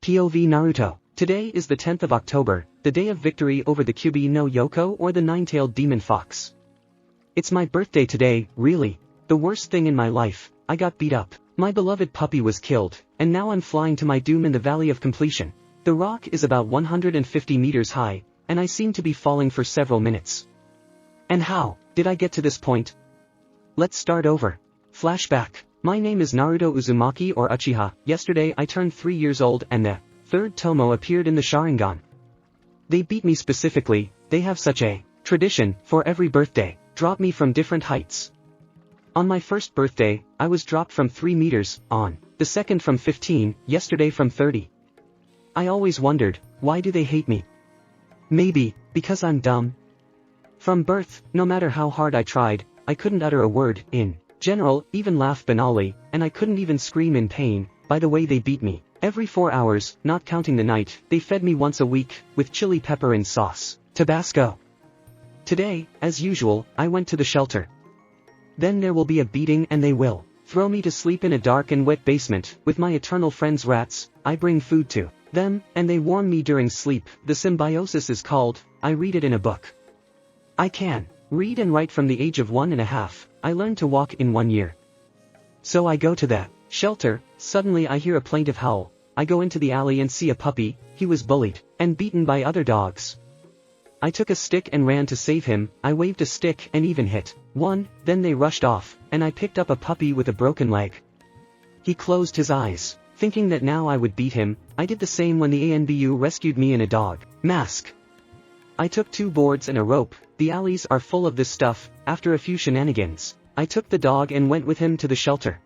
POV Naruto. Today is the 10th of October, the day of victory over the Kyubi no Yoko or the nine-tailed demon fox. It's my birthday today, really. The worst thing in my life, I got beat up. My beloved puppy was killed, and now I'm flying to my doom in the Valley of Completion. The rock is about 150 meters high, and I seem to be falling for several minutes. And how did I get to this point? Let's start over. Flashback. My name is Naruto Uzumaki or UCHIHA. Yesterday I turned 3 years old and the third Tomo appeared in the Sharingan. They beat me specifically. They have such a tradition for every birthday, drop me from different heights. On my first birthday, I was dropped from 3 meters, on the second from 15, yesterday from 30. I always wondered, why do they hate me? Maybe, because I'm dumb? From birth, no matter how hard I tried, I couldn't utter a word, in general, even laugh banally, and I couldn't even scream in pain. By the way, they beat me. Every 4 hours, not counting the night, they fed me once a week, with chili pepper and sauce, Tabasco. Today, as usual, I went to the shelter. Then there will be a beating and they will throw me to sleep in a dark and wet basement, with my eternal friends rats. I bring food to them, and they warm me during sleep. The symbiosis is called, I read it in a book. I can read and write from the age of 1.5, I learned to walk in 1 year. So I go to the shelter, suddenly I hear a plaintive howl. I go into the alley and see a puppy. He was bullied and beaten by other dogs. I took a stick and ran to save him. I waved a stick and even hit one, then they rushed off, and I picked up a puppy with a broken leg. He closed his eyes, thinking that now I would beat him. I did the same when the Anbu rescued me in a dog mask. I took 2 boards and a rope. The alleys are full of this stuff. After a few shenanigans, I took the dog and went with him to the shelter.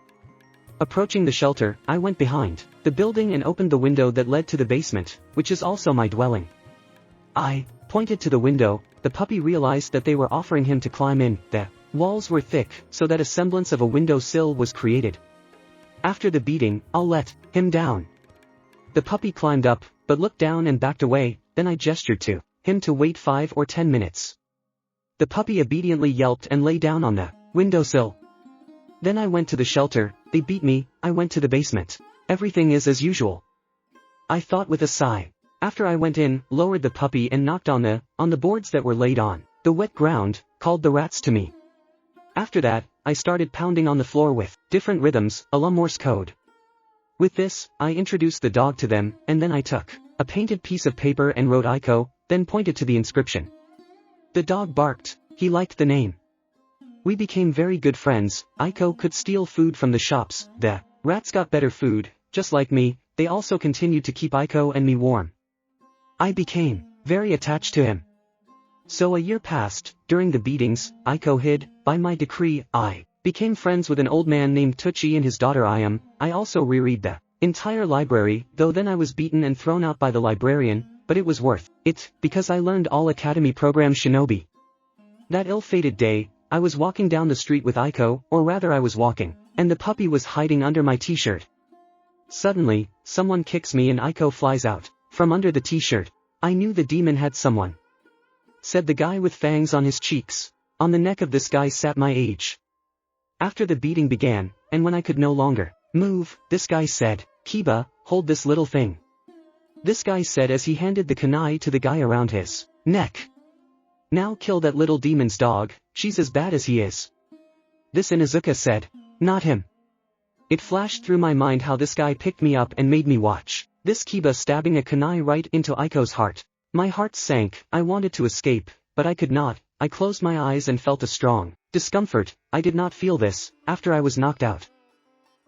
Approaching the shelter, I went behind the building and opened the window that led to the basement, which is also my dwelling. I pointed to the window. The puppy realized that they were offering him to climb in. The walls were thick, so that a semblance of a window sill was created. After the beating, I'll let him down. The puppy climbed up, but looked down and backed away. Then I gestured to him to wait 5 or 10 minutes. The puppy obediently yelped and lay down on the windowsill. Then I went to the shelter. They beat me. I went to the basement. Everything is as usual, I thought with a sigh. After I went in, lowered the puppy and knocked on the boards that were laid on the wet ground, called the rats to me. After that, I started pounding on the floor with different rhythms, a la Morse code. With this, I introduced the dog to them, and then I took a painted piece of paper and wrote Aiko, then pointed to the inscription. The dog barked. He liked the name. We became very good friends. Aiko could steal food from the shops. The rats got better food, just like me. They also continued to keep Aiko and me warm. I became very attached to him. So a year passed. During the beatings, Aiko hid. By my decree, I became friends with an old man named Tucci and his daughter Ayam. I also reread the entire library, though then I was beaten and thrown out by the librarian, but it was worth it, because I learned all academy program shinobi. That ill-fated day, I was walking down the street with Aiko, or rather I was walking, and the puppy was hiding under my t-shirt. Suddenly, someone kicks me and Aiko flies out from under the t-shirt. I knew the demon had someone, said the guy with fangs on his cheeks. On the neck of this guy sat my age. After the beating began, and when I could no longer move, this guy said, "Kiba, hold this little thing." This guy said as he handed the kunai to the guy around his neck. "Now kill that little demon's dog, she's as bad as he is." This Inuzuka said. "Not him." It flashed through my mind how this guy picked me up and made me watch this Kiba stabbing a kunai right into Aiko's heart. My heart sank. I wanted to escape, but I could not. I closed my eyes and felt a strong discomfort. I did not feel this after I was knocked out.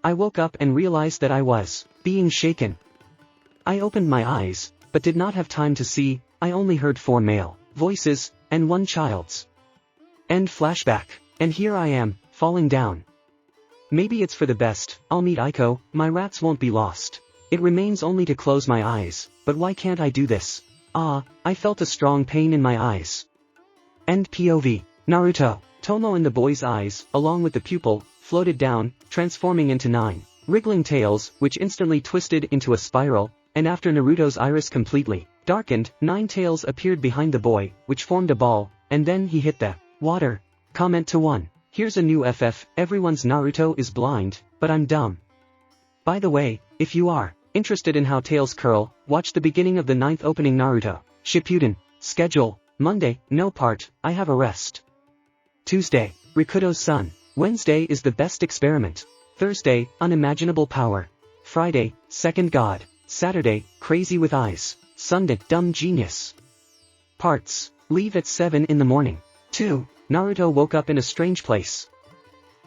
I woke up and realized that I was being shaken. I opened my eyes, but did not have time to see. I only heard 4 male voices, and 1 child's. End flashback. And here I am, falling down. Maybe it's for the best. I'll meet Aiko, my rats won't be lost. It remains only to close my eyes, but why can't I do this? I felt a strong pain in my eyes. End POV. Naruto. Tomo and the boy's eyes, along with the pupil, floated down, transforming into 9 wriggling tails, which instantly twisted into a spiral, and after Naruto's iris completely darkened, 9 tails appeared behind the boy, which formed a ball, and then he hit the water. Comment to 1. Here's a new FF, everyone's Naruto is blind, but I'm dumb. By the way, if you are Interested in how tales curl, watch the beginning of the 9th opening Naruto. Shippuden. Schedule. Monday, no part, I have a rest. Tuesday, Rikudo's son. Wednesday is the best experiment. Thursday, unimaginable power. Friday, second god. Saturday, crazy with eyes. Sunday, dumb genius. Parts. Leave at 7 in the morning. 2. Naruto woke up in a strange place.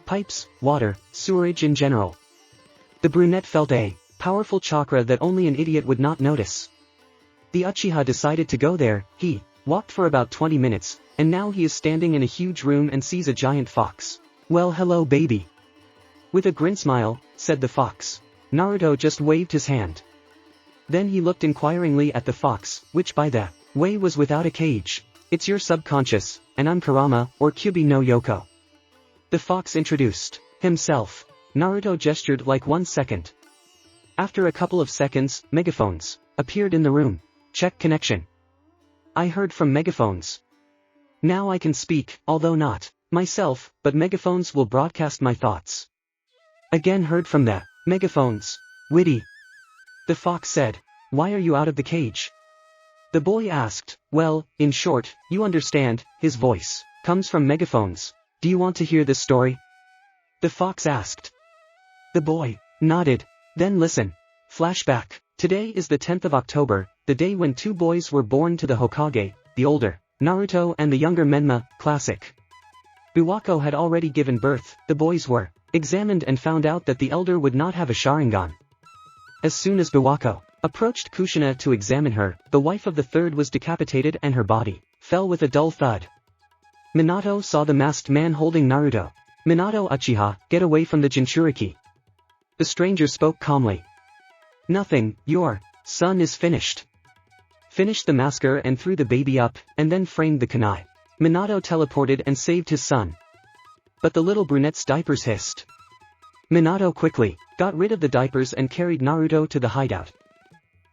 Pipes, water, sewerage in general. The brunette felt a powerful chakra that only an idiot would not notice. The Uchiha decided to go there. He walked for about 20 minutes, and now he is standing in a huge room and sees a giant fox. Well, hello baby. With a grin smile, said the fox. Naruto just waved his hand. Then he looked inquiringly at the fox, which by the way was without a cage. It's your subconscious, and I'm Kurama, or Kyubi no Yoko. The fox introduced himself. Naruto gestured like 1 second. After a couple of seconds, megaphones appeared in the room. Check connection. I heard from megaphones. Now I can speak, although not myself, but megaphones will broadcast my thoughts. Again heard from the megaphones. Witty. The fox said, why are you out of the cage? The boy asked, well, in short, you understand, his voice comes from megaphones. Do you want to hear this story? The fox asked. The boy nodded. Then listen. Flashback. Today is the 10th of October, the day when 2 boys were born to the Hokage, the older, Naruto, and the younger Menma, classic. Biwako had already given birth. The boys were examined and found out that the elder would not have a Sharingan. As soon as Biwako approached Kushina to examine her, the wife of the third was decapitated and her body fell with a dull thud. Minato saw the masked man holding Naruto. Minato Uchiha, get away from the Jinchuriki. The stranger spoke calmly. Nothing, your son is finished. Finished the masker and threw the baby up, and then framed the kunai. Minato teleported and saved his son. But the little brunette's diapers hissed. Minato quickly got rid of the diapers and carried Naruto to the hideout.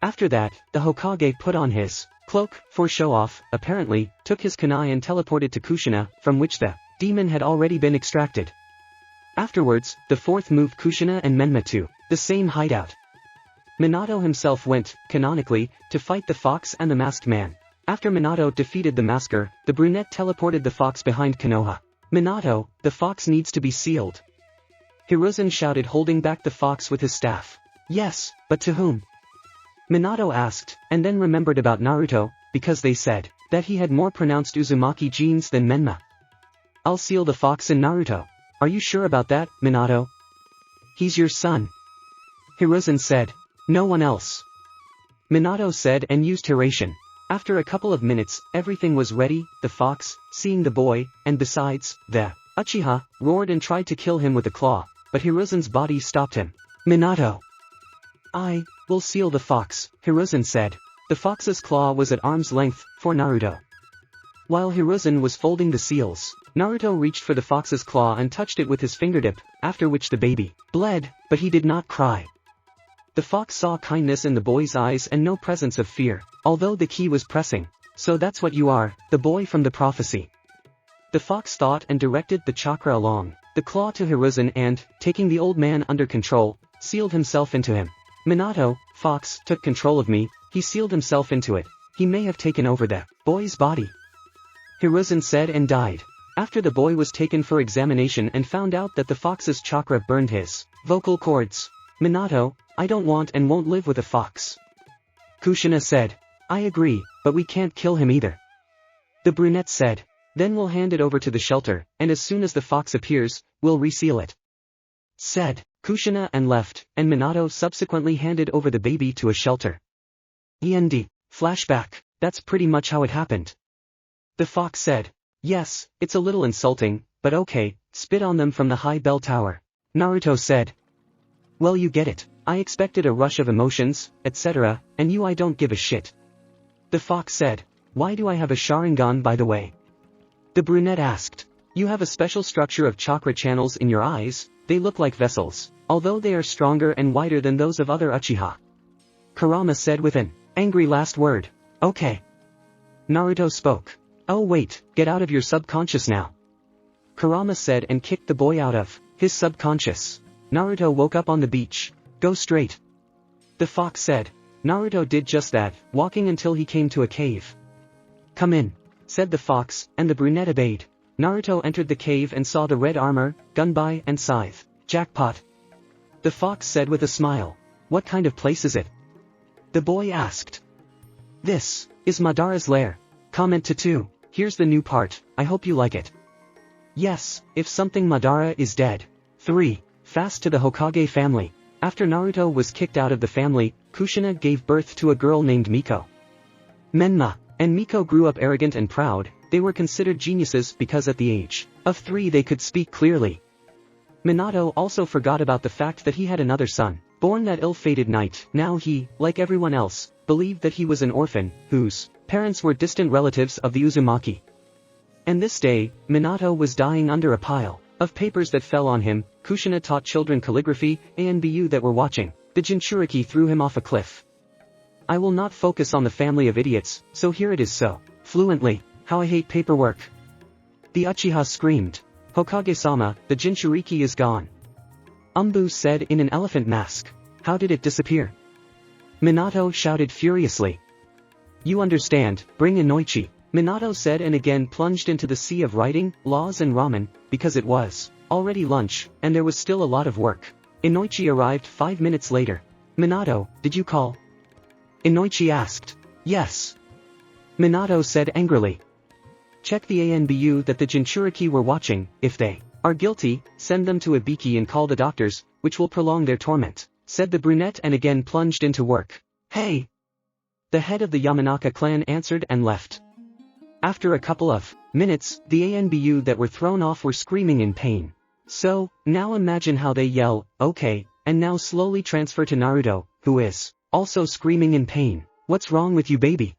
After that, the Hokage put on his cloak for show-off, apparently, took his kunai and teleported to Kushina, from which the demon had already been extracted. Afterwards, the fourth moved Kushina and Menma to the same hideout. Minato himself went, canonically, to fight the fox and the masked man. After Minato defeated the masker, the brunette teleported the fox behind Konoha. Minato, the fox needs to be sealed. Hiruzen shouted, holding back the fox with his staff. Yes, but to whom? Minato asked, and then remembered about Naruto, because they said that he had more pronounced Uzumaki genes than Menma. I'll seal the fox in Naruto. Are you sure about that, Minato? He's your son. Hiruzen said. No one else. Minato said and used Hiration. After a couple of minutes, everything was ready. The fox, seeing the boy, and besides, the Uchiha, roared and tried to kill him with a claw, but Hiruzen's body stopped him. Minato. I will seal the fox, Hiruzen said. The fox's claw was at arm's length, for Naruto. While Hiruzen was folding the seals, Naruto reached for the fox's claw and touched it with his fingertip, after which the baby bled, but he did not cry. The fox saw kindness in the boy's eyes and no presence of fear, although the key was pressing. So that's what you are, the boy from the prophecy. The fox thought and directed the chakra along the claw to Hiruzen and, taking the old man under control, sealed himself into him. Minato, fox, took control of me, he sealed himself into it. He may have taken over the boy's body. Hiruzen said and died. After the boy was taken for examination and found out that the fox's chakra burned his vocal cords. Minato, I don't want and won't live with a fox. Kushina said. I agree, but we can't kill him either. The brunette said. Then we'll hand it over to the shelter, and as soon as the fox appears, we'll reseal it. Said Kushina and left, and Minato subsequently handed over the baby to a shelter. END. Flashback. That's pretty much how it happened. The fox said. Yes, it's a little insulting, but okay, spit on them from the high bell tower. Naruto said. Well, you get it. I expected a rush of emotions, etc., and I don't give a shit. The fox said. Why do I have a Sharingan, by the way? The brunette asked. You have a special structure of chakra channels in your eyes. They look like vessels, although they are stronger and wider than those of other Uchiha. Kurama said with an angry last word. Okay. Naruto spoke. Oh wait, get out of your subconscious now. Kurama said and kicked the boy out of his subconscious. Naruto woke up on the beach. Go straight. The fox said. Naruto did just that, walking until he came to a cave. Come in, said the fox, and the brunette obeyed. Naruto entered the cave and saw the red armor, gunbai and scythe. Jackpot. The fox said with a smile. What kind of place is it? The boy asked. This is Madara's lair. Comment to 2. Here's the new part, I hope you like it. Yes, if something Madara is dead. 3. Fast to the Hokage family. After Naruto was kicked out of the family, Kushina gave birth to a girl named Miko. Menma and Miko grew up arrogant and proud. They were considered geniuses because at the age of 3 they could speak clearly. Minato also forgot about the fact that he had another son, born that ill-fated night. Now he, like everyone else, believed that he was an orphan, whose parents were distant relatives of the Uzumaki. And this day, Minato was dying under a pile of papers that fell on him. Kushina taught children calligraphy, Anbu that were watching. The Jinchuriki threw him off a cliff. I will not focus on the family of idiots, so here it is so fluently. How I hate paperwork. The Uchiha screamed. Hokage-sama, the Jinchuriki is gone. Anbu said in an elephant mask. How did it disappear? Minato shouted furiously. You understand, bring Inoichi. Minato said and again plunged into the sea of writing, laws and ramen, because it was already lunch, and there was still a lot of work. Inoichi arrived 5 minutes later. Minato, did you call? Inoichi asked. Yes. Minato said angrily. Check the Anbu that the Jinchuriki were watching. If they are guilty, send them to Ibiki and call the doctors, which will prolong their torment, said the brunette and again plunged into work. Hey! The head of the Yamanaka clan answered and left. After a couple of minutes, the Anbu that were thrown off were screaming in pain. So, now imagine how they yell, okay, and now slowly transfer to Naruto, who is also screaming in pain. What's wrong with you, baby?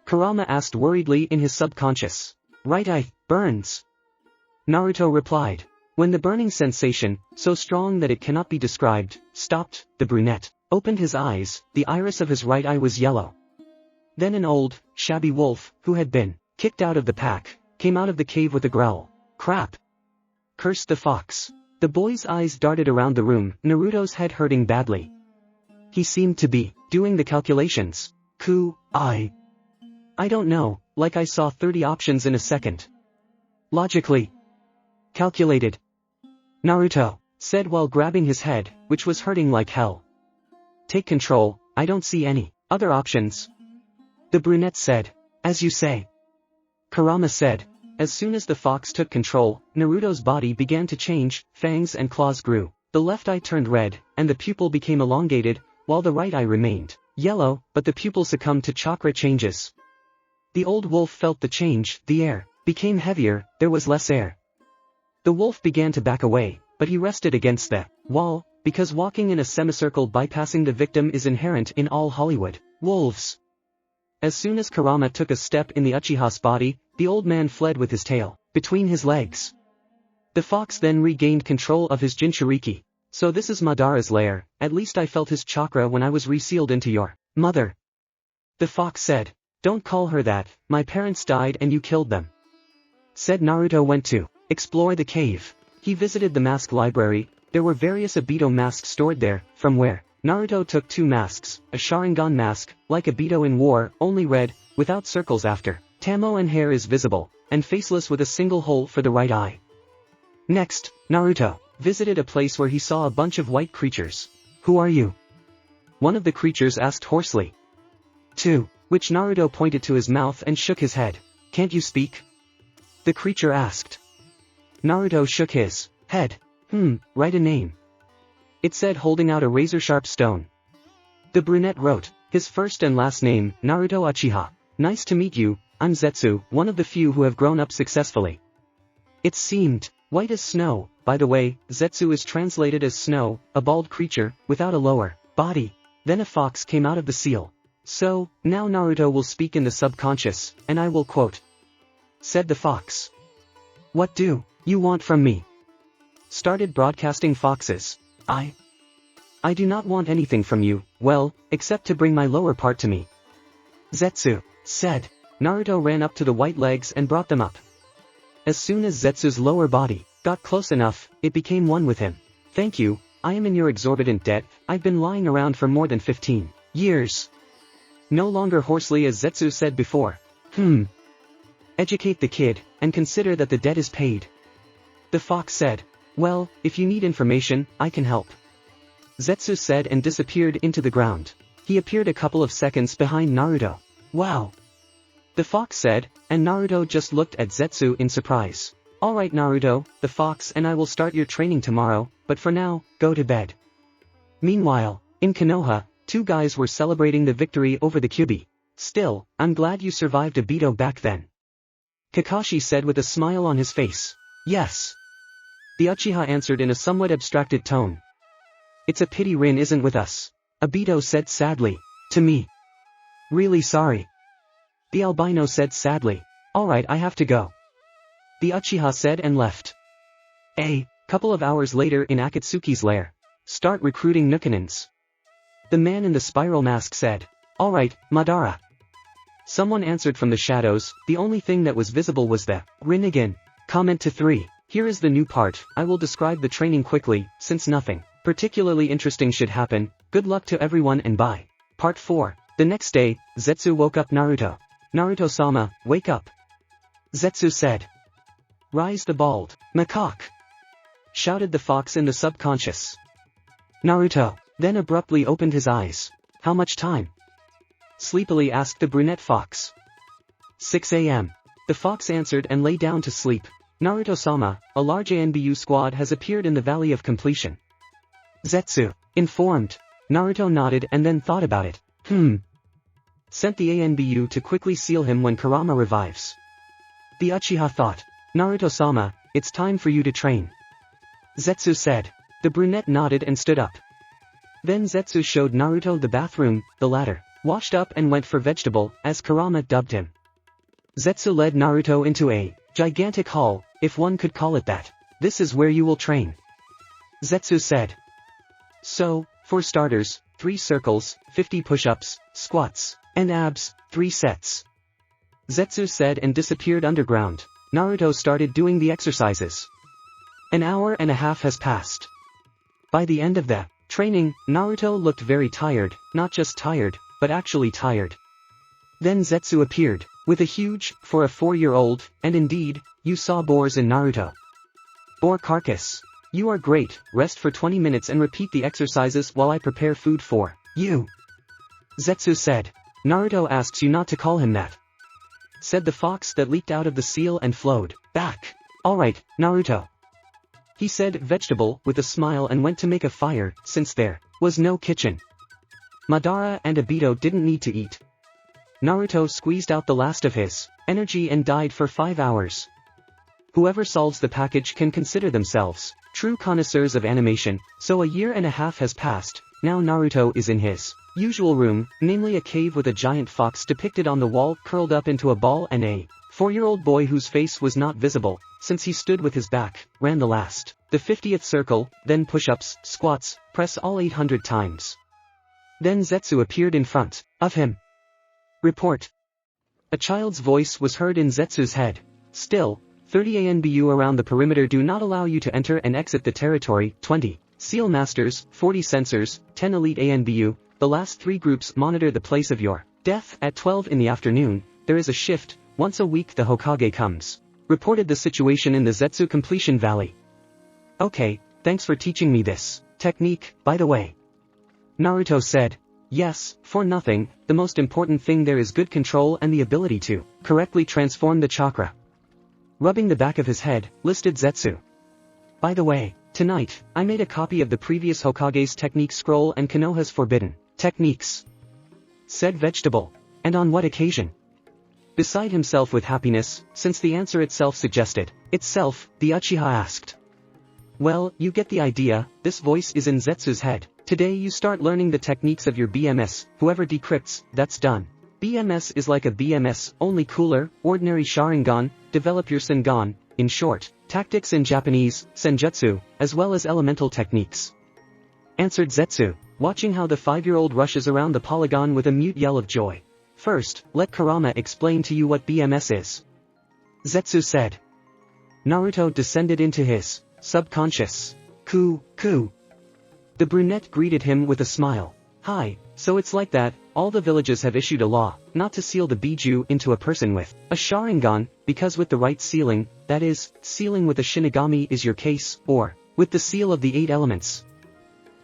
Kurama asked worriedly in his subconscious. Right eye, burns. Naruto replied. When the burning sensation, so strong that it cannot be described, stopped, the brunette opened his eyes. The iris of his right eye was yellow. Then an old, shabby wolf, who had been kicked out of the pack, came out of the cave with a growl. Crap! Cursed the fox. The boy's eyes darted around the room, Naruto's head hurting badly. He seemed to be doing the calculations. I don't know, like I saw 30 options in a second. Logically calculated. Naruto said while grabbing his head, which was hurting like hell. Take control, I don't see any other options. The brunette said. As you say. Kurama said. As soon as the fox took control, Naruto's body began to change, fangs and claws grew. The left eye turned red, and the pupil became elongated, while the right eye remained yellow, but the pupil succumbed to chakra changes. The old wolf felt the change, the air became heavier, there was less air. The wolf began to back away, but he rested against the wall, because walking in a semicircle bypassing the victim is inherent in all Hollywood wolves. As soon as Kurama took a step in the Uchiha's body, the old man fled with his tail between his legs. The fox then regained control of his Jinchuriki. So this is Madara's lair, at least I felt his chakra when I was resealed into your mother. The fox said. Don't call her that, my parents died and you killed them. Said Naruto went to explore the cave. He visited the mask library. There were various Obito masks stored there, from where Naruto took 2 masks, a Sharingan mask, like Obito in war, only red, without circles after tamo and hair is visible, and faceless with a single hole for the right eye. Next, Naruto visited a place where he saw a bunch of white creatures. Who are you? One of the creatures asked hoarsely. 2. Which Naruto pointed to his mouth and shook his head. Can't you speak? The creature asked. Naruto shook his head. Write a name. It said holding out a razor-sharp stone. The brunette wrote, his first and last name, Naruto Uchiha. Nice to meet you, I'm Zetsu, one of the few who have grown up successfully. It seemed white as snow. By the way, Zetsu is translated as snow, a bald creature, without a lower body. Then a fox came out of the seal. So, now Naruto will speak in the subconscious, and I will quote. Said the fox. What do you want from me? Started broadcasting foxes. I do not want anything from you, well, except to bring my lower part to me. Zetsu said. Naruto ran up to the white legs and brought them up. As soon as Zetsu's lower body got close enough, it became one with him. Thank you, I am in your exorbitant debt, I've been lying around for more than 15 years. No longer hoarsely as Zetsu said before. Educate the kid, and consider that the debt is paid. The fox said. Well, if you need information, I can help. Zetsu said and disappeared into the ground. He appeared a couple of seconds behind Naruto. Wow. The fox said, and Naruto just looked at Zetsu in surprise. Alright Naruto, the fox and I will start your training tomorrow, but for now, go to bed. Meanwhile, in Konoha, two guys were celebrating the victory over the Kyuubi. Still, I'm glad you survived a Beto back then. Kakashi said with a smile on his face. Yes. The Uchiha answered in a somewhat abstracted tone. It's a pity Rin isn't with us. Obito said sadly. To me. Really sorry. The albino said sadly. Alright, I have to go. The Uchiha said and left. A couple of hours later in Akatsuki's lair. Start recruiting Nukanins. The man in the spiral mask said. Alright, Madara. Someone answered from the shadows, the only thing that was visible was the Rinnegan. Comment to 3. Here is the new part, I will describe the training quickly, since nothing particularly interesting should happen. Good luck to everyone and bye. Part 4. The next day, Zetsu woke up Naruto. Naruto-sama, wake up. Zetsu said. Rise the bald macaque. Shouted the fox in the subconscious. Naruto then abruptly opened his eyes. How much time? Sleepily asked the brunette fox. 6 a.m. The fox answered and lay down to sleep. Naruto-sama, a large Anbu squad has appeared in the Valley of Completion. Zetsu informed. Naruto nodded and then thought about it. Sent the Anbu to quickly seal him when Kurama revives. The Uchiha thought. Naruto-sama, it's time for you to train. Zetsu said. The brunette nodded and stood up. Then Zetsu showed Naruto the bathroom, the latter washed up and went for vegetable, as Kurama dubbed him. Zetsu led Naruto into a gigantic hall, if one could call it that. This is where you will train. Zetsu said. So, for starters, 3 circles, 50 push-ups, squats, and abs, 3 sets. Zetsu said and disappeared underground. Naruto started doing the exercises. An hour and a half has passed. By the end of the training, Naruto looked very tired, not just tired, but actually tired. Then Zetsu appeared, with a huge, for a 4-year-old, and indeed, you saw boars in Naruto. Boar carcass. You are great, rest for 20 minutes and repeat the exercises while I prepare food for you. Zetsu said. Naruto asks you not to call him that. Said the fox that leaped out of the seal and flowed back. Alright, Naruto. He said vegetable with a smile and went to make a fire, since there was no kitchen. Madara and Obito didn't need to eat. Naruto squeezed out the last of his energy and died for 5 hours. Whoever solves the package can consider themselves true connoisseurs of animation, so a year and a half has passed, now Naruto is in his usual room, namely a cave with a giant fox depicted on the wall curled up into a ball and a 4-year-old boy whose face was not visible, since he stood with his back, ran the 50th circle, then push-ups, squats, press all 800 times. Then Zetsu appeared in front of him. Report. A child's voice was heard in Zetsu's head. Still, 30 ANBU around the perimeter do not allow you to enter and exit the territory. 20 Seal Masters, 40 Censors, 10 Elite ANBU, the last 3 groups monitor the place of your death. At 12 in the afternoon, there is a shift, once a week the Hokage comes. Reported the situation in the Zetsu Completion Valley. Okay, thanks for teaching me this technique, by the way. Naruto said. Yes, for nothing, the most important thing there is good control and the ability to correctly transform the chakra. Rubbing the back of his head, listed Zetsu. By the way, tonight, I made a copy of the previous Hokage's technique scroll and Konoha's forbidden techniques. Said Vegetable. And on what occasion? Beside himself with happiness, since the answer itself suggested itself, the Uchiha asked. Well, you get the idea, this voice is in Zetsu's head. Today you start learning the techniques of your BMS, whoever decrypts, that's done. BMS is like a BMS, only cooler, ordinary Sharingan, develop your Sengan, in short, tactics in Japanese, Senjutsu, as well as elemental techniques. Answered Zetsu, watching how the 5-year-old rushes around the polygon with a mute yell of joy. First, let Kurama explain to you what BMS is. Zetsu said. Naruto descended into his subconscious. Ku. The brunette greeted him with a smile. Hi, so it's like that, all the villages have issued a law, not to seal the Biju into a person with a Sharingan, because with the right sealing, that is, sealing with a Shinigami is your case, or, with the seal of the 8 elements.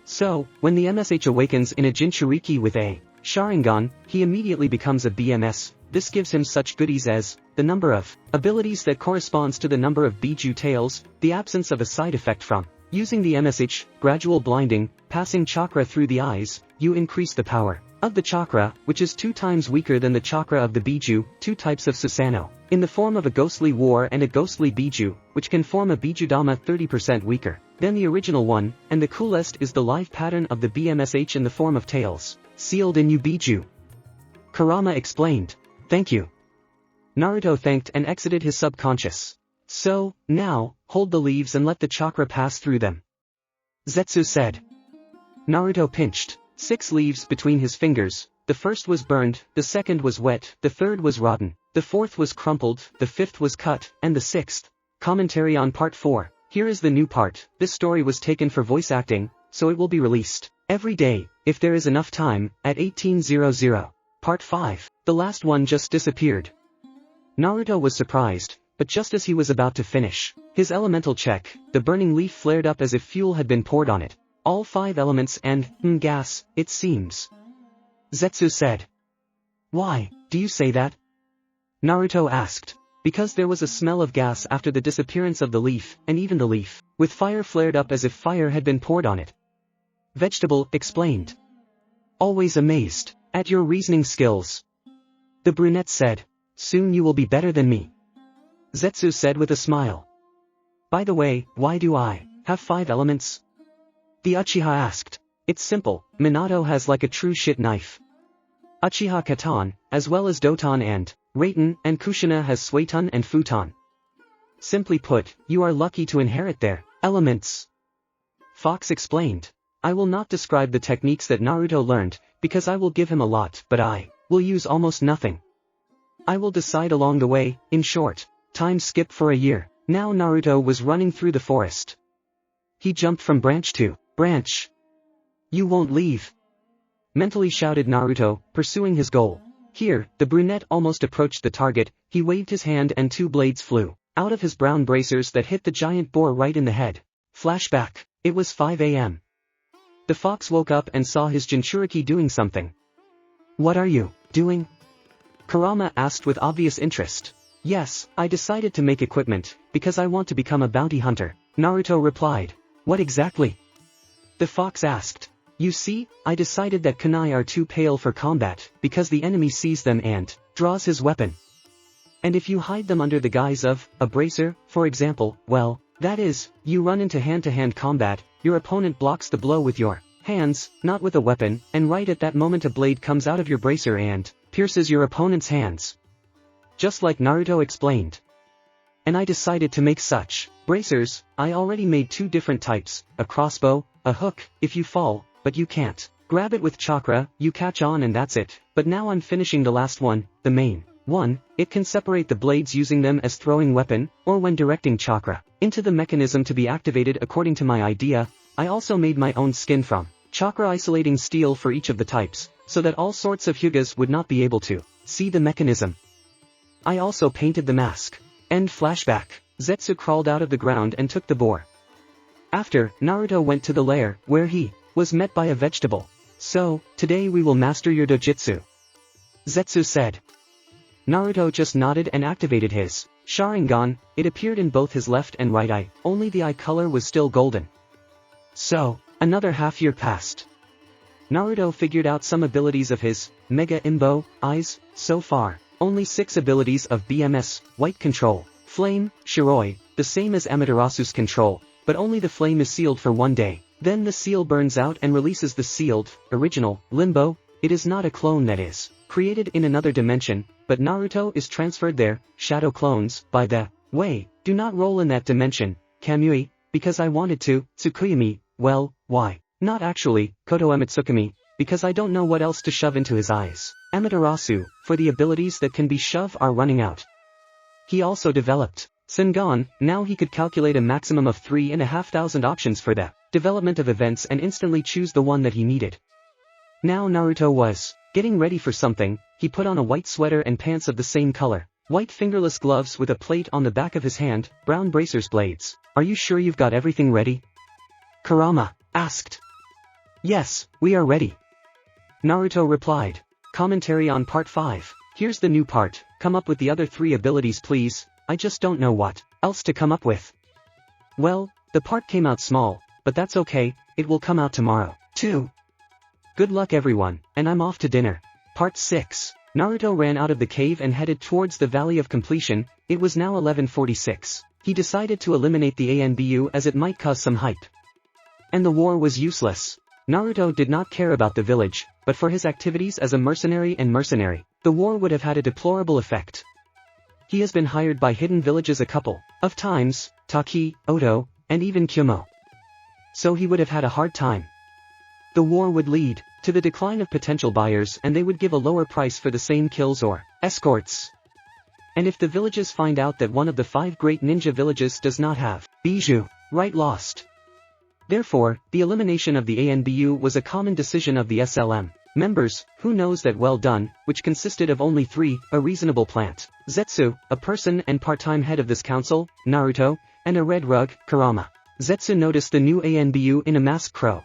So, when the MSH awakens in a Jinchuriki with a Sharingan, he immediately becomes a BMS, this gives him such goodies as, the number of abilities that corresponds to the number of Biju tails, the absence of a side effect from using the MSH, gradual blinding, passing chakra through the eyes, you increase the power of the chakra, which is 2 times weaker than the chakra of the Biju, 2 types of Susanoo, in the form of a ghostly war and a ghostly Biju, which can form a Bijudama 30% weaker than the original one, and the coolest is the live pattern of the BMSH in the form of tails, sealed in Biju. Kurama explained. Thank you. Naruto thanked and exited his subconscious. So, now, hold the leaves and let the chakra pass through them. Zetsu said. Naruto pinched 6 leaves between his fingers, the first was burned, the second was wet, the third was rotten, the fourth was crumpled, the fifth was cut, and the 6th. Commentary on Part 4. Here is the new part, this story was taken for voice acting, so it will be released every day, if there is enough time, at 1800. Part 5. The last one just disappeared. Naruto was surprised. But just as he was about to finish his elemental check, the burning leaf flared up as if fuel had been poured on it. All 5 elements and, gas, it seems. Zetsu said. Why, do you say that? Naruto asked. Because there was a smell of gas after the disappearance of the leaf, and even the leaf, with fire flared up as if fire had been poured on it. Vegetable explained. Always amazed at your reasoning skills. The brunette said. Soon you will be better than me. Zetsu said with a smile. By the way, why do I have 5 elements? The Uchiha asked. It's simple, Minato has like a true shit knife. Uchiha Katan, as well as Doton and Raiten, and Kushina has Suiton and Futon. Simply put, you are lucky to inherit their elements. Fox explained. I will not describe the techniques that Naruto learned, because I will give him a lot, but I will use almost nothing. I will decide along the way, in short. Time skip for a year. Now Naruto was running through the forest. He jumped from branch to branch. You won't leave. Mentally shouted Naruto, pursuing his goal. Here, the brunette almost approached the target, he waved his hand and 2 blades flew out of his brown bracers that hit the giant boar right in the head. Flashback. It was 5 a.m. The fox woke up and saw his Jinchuriki doing something. What are you doing? Kurama asked with obvious interest. Yes, I decided to make equipment, because I want to become a bounty hunter, Naruto replied. What exactly? The fox asked. You see, I decided that kunai are too pale for combat, because the enemy sees them and draws his weapon. And if you hide them under the guise of a bracer, for example, well, that is, you run into hand-to-hand combat, your opponent blocks the blow with your hands, not with a weapon, and right at that moment a blade comes out of your bracer and pierces your opponent's hands. Just like Naruto explained. And I decided to make such bracers. I already made 2 different types, a crossbow, a hook, if you fall, but you can't grab it with chakra, you catch on and that's it, but now I'm finishing the last one, the main one, it can separate the blades using them as throwing weapon, or when directing chakra into the mechanism to be activated according to my idea. I also made my own skin from chakra isolating steel for each of the types, so that all sorts of hyugas would not be able to see the mechanism. I also painted the mask. End flashback. Zetsu crawled out of the ground and took the boar. After, Naruto went to the lair, where he was met by a vegetable. So, today we will master your dojutsu. Zetsu said. Naruto just nodded and activated his Sharingan. It appeared in both his left and right eye, only the eye color was still golden. So, another half year passed. Naruto figured out some abilities of his Mega Imbo eyes. So far, only 6 abilities of BMS, white control, flame, Shiroi, the same as Amaterasu's control, but only the flame is sealed for 1 day. Then the seal burns out and releases the sealed, original, limbo. It is not a clone that is created in another dimension, but Naruto is transferred there. Shadow clones, by the way, do not roll in that dimension, Kamui, because I wanted to. Tsukuyami, well, why? Not actually, Koto Emitsukami, because I don't know what else to shove into his eyes. Amaterasu, for the abilities that can be shoved are running out. He also developed Sengon. Now he could calculate a maximum of 3,500 options for the development of events and instantly choose the one that he needed. Now Naruto was getting ready for something. He put on a white sweater and pants of the same color, white fingerless gloves with a plate on the back of his hand, brown bracers blades. Are you sure you've got everything ready? Kurama asked. Yes, we are ready. Naruto replied. Commentary on part 5. Here's the new part. Come up with the other 3 abilities please. I just don't know what else to come up with. Well, the part came out small, but that's okay, it will come out tomorrow, too. Good luck everyone, and I'm off to dinner. Part 6. Naruto ran out of the cave and headed towards the Valley of Completion. It was now 11:46. He decided to eliminate the Anbu as it might cause some hype. And the war was useless. Naruto did not care about the village, but for his activities as a mercenary, the war would have had a deplorable effect. He has been hired by hidden villages a couple of times, Taki, Oto, and even Kyumo. So he would have had a hard time. The war would lead to the decline of potential buyers and they would give a lower price for the same kills or escorts. And if the villages find out that one of the 5 great ninja villages does not have bijou, right, lost. Therefore, the elimination of the Anbu was a common decision of the SLM members. Who knows that well done, which consisted of only 3, a reasonable plant, Zetsu, a person and part-time head of this council, Naruto, and a red rug, Kurama. Zetsu noticed the new Anbu in a masked crow.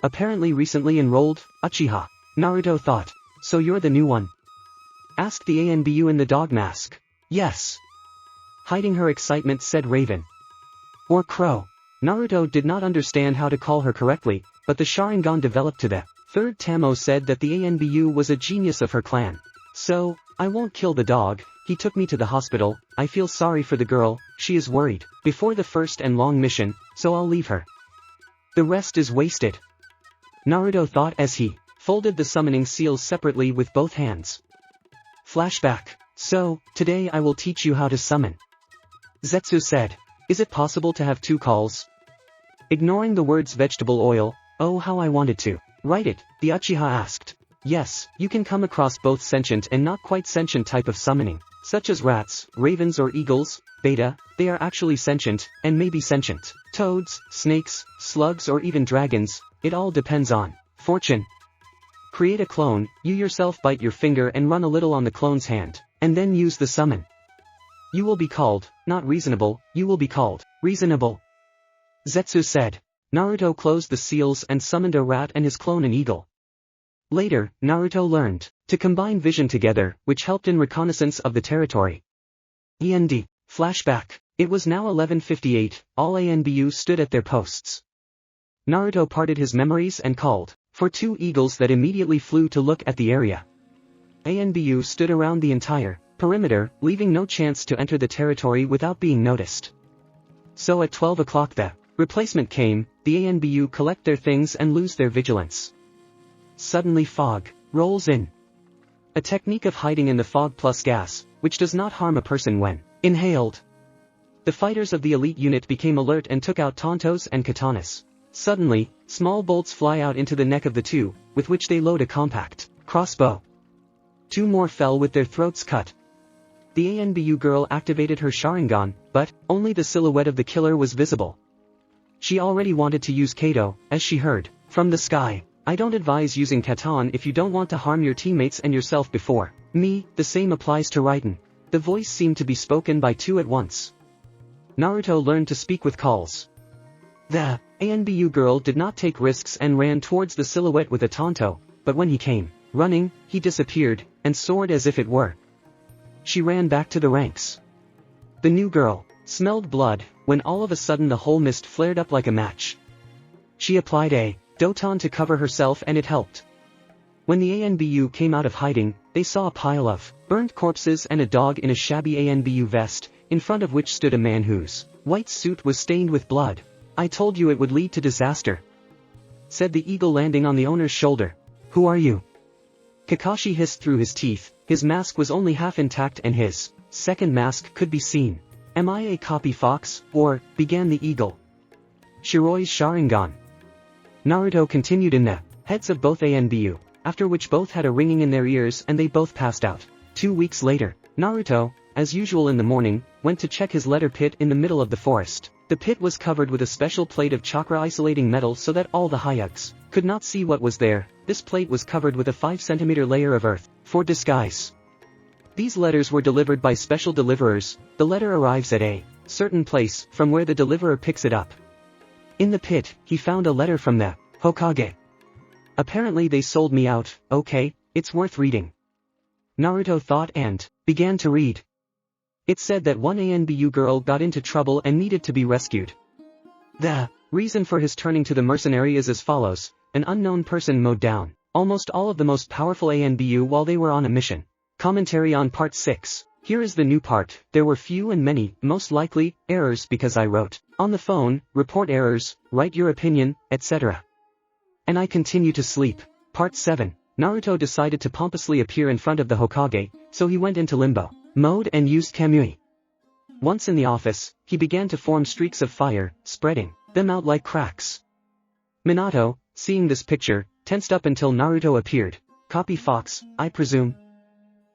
Apparently recently enrolled, UCHIHA. Naruto thought. So you're the new one? Asked the Anbu in the dog mask. Yes. Hiding her excitement said Raven. Or Crow. Naruto did not understand how to call her correctly, but the Sharingan developed to the 3rd Tamo said that the Anbu was a genius of her clan. So, I won't kill the dog. He took me to the hospital. I feel sorry for the girl, she is worried. Before the first and long mission, so I'll leave her. The rest is wasted. Naruto thought as he folded the summoning seals separately with both hands. Flashback. So, today I will teach you how to summon. Zetsu said. Is it possible to have 2 calls? Ignoring the words vegetable oil, oh how I wanted to write it, the Uchiha asked. Yes, you can come across both sentient and not quite sentient type of summoning, such as rats, ravens or eagles. Beta, they are actually sentient, and maybe sentient. Toads, snakes, slugs or even dragons, it all depends on fortune. Create a clone, you yourself bite your finger and run a little on the clone's hand, and then use the summon. You will be called, not reasonable, you will be called reasonable. Zetsu said. Naruto closed the seals and summoned a rat and his clone an eagle. Later, Naruto learned to combine vision together, which helped in reconnaissance of the territory. END. Flashback. It was now 11:58, all Anbu stood at their posts. Naruto parted his memories and called for 2 eagles that immediately flew to look at the area. Anbu stood around the entire perimeter, leaving no chance to enter the territory without being noticed. So at 12 o'clock the replacement came. The Anbu collect their things and lose their vigilance. Suddenly fog rolls in. A technique of hiding in the fog plus gas, which does not harm a person when inhaled. The fighters of the elite unit became alert and took out tontos and katanas. Suddenly, small bolts fly out into the neck of the 2, with which they load a compact crossbow. 2 more fell with their throats cut. The Anbu girl activated her Sharingan, but only the silhouette of the killer was visible. She already wanted to use Kato, as she heard from the sky. I don't advise using Katan if you don't want to harm your teammates and yourself before me. The same applies to Raiden. The voice seemed to be spoken by 2 at once. Naruto learned to speak with calls. The Anbu girl did not take risks and ran towards the silhouette with a Tonto, but when he came running, he disappeared, and soared as if it were. She ran back to the ranks. The new girl smelled blood, when all of a sudden the whole mist flared up like a match. She applied a Doton to cover herself and it helped. When the Anbu came out of hiding, they saw a pile of burnt corpses and a dog in a shabby Anbu vest, in front of which stood a man whose white suit was stained with blood. I told you it would lead to disaster, said the eagle landing on the owner's shoulder. Who are you? Kakashi hissed through his teeth. His mask was only half intact and his second mask could be seen. Am I a copy fox, or, began the eagle. Shiroi's Sharingan. Naruto continued in the heads of both Anbu, after which both had a ringing in their ears and they both passed out. 2 weeks later, Naruto, as usual in the morning, went to check his letter pit in the middle of the forest. The pit was covered with a special plate of chakra-isolating metal so that all the Hyugs could not see what was there. This plate was covered with a 5 cm layer of earth, for disguise. These letters were delivered by special deliverers. The letter arrives at a certain place, from where the deliverer picks it up. In the pit, he found a letter from the Hokage. Apparently they sold me out. Okay, it's worth reading. Naruto thought and began to read. It said that one Anbu girl got into trouble and needed to be rescued. The reason for his turning to the mercenary is as follows. An unknown person mowed down almost all of the most powerful Anbu while they were on a mission. Commentary on Part 6. Here is the new part. There were few and many, most likely, errors because I wrote on the phone, report errors, write your opinion, etc. And I continue to sleep. Part 7. Naruto decided to pompously appear in front of the Hokage, so he went into limbo mode and used Kamui. Once in the office, he began to form streaks of fire, spreading them out like cracks. Minato, seeing this picture, tensed up until Naruto appeared. Copy Fox, I presume?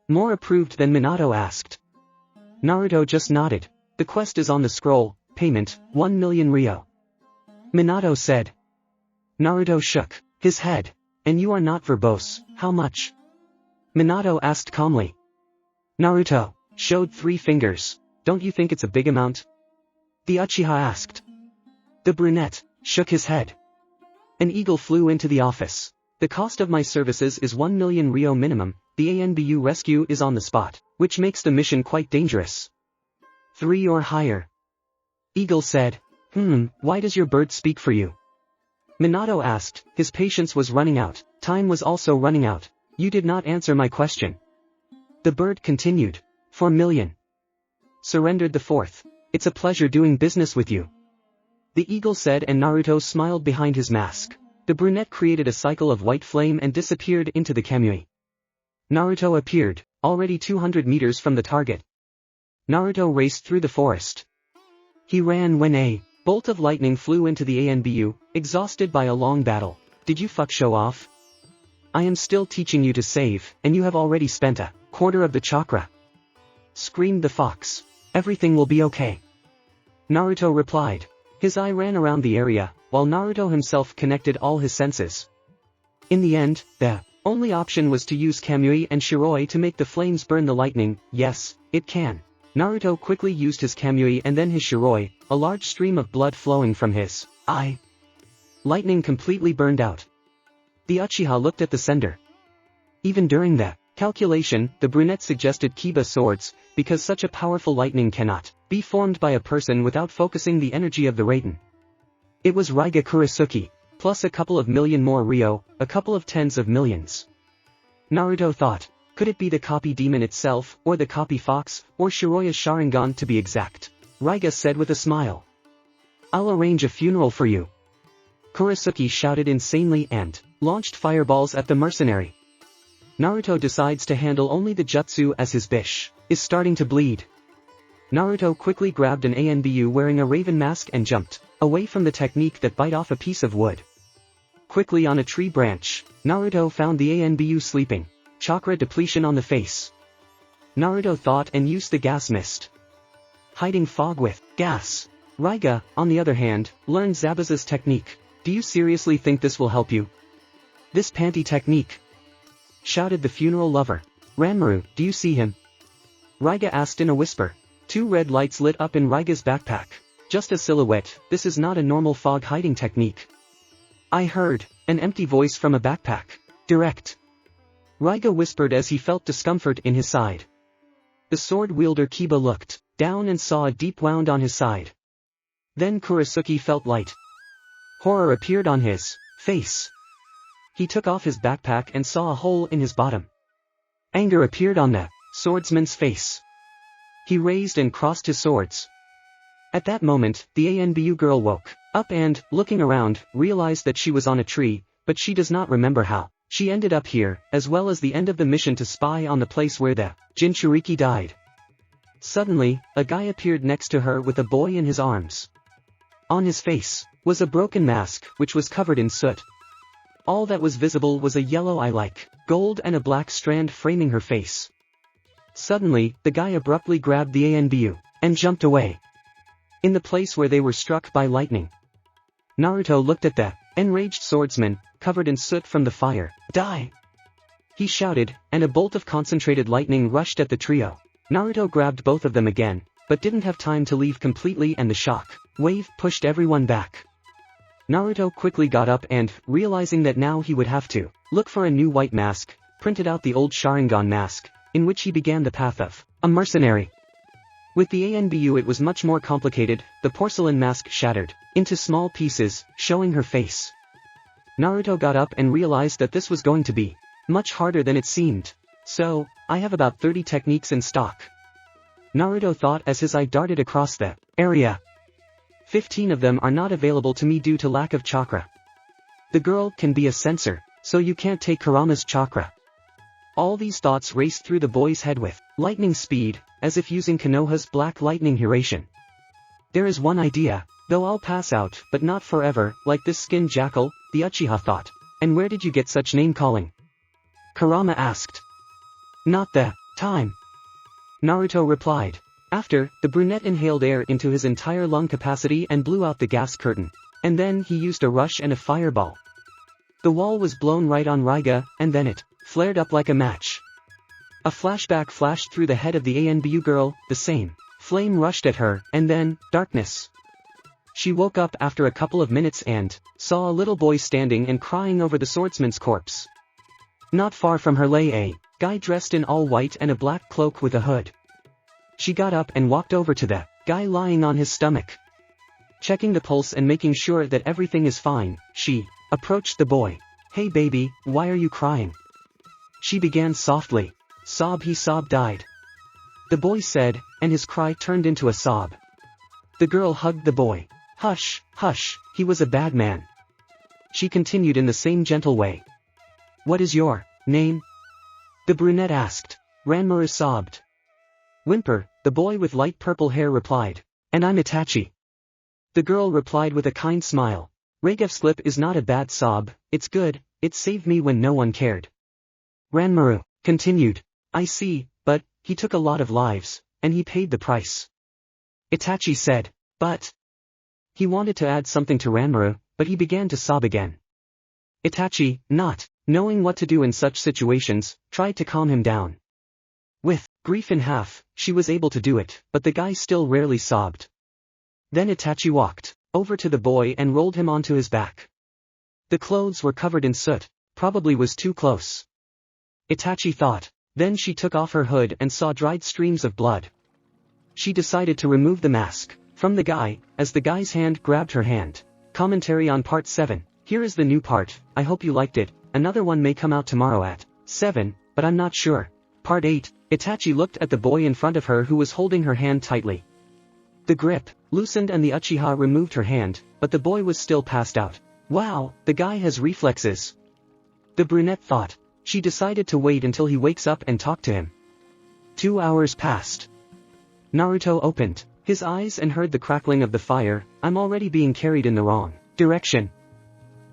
More approved than Minato asked. Naruto just nodded. The quest is on the scroll, payment, 1 million Ryo. Minato said. Naruto shook his head. And you are not verbose, how much? Minato asked calmly. Naruto showed 3 fingers. Don't you think it's a big amount? The Uchiha asked. The brunette shook his head. An eagle flew into the office. The cost of my services is 1 million Ryo minimum. The Anbu rescue is on the spot, which makes the mission quite dangerous. 3 or higher. Eagle said. Why does your bird speak for you? Minato asked. His patience was running out. Time was also running out. You did not answer my question. The bird continued. 4 million. Surrendered the 4th. It's a pleasure doing business with you. The eagle said, and Naruto smiled behind his mask. The brunette created a cycle of white flame and disappeared into the Kamui. Naruto appeared, already 200 meters from the target. Naruto raced through the forest. He ran when a bolt of lightning flew into the Anbu, exhausted by a long battle. Did you show off? I am still teaching you to save, and you have already spent a quarter of the chakra. Screamed the fox. Everything will be okay. Naruto replied. His eye ran around the area, while Naruto himself connected all his senses. In the end, the only option was to use Kamui and Shiro to make the flames burn the lightning. Yes, it can. Naruto quickly used his Kamui and then his Shiro, a large stream of blood flowing from his eye. Lightning completely burned out. The Uchiha looked at the sender. Even during the calculation, the brunette suggested Kiba swords, because such a powerful lightning cannot be formed by a person without focusing the energy of the Raiden. It was Raiga Kurasuke, plus a couple of million more Ryo, a couple of tens of millions. Naruto thought, could it be the copy demon itself, or the copy fox, or Shiroya's Sharingan to be exact? Raiga said with a smile. I'll arrange a funeral for you. Kurasuke shouted insanely and launched fireballs at the mercenary. Naruto decides to handle only the jutsu as his bish is starting to bleed. Naruto quickly grabbed an Anbu wearing a raven mask and jumped away from the technique that bite off a piece of wood. Quickly on a tree branch, Naruto found the Anbu sleeping. Chakra depletion on the face. Naruto thought and used the gas mist. Hiding fog with gas. Raiga, on the other hand, learned Zabuza's technique. Do you seriously think this will help you? This panty technique. Shouted the funeral lover. Ranmaru, do you see him? Raiga asked in a whisper. 2 red lights lit up in Raiga's backpack. Just a silhouette, this is not a normal fog hiding technique. I heard an empty voice from a backpack. Direct. Raiga whispered as he felt discomfort in his side. The sword wielder Kiba looked down and saw a deep wound on his side. Then Kurasuke felt light. Horror appeared on his face. He took off his backpack and saw a hole in his bottom. Anger appeared on the swordsman's face. He raised and crossed his swords. At that moment, the Anbu girl woke up and, looking around, realized that she was on a tree, but she does not remember how she ended up here, as well as the end of the mission to spy on the place where the Jinchuriki died. Suddenly, a guy appeared next to her with a boy in his arms. On his face was a broken mask, which was covered in soot. All that was visible was a yellow eye like gold and a black strand framing her face. Suddenly, the guy abruptly grabbed the Anbu and jumped away. in the place where they were struck by lightning. Naruto looked at the enraged swordsman, covered in soot from the fire. Die! He shouted, and a bolt of concentrated lightning rushed at the trio. Naruto grabbed both of them again, but didn't have time to leave completely, and the shock wave pushed everyone back. Naruto quickly got up and, realizing that now he would have to look for a new white mask, printed out the old Sharingan mask, in which he began the path of a mercenary. With the Anbu it was much more complicated. The porcelain mask shattered into small pieces, showing her face. Naruto got up and realized that this was going to be much harder than it seemed. So, I have about 30 techniques in stock, Naruto thought as his eye darted across the area. 15 of them are not available to me due to lack of chakra. The girl can be a censor, so you can't take Kurama's chakra. All these thoughts raced through the boy's head with lightning speed, as if using Konoha's black lightning Hiration. There is one idea, though I'll pass out, but not forever, like this skin jackal, the Uchiha thought. And where did you get such name-calling? Kurama asked. Not the time. Naruto replied. After, the brunette inhaled air into his entire lung capacity and blew out the gas curtain. And then he used a rush and a fireball. The wall was blown right on Raiga, and then it flared up like a match. A flashback flashed through the head of the Anbu girl, the same flame rushed at her, and then, darkness. She woke up after a couple of minutes and saw a little boy standing and crying over the swordsman's corpse. Not far from her lay a guy dressed in all white and a black cloak with a hood. She got up and walked over to the guy lying on his stomach. Checking the pulse and making sure that everything is fine, she approached the boy. Hey baby, why are you crying? She began softly. Sob. He sob died. The boy said, and his cry turned into a sob. The girl hugged the boy. Hush, hush, he was a bad man. She continued in the same gentle way. What is your name? The brunette asked. Ranmaru sobbed. Whimper, the boy with light purple hair replied. And I'm Itachi. The girl replied with a kind smile. Raigef's lip is not a bad sob, it's good, it saved me when no one cared. Ranmaru continued. I see, but, he took a lot of lives, and he paid the price. Itachi said. But. He wanted to add something to Ranmaru, but he began to sob again. Itachi, not knowing what to do in such situations, tried to calm him down. With grief in half, she was able to do it, but the guy still rarely sobbed. Then Itachi walked over to the boy and rolled him onto his back. The clothes were covered in soot, probably was too close. Itachi thought. Then she took off her hood and saw dried streams of blood. She decided to remove the mask from the guy, as the guy's hand grabbed her hand. Commentary on Part 7. Here is the new part, I hope you liked it, another one may come out tomorrow at 7, but I'm not sure. Part 8. Itachi looked at the boy in front of her who was holding her hand tightly. The grip loosened and the Uchiha removed her hand, but the boy was still passed out. Wow, the guy has reflexes. The brunette thought. She decided to wait until he wakes up and talk to him. 2 hours passed. Naruto opened his eyes and heard the crackling of the fire. I'm already being carried in the wrong direction.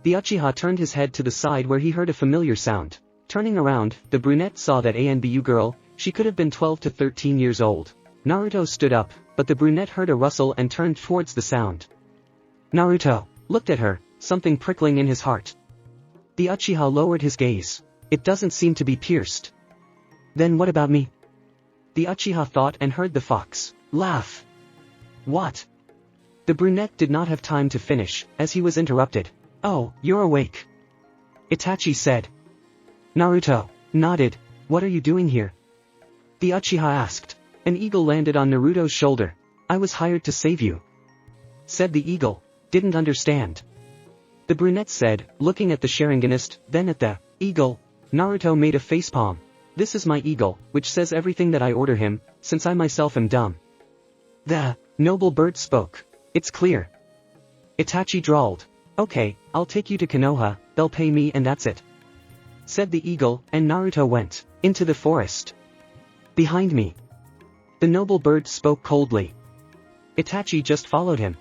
The Uchiha turned his head to the side where he heard a familiar sound. Turning around, the brunette saw that Anbu girl, she could have been 12 to 13 years old. Naruto stood up, but the brunette heard a rustle and turned towards the sound. Naruto looked at her, something prickling in his heart. The Uchiha lowered his gaze. It doesn't seem to be pierced. Then what about me? The Uchiha thought and heard the fox laugh. What? The brunette did not have time to finish, as he was interrupted. Oh, you're awake. Itachi said. Naruto nodded. What are you doing here? The Uchiha asked. An eagle landed on Naruto's shoulder. I was hired to save you. Said the eagle. Didn't understand. The brunette said, looking at the Sharinganist, then at the eagle. Naruto made a facepalm. This is my eagle, which says everything that I order him, since I myself am dumb. The noble bird spoke. It's clear. Itachi drawled. Okay, I'll take you to Konoha, they'll pay me and that's it. Said the eagle, and Naruto went into the forest. Behind me. The noble bird spoke coldly. Itachi just followed him.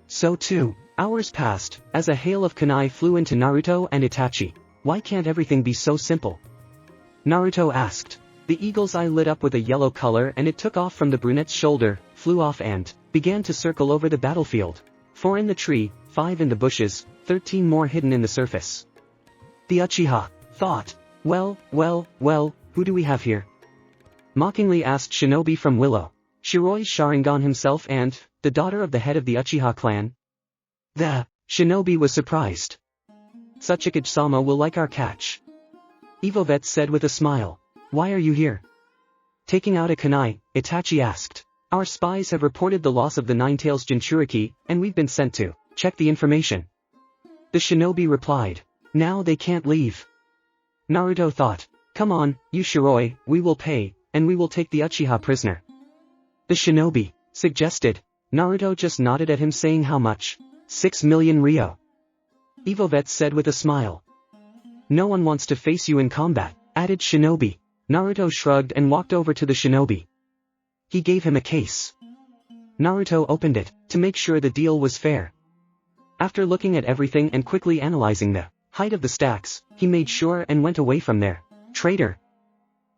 So 2 hours passed, as a hail of kunai flew into Naruto and Itachi. Why can't everything be so simple? Naruto asked. The eagle's eye lit up with a yellow color and it took off from the brunette's shoulder, flew off and began to circle over the battlefield. 4 in the tree, 5 in the bushes, 13 more hidden in the surface. The Uchiha thought, well, who do we have here? Mockingly asked Shinobi from Willow. Shiroi's Sharingan himself and, the daughter of the head of the Uchiha clan? The Shinobi was surprised. Tsuchikage-sama will like our catch. Ivovet said with a smile. Why are you here? Taking out a kunai, Itachi asked. Our spies have reported the loss of the Ninetales Jinchuriki, and we've been sent to check the information. The shinobi replied. Now they can't leave. Naruto thought. Come on, you Shiroi, we will pay, and we will take the Uchiha prisoner. The shinobi suggested. Naruto just nodded at him saying how much? 6 million ryo. Ivovet said with a smile. No one wants to face you in combat, added shinobi. Naruto shrugged and walked over to the shinobi. He gave him a case. Naruto opened it, to make sure the deal was fair. After looking at everything and quickly analyzing the height of the stacks, he made sure and went away from there. Traitor!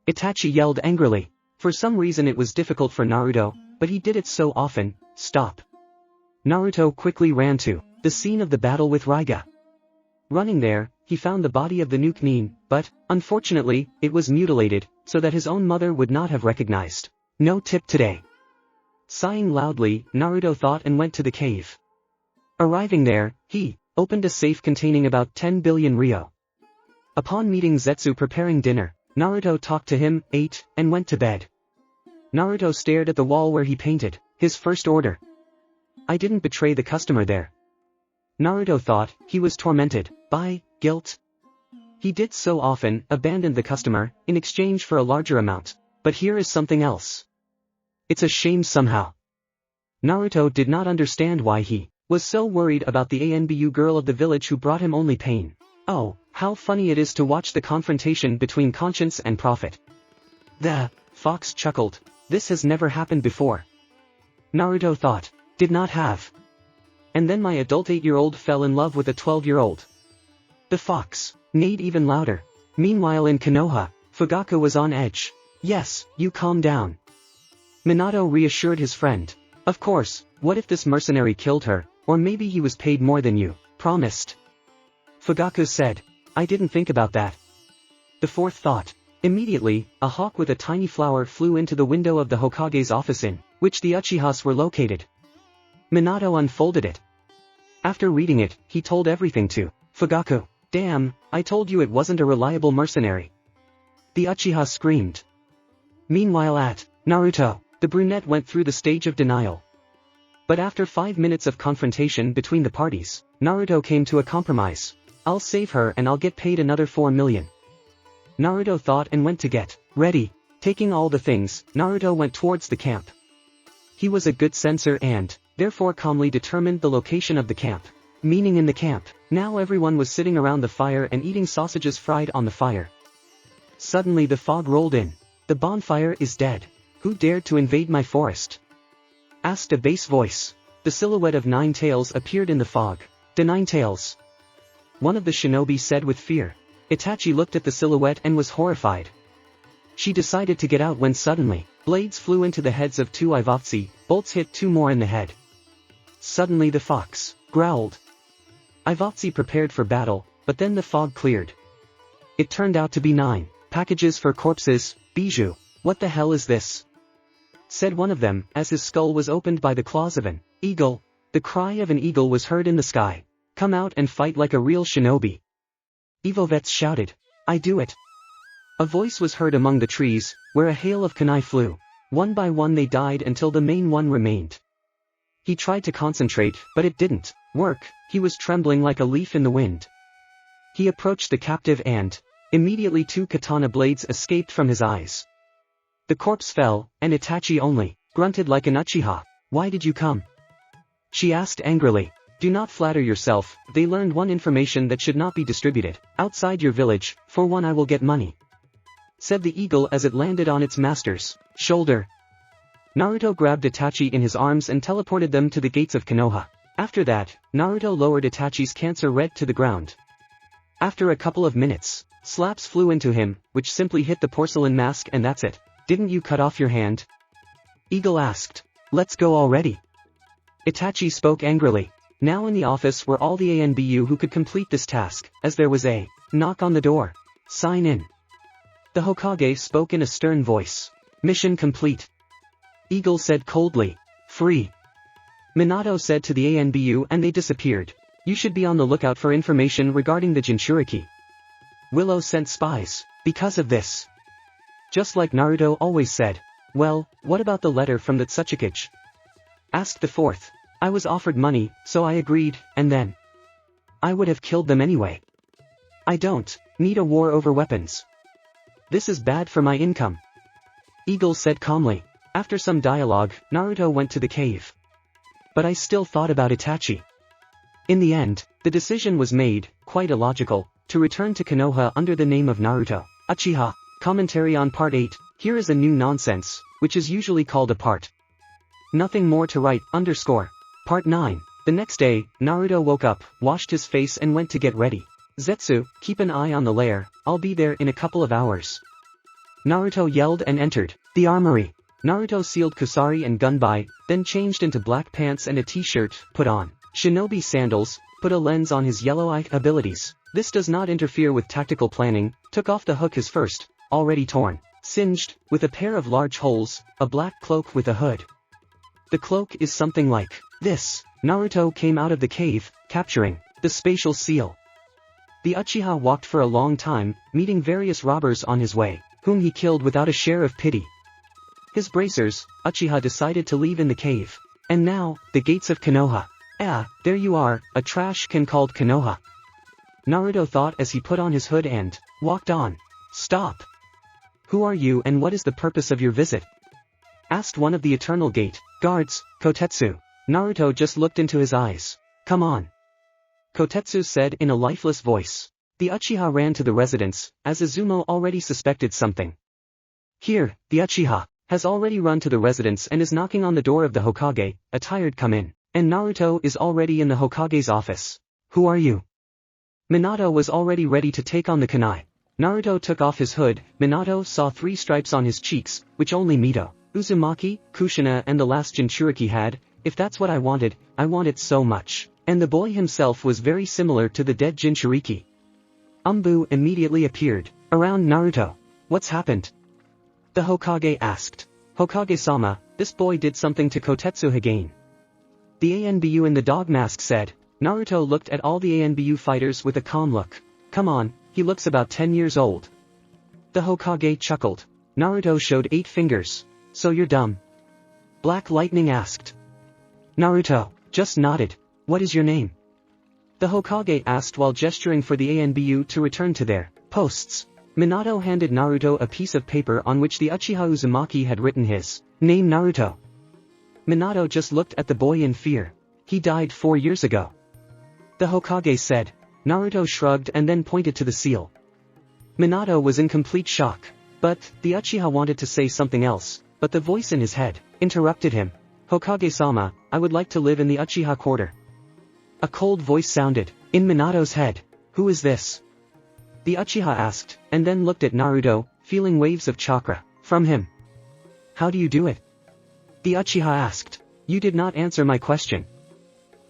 Itachi yelled angrily. For some reason it was difficult for Naruto, but he did it so often. Stop. Naruto quickly ran to the scene of the battle with Raiga. Running there, he found the body of the new Nin, but, unfortunately, it was mutilated, so that his own mother would not have recognized. No tip today. Sighing loudly, Naruto thought and went to the cave. Arriving there, he opened a safe containing about 10 billion ryo. Upon meeting Zetsu preparing dinner, Naruto talked to him, ate, and went to bed. Naruto stared at the wall where he painted his first order. I didn't betray the customer there. Naruto thought he was tormented by guilt. He did so often, abandoned the customer, in exchange for a larger amount. But here is something else. It's a shame somehow. Naruto did not understand why he was so worried about the Anbu girl of the village who brought him only pain. Oh, how funny it is to watch the confrontation between conscience and profit. The fox chuckled. This has never happened before. Naruto thought. Did not have. And then my adult 8-year-old fell in love with a 12-year-old. The fox neighed even louder. Meanwhile in Konoha, Fugaku was on edge. Yes, you calm down. Minato reassured his friend. Of course, what if this mercenary killed her, or maybe he was paid more than you promised? Fugaku said. I didn't think about that. The fourth thought. Immediately, a hawk with a tiny flower flew into the window of the Hokage's office in which the Uchihas were located. Minato unfolded it. After reading it, he told everything to Fugaku. Damn, I told you it wasn't a reliable mercenary. The Uchiha screamed. Meanwhile at Naruto, the brunette went through the stage of denial. But after 5 minutes of confrontation between the parties, Naruto came to a compromise. I'll save her and I'll get paid another 4 million. Naruto thought and went to get ready. Taking all the things, Naruto went towards the camp. He was a good censor and, therefore calmly determined the location of the camp. Meaning in the camp, now everyone was sitting around the fire and eating sausages fried on the fire. Suddenly the fog rolled in. The bonfire is dead. Who dared to invade my forest? Asked a bass voice. The silhouette of Nine Tails appeared in the fog. The Nine Tails. One of the shinobi said with fear. Itachi looked at the silhouette and was horrified. She decided to get out when suddenly, blades flew into the heads of 2 Ivovtsi, bolts hit 2 more in the head. Suddenly the fox growled. Ivovtsi prepared for battle, but then the fog cleared. It turned out to be 9 packages for corpses. Bijou. What the hell is this? Said one of them, as his skull was opened by the claws of an eagle. The cry of an eagle was heard in the sky. Come out and fight like a real shinobi. Ivovets shouted. I do it. A voice was heard among the trees, where a hail of kunai flew. One by one they died until the main one remained. He tried to concentrate, but it didn't work. He was trembling like a leaf in the wind. He approached the captive and, immediately 2 katana blades escaped from his eyes. The corpse fell, and Itachi only grunted like an Uchiha. Why did you come? She asked angrily. Do not flatter yourself. They learned one information that should not be distributed. Outside your village, for one I will get money. Said the eagle as it landed on its master's shoulder. Naruto grabbed Itachi in his arms and teleported them to the gates of Konoha. After that, Naruto lowered Itachi's cancer red to the ground. After a couple of minutes, slaps flew into him, which simply hit the porcelain mask and that's it. Didn't you cut off your hand? Eagle asked. Let's go already. Itachi spoke angrily. Now in the office were all the Anbu who could complete this task, as there was a knock on the door. Sign in. The Hokage spoke in a stern voice. Mission complete. Eagle said coldly. Free. Minato said to the Anbu and they disappeared. You should be on the lookout for information regarding the Jinchuriki. Willow sent spies, because of this. Just like Naruto always said. Well, what about the letter from the Tsuchikage? Asked the fourth. I was offered money, so I agreed, and then I would have killed them anyway. I don't need a war over weapons. This is bad for my income. Eagle said calmly. After some dialogue, Naruto went to the cave. But I still thought about Itachi. In the end, the decision was made, quite illogical, to return to Konoha under the name of Naruto. UCHIHA. Commentary on Part 8, here is a new nonsense, which is usually called a part. Nothing more to write, _. Part 9. The next day, Naruto woke up, washed his face and went to get ready. Zetsu, keep an eye on the lair, I'll be there in a couple of hours. Naruto yelled and entered the armory. Naruto sealed Kusari and Gunbai, then changed into black pants and a t-shirt, put on shinobi sandals, put a lens on his yellow eye abilities. This does not interfere with tactical planning, took off the hook his first, already torn, singed, with a pair of large holes, a black cloak with a hood. The cloak is something like this. Naruto came out of the cave, capturing the spatial seal. The Uchiha walked for a long time, meeting various robbers on his way, whom he killed without a share of pity. His bracers, Uchiha decided to leave in the cave. And now, the gates of Konoha. Ah, there you are, a trash can called Konoha. Naruto thought as he put on his hood and walked on. Stop. Who are you and what is the purpose of your visit? Asked one of the Eternal Gate guards, Kotetsu. Naruto just looked into his eyes. Come on. Kotetsu said in a lifeless voice. The Uchiha ran to the residence, as Izumo already suspected something. Here, the Uchiha has already run to the residence and is knocking on the door of the Hokage, attired come in, and Naruto is already in the Hokage's office. Who are you? Minato was already ready to take on the kunai. Naruto took off his hood. Minato saw 3 stripes on his cheeks, which only Mito, Uzumaki, Kushina and the last Jinchuriki had. If that's what I want it so much. And the boy himself was very similar to the dead Jinchuriki. Anbu immediately appeared, around Naruto. What's happened? The Hokage asked. Hokage-sama, this boy did something to Kotetsu Hagane. The Anbu in the dog mask said. Naruto looked at all the Anbu fighters with a calm look. Come on, he looks about 10 years old. The Hokage chuckled. Naruto showed 8 fingers. So you're dumb? Black Lightning asked. Naruto just nodded. What is your name? The Hokage asked while gesturing for the Anbu to return to their posts. Minato handed Naruto a piece of paper on which the Uchiha Uzumaki had written his name Naruto. Minato just looked at the boy in fear. He died 4 years ago. The Hokage said. Naruto shrugged and then pointed to the seal. Minato was in complete shock. But, the Uchiha wanted to say something else, but the voice in his head interrupted him. Hokage-sama, I would like to live in the Uchiha quarter. A cold voice sounded in Minato's head. Who is this? The Uchiha asked, and then looked at Naruto, feeling waves of chakra from him. How do you do it? The Uchiha asked. You did not answer my question.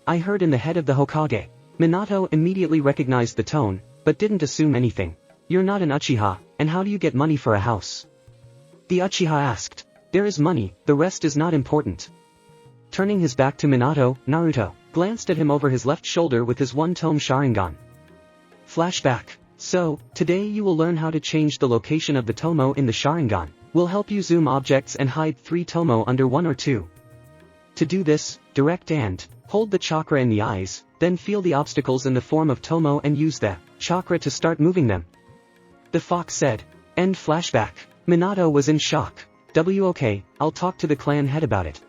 I heard in the head of the Hokage. Minato immediately recognized the tone, but didn't assume anything. You're not an Uchiha, and how do you get money for a house? The Uchiha asked. There is money, the rest is not important. Turning his back to Minato, Naruto glanced at him over his left shoulder with his one-tome Sharingan. Flashback. So, today you will learn how to change the location of the tomo in the Sharingan. Will help you zoom objects and hide 3 tomo under 1 or 2. To do this, direct and hold the chakra in the eyes, then feel the obstacles in the form of tomo and use the chakra to start moving them. The fox said. End flashback. Minato was in shock. Okay, I'll talk to the clan head about it.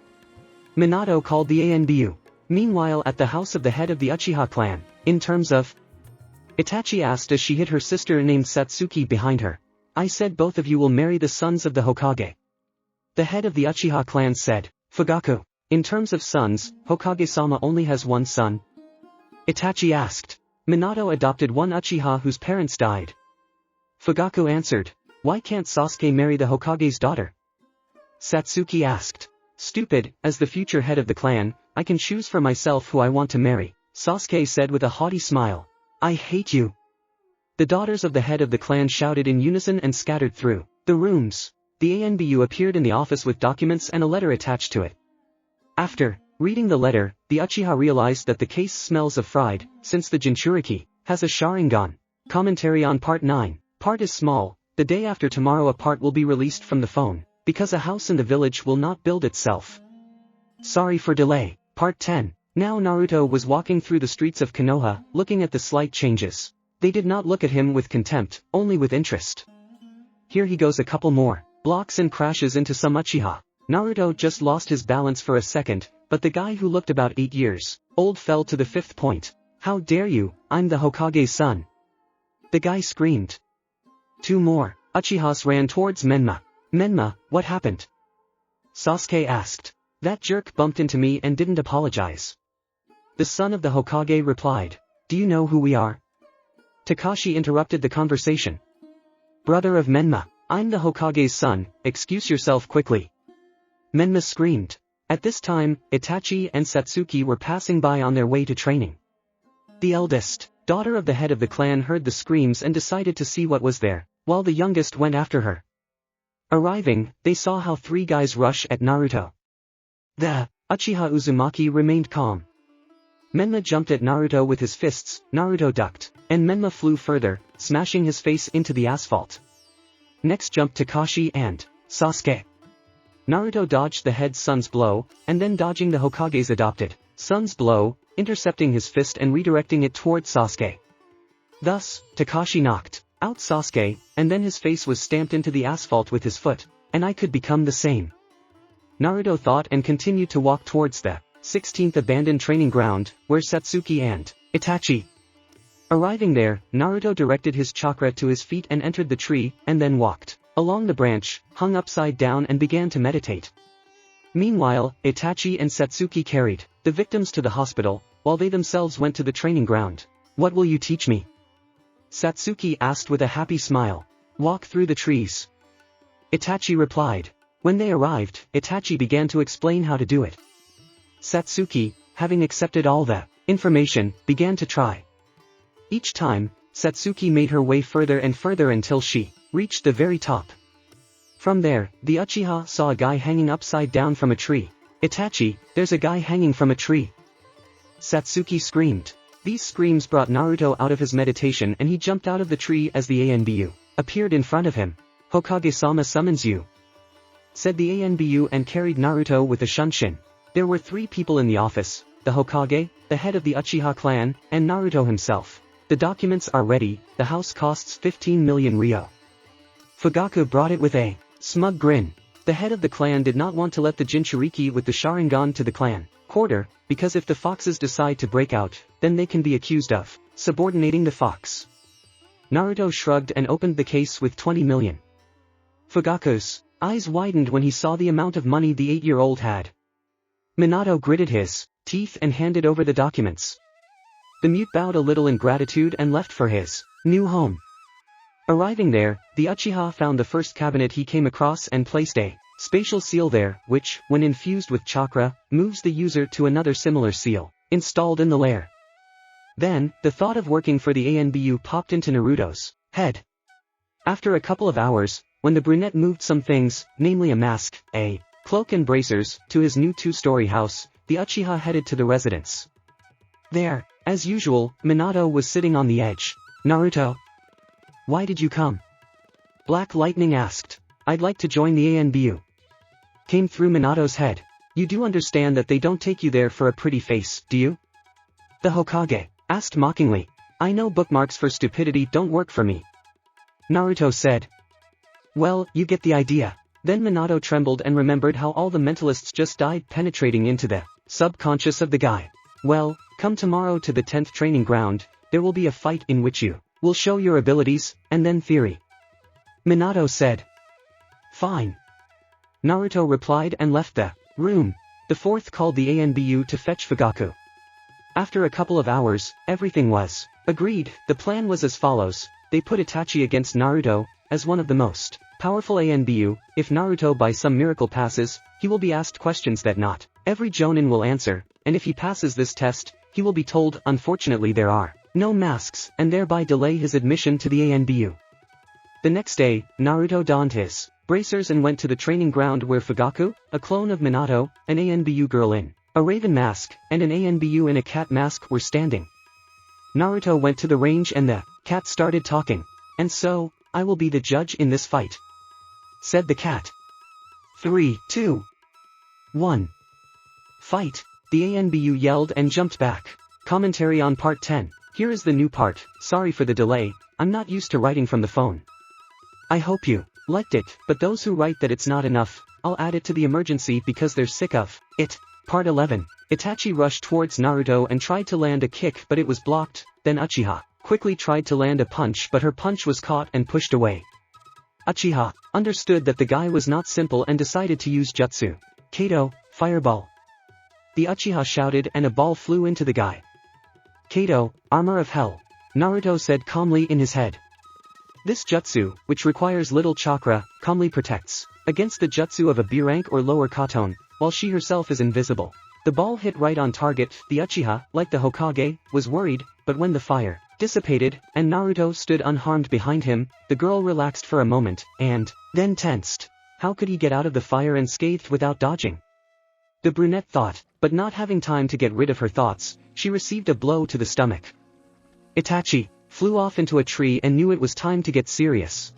Minato called the Anbu. Meanwhile at the house of the head of the Uchiha clan, in terms of Itachi asked as she hid her sister named Satsuki behind her. I said both of you will marry the sons of the Hokage. The head of the Uchiha clan said. Fugaku. In terms of sons, Hokage-sama only has 1 son. Itachi asked. Minato adopted 1 Uchiha whose parents died. Fugaku answered. Why can't Sasuke marry the Hokage's daughter? Satsuki asked. Stupid, as the future head of the clan, I can choose for myself who I want to marry, Sasuke said with a haughty smile. I hate you. The daughters of the head of the clan shouted in unison and scattered through the rooms. The Anbu appeared in the office with documents and a letter attached to it. After reading the letter, the Uchiha realized that the case smells of fried, since the Jinchuriki has a Sharingan. Commentary on Part 9. Part is small. The day after tomorrow a part will be released from the phone, because a house in the village will not build itself. Sorry for delay. Part 10. Now Naruto was walking through the streets of Konoha, looking at the slight changes. They did not look at him with contempt, only with interest. Here he goes a couple more blocks and crashes into some Uchiha. Naruto just lost his balance for a second, but the guy who looked about 8 years old fell to the 5th point. How dare you, I'm the Hokage's son. The guy screamed. 2 more Uchihas ran towards Menma. Menma, what happened? Sasuke asked. That jerk bumped into me and didn't apologize. The son of the Hokage replied. Do you know who we are? Takashi interrupted the conversation. Brother of Menma, I'm the Hokage's son, excuse yourself quickly. Menma screamed. At this time, Itachi and Satsuki were passing by on their way to training. The eldest daughter of the head of the clan heard the screams and decided to see what was there, while the youngest went after her. Arriving, they saw how 3 guys rush at Naruto. The Uchiha Uzumaki remained calm. Menma jumped at Naruto with his fists, Naruto ducked, and Menma flew further, smashing his face into the asphalt. Next jumped Takashi and Sasuke. Naruto dodged the head son's blow, and then dodging the Hokage's adopted son's blow, intercepting his fist and redirecting it toward Sasuke. Thus, Takashi knocked out Sasuke, and then his face was stamped into the asphalt with his foot, and I could become the same. Naruto thought and continued to walk towards the 16th abandoned training ground, where Satsuki and Itachi. Arriving there, Naruto directed his chakra to his feet and entered the tree, and then walked along the branch, hung upside down and began to meditate. Meanwhile, Itachi and Satsuki carried the victims to the hospital, while they themselves went to the training ground. What will you teach me? Satsuki asked with a happy smile. Walk through the trees. Itachi replied. When they arrived, Itachi began to explain how to do it. Satsuki, having accepted all the information, began to try. Each time, Satsuki made her way further and further until she reached the very top. From there, the Uchiha saw a guy hanging upside down from a tree. Itachi, there's a guy hanging from a tree. Satsuki screamed. These screams brought Naruto out of his meditation and he jumped out of the tree as the Anbu appeared in front of him. Hokage-sama summons you, said the Anbu and carried Naruto with a shunshin. There were 3 people in the office, the Hokage, the head of the Uchiha clan, and Naruto himself. The documents are ready, the house costs 15 million ryo. Fugaku brought it with a smug grin. The head of the clan did not want to let the Jinchuriki with the Sharingan to the clan quarter, because if the foxes decide to break out, then they can be accused of subordinating the fox. Naruto shrugged and opened the case with 20 million. Fugaku's eyes widened when he saw the amount of money the 8-year-old had. Minato gritted his teeth and handed over the documents. The mute bowed a little in gratitude and left for his new home. Arriving there, the Uchiha found the first cabinet he came across and placed a spatial seal there, which, when infused with chakra, moves the user to another similar seal, installed in the lair. Then, the thought of working for the Anbu popped into Naruto's head. After a couple of hours, when the brunette moved some things, namely a mask, a cloak and bracers, to his new 2-story house, the Uchiha headed to the residence. There, as usual, Minato was sitting on the edge. Naruto, why did you come? Black Lightning asked. I'd like to join the Anbu. Came through Minato's head. You do understand that they don't take you there for a pretty face, do you? The Hokage asked mockingly. I know bookmarks for stupidity don't work for me. Naruto said. Well, you get the idea. Then Minato trembled and remembered how all the mentalists just died penetrating into the subconscious of the guy. Well, come tomorrow to the 10th training ground, there will be a fight in which you will show your abilities, and then theory. Minato said. Fine. Naruto replied and left the room. The 4th called the Anbu to fetch Fugaku. After a couple of hours, everything was agreed. The plan was as follows. They put Itachi against Naruto, as one of the most powerful Anbu. If Naruto by some miracle passes, he will be asked questions that not every Jonin will answer, and if he passes this test, he will be told unfortunately there are no masks and thereby delay his admission to the Anbu. The next day, Naruto donned his bracers and went to the training ground where Fugaku, a clone of Minato, an Anbu girl in a raven mask, and an Anbu in a cat mask were standing. Naruto went to the range and the cat started talking. "And so, I will be the judge in this fight," said the cat. 3, 2, 1. Fight! The Anbu yelled and jumped back. Commentary on Part 10. Here is the new part. Sorry for the delay, I'm not used to writing from the phone. I hope you liked it, but those who write that it's not enough, I'll add it to the emergency because they're sick of it. Part 11. Itachi rushed towards Naruto and tried to land a kick but it was blocked, then Uchiha quickly tried to land a punch but her punch was caught and pushed away. Uchiha understood that the guy was not simple and decided to use jutsu. Kato, fireball. The Uchiha shouted and a ball flew into the guy. Kato, armor of hell. Naruto said calmly in his head. This jutsu, which requires little chakra, calmly protects against the jutsu of a B rank or lower katon, while she herself is invisible. The ball hit right on target. The Uchiha, like the Hokage, was worried, but when the fire dissipated, and Naruto stood unharmed behind him, the girl relaxed for a moment, and then tensed. How could he get out of the fire unscathed without dodging? The brunette thought, but not having time to get rid of her thoughts, she received a blow to the stomach. Itachi flew off into a tree and knew it was time to get serious.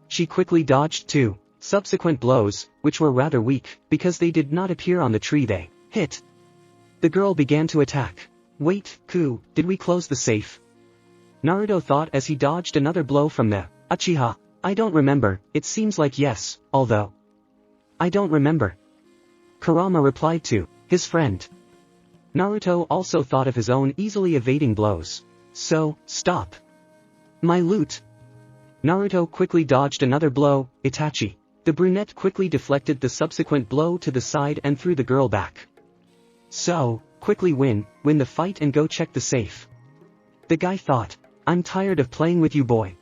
She quickly dodged 2 subsequent blows, which were rather weak, because they did not appear on the tree they hit. The girl began to attack. Wait, did we close the safe? Naruto thought as he dodged another blow from the Uchiha. I don't remember, it seems like yes, although I don't remember. Kurama replied to his friend. Naruto also thought of his own easily evading blows. So, stop. My loot. Naruto quickly dodged another blow. Itachi. The brunette quickly deflected the subsequent blow to the side and threw the girl back. So, quickly win the fight and go check the safe. The guy thought, I'm tired of playing with you boy.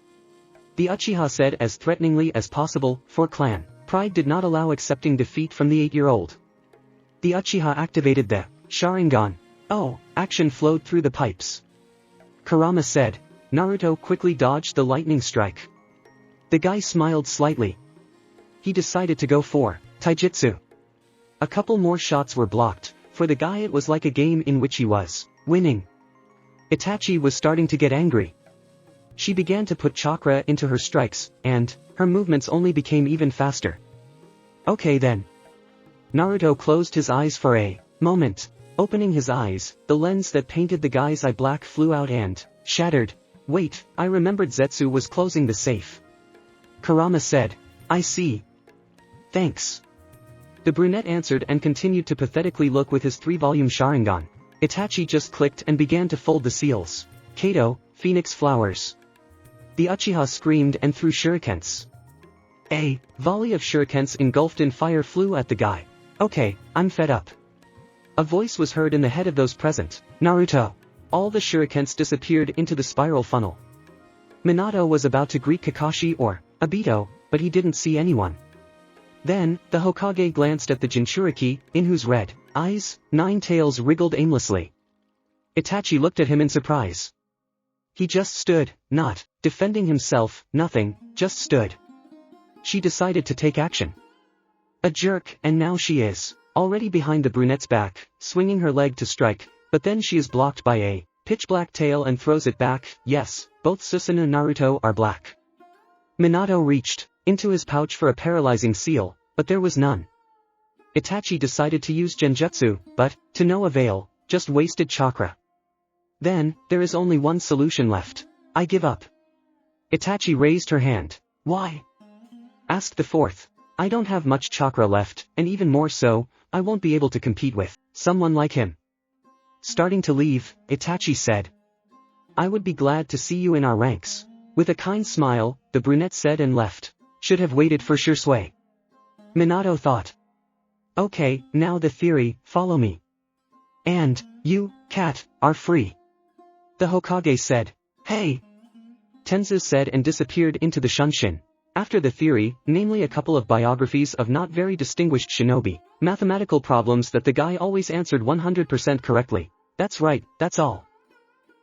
The Uchiha said as threateningly as possible, for clan pride did not allow accepting defeat from the 8-year-old. The Uchiha activated the Sharingan. Oh, action flowed through the pipes. Kurama said. Naruto quickly dodged the lightning strike. The guy smiled slightly. He decided to go for taijutsu. A couple more shots were blocked. For the guy it was like a game in which he was winning. Itachi was starting to get angry. She began to put chakra into her strikes, and her movements only became even faster. Okay then. Naruto closed his eyes for a moment. Opening his eyes, the lens that painted the guy's eye black flew out and shattered. Wait, I remembered Zetsu was closing the safe. Kurama said. I see. Thanks. The brunette answered and continued to pathetically look with his 3-volume Sharingan. Itachi just clicked and began to fold the seals. Kato, Phoenix Flowers. The Uchiha screamed and threw shurikens. A volley of shurikens engulfed in fire flew at the guy. Okay, I'm fed up. A voice was heard in the head of those present. Naruto. All the shurikens disappeared into the spiral funnel. Minato was about to greet Kakashi or Obito, but he didn't see anyone. Then, the Hokage glanced at the Jinchuriki, in whose red eyes, 9 tails wriggled aimlessly. Itachi looked at him in surprise. He just stood, not defending himself, nothing, just stood. She decided to take action. A jerk, and now she is already behind the brunette's back, swinging her leg to strike, but then she is blocked by a pitch-black tail and throws it back. Yes, both Susanoo and Naruto are black. Minato reached into his pouch for a paralyzing seal, but there was none. Itachi decided to use genjutsu, but, to no avail, just wasted chakra. Then, there is only one solution left. I give up. Itachi raised her hand. Why? Asked the fourth. I don't have much chakra left, and even more so, I won't be able to compete with someone like him. Starting to leave, Itachi said. I would be glad to see you in our ranks. With a kind smile, the brunette said and left. Should have waited for Shisui. Minato thought. Okay, now the theory, follow me. And, you, cat, are free. The Hokage said. Hey! Tenzu said and disappeared into the Shunshin. After the theory, namely a couple of biographies of not very distinguished shinobi, mathematical problems that the guy always answered 100% correctly. That's right, that's all.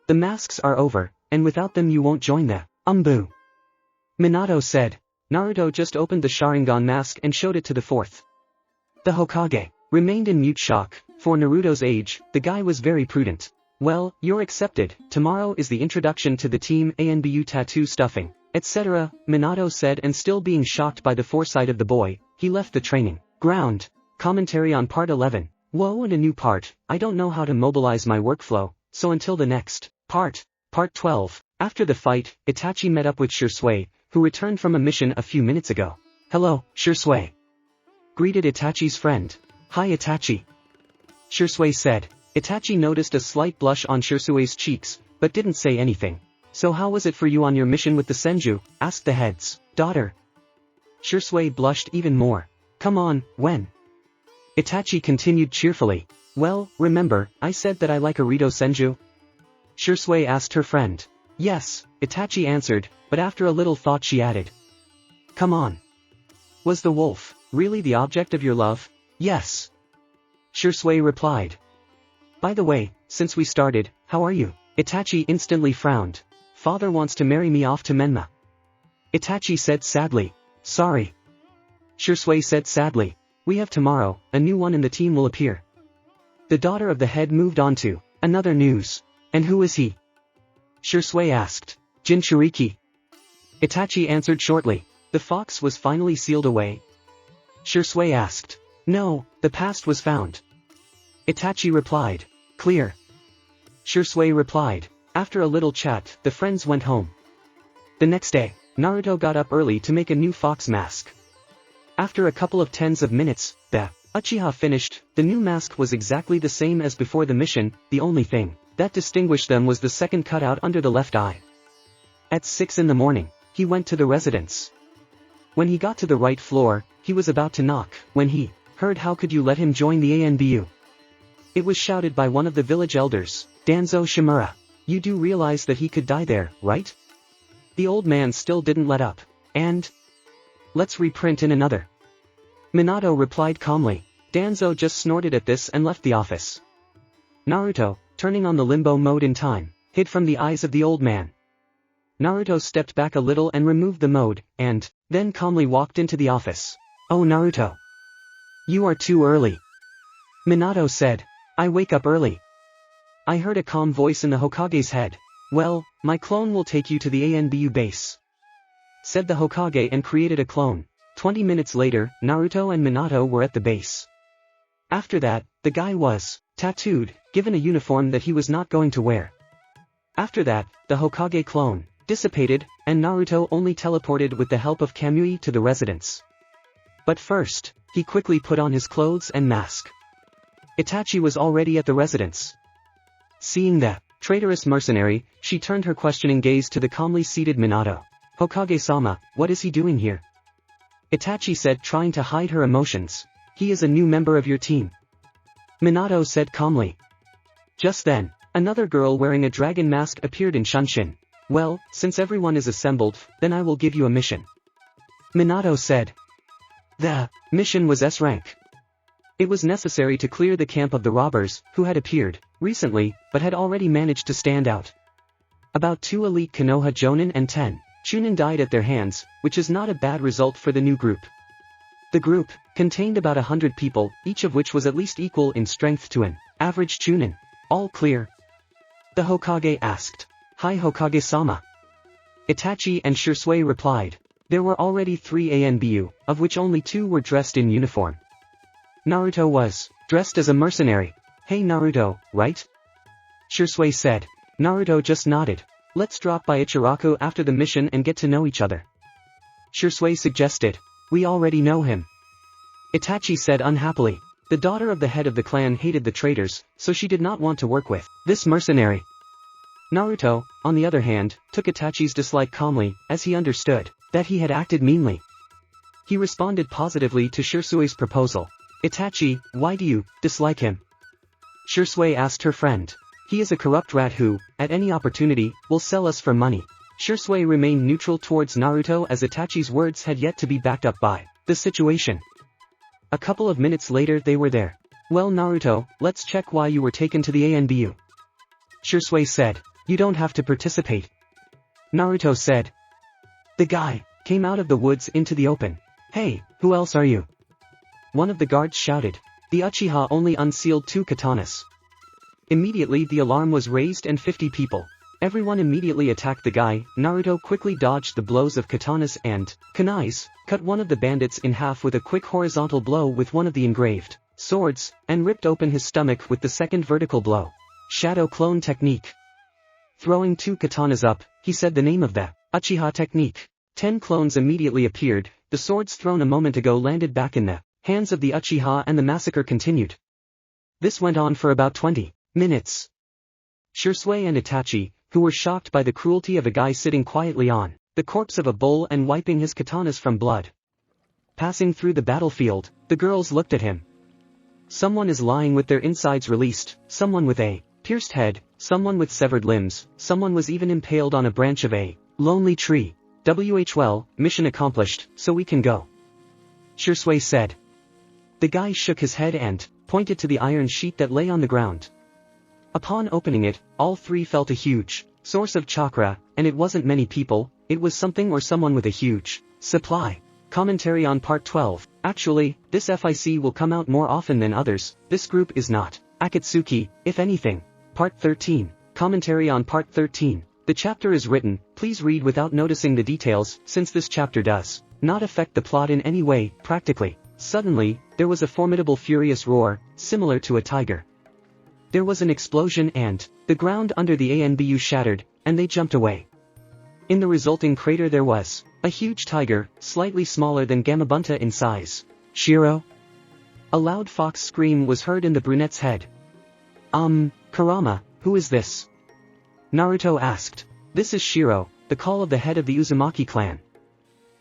The masks are over, and without them you won't join the Anbu. Minato said. Naruto just opened the Sharingan mask and showed it to the fourth. The Hokage remained in mute shock. For Naruto's age, the guy was very prudent. Well, you're accepted. Tomorrow is the introduction to the team Anbu tattoo stuffing, etc., Minato said, and still being shocked by the foresight of the boy, he left the training ground. Commentary on part 11. Whoa, and a new part. I don't know how to mobilize my workflow, so until the next part. Part 12. After the fight, Itachi met up with Shisui, who returned from a mission a few minutes ago. Hello, Shisui. Greeted Itachi's friend. Hi Itachi. Shisui said. Itachi noticed a slight blush on Shisui's cheeks, but didn't say anything. So how was it for you on your mission with the Senju? Asked the head's daughter. Shisui blushed even more. Come on, when? Itachi continued cheerfully. Well, remember, I said that I like Arito Senju? Shisui asked her friend. Yes, Itachi answered, but after a little thought she added. Come on. Was the wolf really the object of your love? Yes. Shisui replied. By the way, since we started, how are you? Itachi instantly frowned. Father wants to marry me off to Menma. Itachi said sadly. Sorry. Shisui said sadly. We have tomorrow, a new one in the team will appear. The daughter of the head moved on to another news. And who is he? Shisui asked. Jinchuriki. Itachi answered shortly. The fox was finally sealed away. Shisui asked. No, the past was found. Itachi replied. Clear. Shisui replied. After a little chat, the friends went home. The next day, Naruto got up early to make a new fox mask. After a couple of tens of minutes, the UCHIHA finished. The new mask was exactly the same as before the mission, the only thing that distinguished them was the second cutout under the left eye. At 6 in the morning, he went to the residence. When he got to the right floor, he was about to knock, when he heard how could you let him join the Anbu. It was shouted by one of the village elders, Danzo Shimura. You do realize that he could die there, right? The old man still didn't let up. And? Let's reprint in another. Minato replied calmly. Danzo just snorted at this and left the office. Naruto, turning on the limbo mode in time, hid from the eyes of the old man. Naruto stepped back a little and removed the mode, and then calmly walked into the office. Oh Naruto. You are too early. Minato said. I wake up early. I heard a calm voice in the Hokage's head. Well, my clone will take you to the Anbu base. Said the Hokage and created a clone. 20 minutes later, Naruto and Minato were at the base. After that, the guy was tattooed, given a uniform that he was not going to wear. After that, the Hokage clone dissipated, and Naruto only teleported with the help of Kamui to the residence. But first, he quickly put on his clothes and mask. Itachi was already at the residence. Seeing the traitorous mercenary, she turned her questioning gaze to the calmly seated Minato. Hokage-sama, what is he doing here? Itachi said, trying to hide her emotions. He is a new member of your team. Minato said calmly. Just then, another girl wearing a dragon mask appeared in Shunshin. Well, since everyone is assembled, then I will give you a mission. Minato said. The mission was S rank. It was necessary to clear the camp of the robbers, who had appeared recently, but had already managed to stand out. About 2 elite Konoha Jonin and 10 Chunin died at their hands, which is not a bad result for the new group. The group contained about 100 people, each of which was at least equal in strength to an average Chunin. All clear? The Hokage asked. Hi Hokage-sama. Itachi and Shisui replied. There were already 3 Anbu, of which only 2 were dressed in uniform. Naruto was dressed as a mercenary. Hey Naruto, right? Shisui said. Naruto just nodded. Let's drop by Ichiraku after the mission and get to know each other. Shisui suggested. We already know him. Itachi said unhappily. The daughter of the head of the clan hated the traitors, so she did not want to work with this mercenary. Naruto, on the other hand, took Itachi's dislike calmly, as he understood that he had acted meanly. He responded positively to Shisui's proposal. Itachi, why do you dislike him? Shisui asked her friend. He is a corrupt rat who, at any opportunity, will sell us for money. Shisui remained neutral towards Naruto as Itachi's words had yet to be backed up by the situation. A couple of minutes later they were there. Well Naruto, let's check why you were taken to the Anbu. Shisui said, you don't have to participate. Naruto said. The guy came out of the woods into the open. Hey, who else are you? One of the guards shouted. The Uchiha only unsealed 2 katanas. Immediately the alarm was raised and 50 people. Everyone immediately attacked the guy. Naruto quickly dodged the blows of katanas and kunais, cut one of the bandits in half with a quick horizontal blow with one of the engraved swords, and ripped open his stomach with the second vertical blow. Shadow clone technique. Throwing 2 katanas up, he said the name of the Uchiha technique. 10 clones immediately appeared. The swords thrown a moment ago landed back in the hands of the Uchiha and the massacre continued. This went on for about 20 minutes. Shisui and Itachi, who were shocked by the cruelty of a guy sitting quietly on the corpse of a bull and wiping his katanas from blood. Passing through the battlefield, the girls looked at him. Someone is lying with their insides released, someone with a pierced head, someone with severed limbs, someone was even impaled on a branch of a lonely tree. Well, mission accomplished, so we can go. Shisui said. The guy shook his head and pointed to the iron sheet that lay on the ground. Upon opening it, all 3 felt a huge source of chakra, and it wasn't many people, it was something or someone with a huge supply. Commentary on Part 12. Actually, this FIC will come out more often than others, this group is not Akatsuki, if anything. Part 13. Commentary on Part 13. The chapter is written, please read without noticing the details, since this chapter does not affect the plot in any way, practically. Suddenly, there was a formidable furious roar, similar to a tiger. There was an explosion and the ground under the Anbu shattered, and they jumped away. In the resulting crater there was a huge tiger, slightly smaller than Gamabunta in size. Shiro? A loud fox scream was heard in the brunette's head. Kurama, who is this? Naruto asked. This is Shiro, the call of the head of the Uzumaki clan.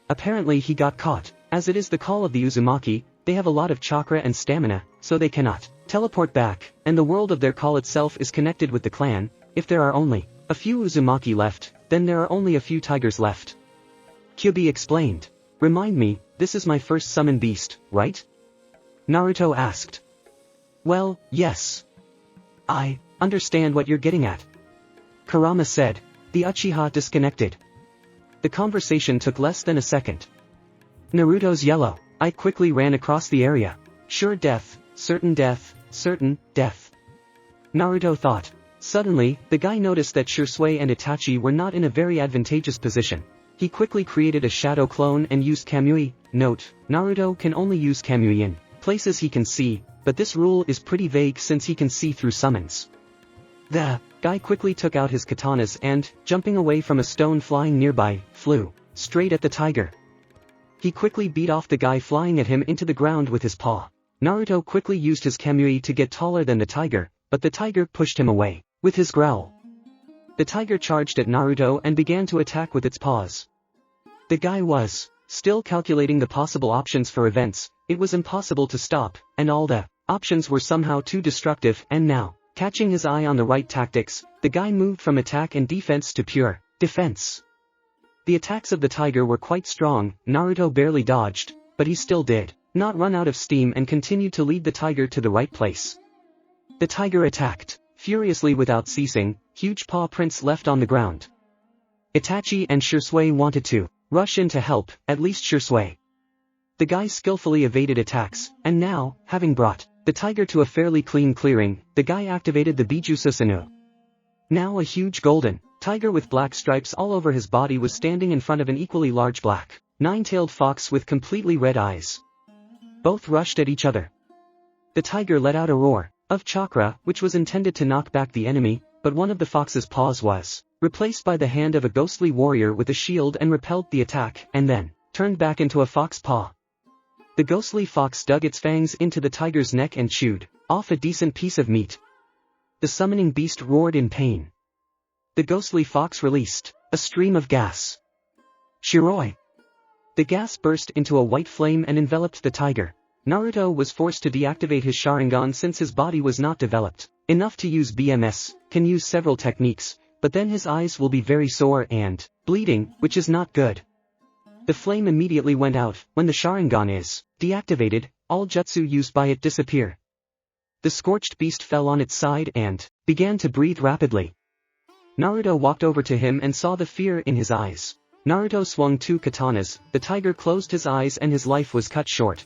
Apparently he got caught. As it is the call of the Uzumaki, they have a lot of chakra and stamina, so they cannot teleport back, and the world of their call itself is connected with the clan. If there are only a few Uzumaki left, then there are only a few tigers left. Kyubi explained. Remind me, this is my first summon beast, right? Naruto asked. Well, yes. I understand what you're getting at. Kurama said. The Uchiha disconnected. The conversation took less than a second. Naruto's yellow. I quickly ran across the area. Sure death, certain death, certain death. Naruto thought. Suddenly, the guy noticed that Shisui and Itachi were not in a very advantageous position. He quickly created a shadow clone and used Kamui. Note, Naruto can only use Kamui in places he can see, but this rule is pretty vague since he can see through summons. The guy quickly took out his katanas and, jumping away from a stone flying nearby, flew straight at the tiger. He quickly beat off the guy flying at him into the ground with his paw. Naruto quickly used his Kamui to get taller than the tiger, but the tiger pushed him away with his growl. The tiger charged at Naruto and began to attack with its paws. The guy was still calculating the possible options for events. It was impossible to stop, and all the options were somehow too destructive, and now, catching his eye on the right tactics, the guy moved from attack and defense to pure defense. The attacks of the tiger were quite strong. Naruto barely dodged, but he still did not run out of steam and continued to lead the tiger to the right place. The tiger attacked furiously without ceasing, huge paw prints left on the ground. Itachi and Shisui wanted to rush in to help, at least Shisui. The guy skillfully evaded attacks, and now, having brought the tiger to a fairly clean clearing, the guy activated the Bijutsu. Now a huge golden tiger with black stripes all over his body was standing in front of an equally large black, nine-tailed fox with completely red eyes. Both rushed at each other. The tiger let out a roar of chakra, which was intended to knock back the enemy, but one of the fox's paws was replaced by the hand of a ghostly warrior with a shield and repelled the attack, and then turned back into a fox paw. The ghostly fox dug its fangs into the tiger's neck and chewed off a decent piece of meat. The summoning beast roared in pain. The ghostly fox released a stream of gas. Shiroi! The gas burst into a white flame and enveloped the tiger. Naruto was forced to deactivate his Sharingan since his body was not developed enough to use BMS, can use several techniques, but then his eyes will be very sore and bleeding, which is not good. The flame immediately went out. When the Sharingan is deactivated, all jutsu used by it disappear. The scorched beast fell on its side and began to breathe rapidly. Naruto walked over to him and saw the fear in his eyes. Naruto swung 2 katanas, the tiger closed his eyes and his life was cut short.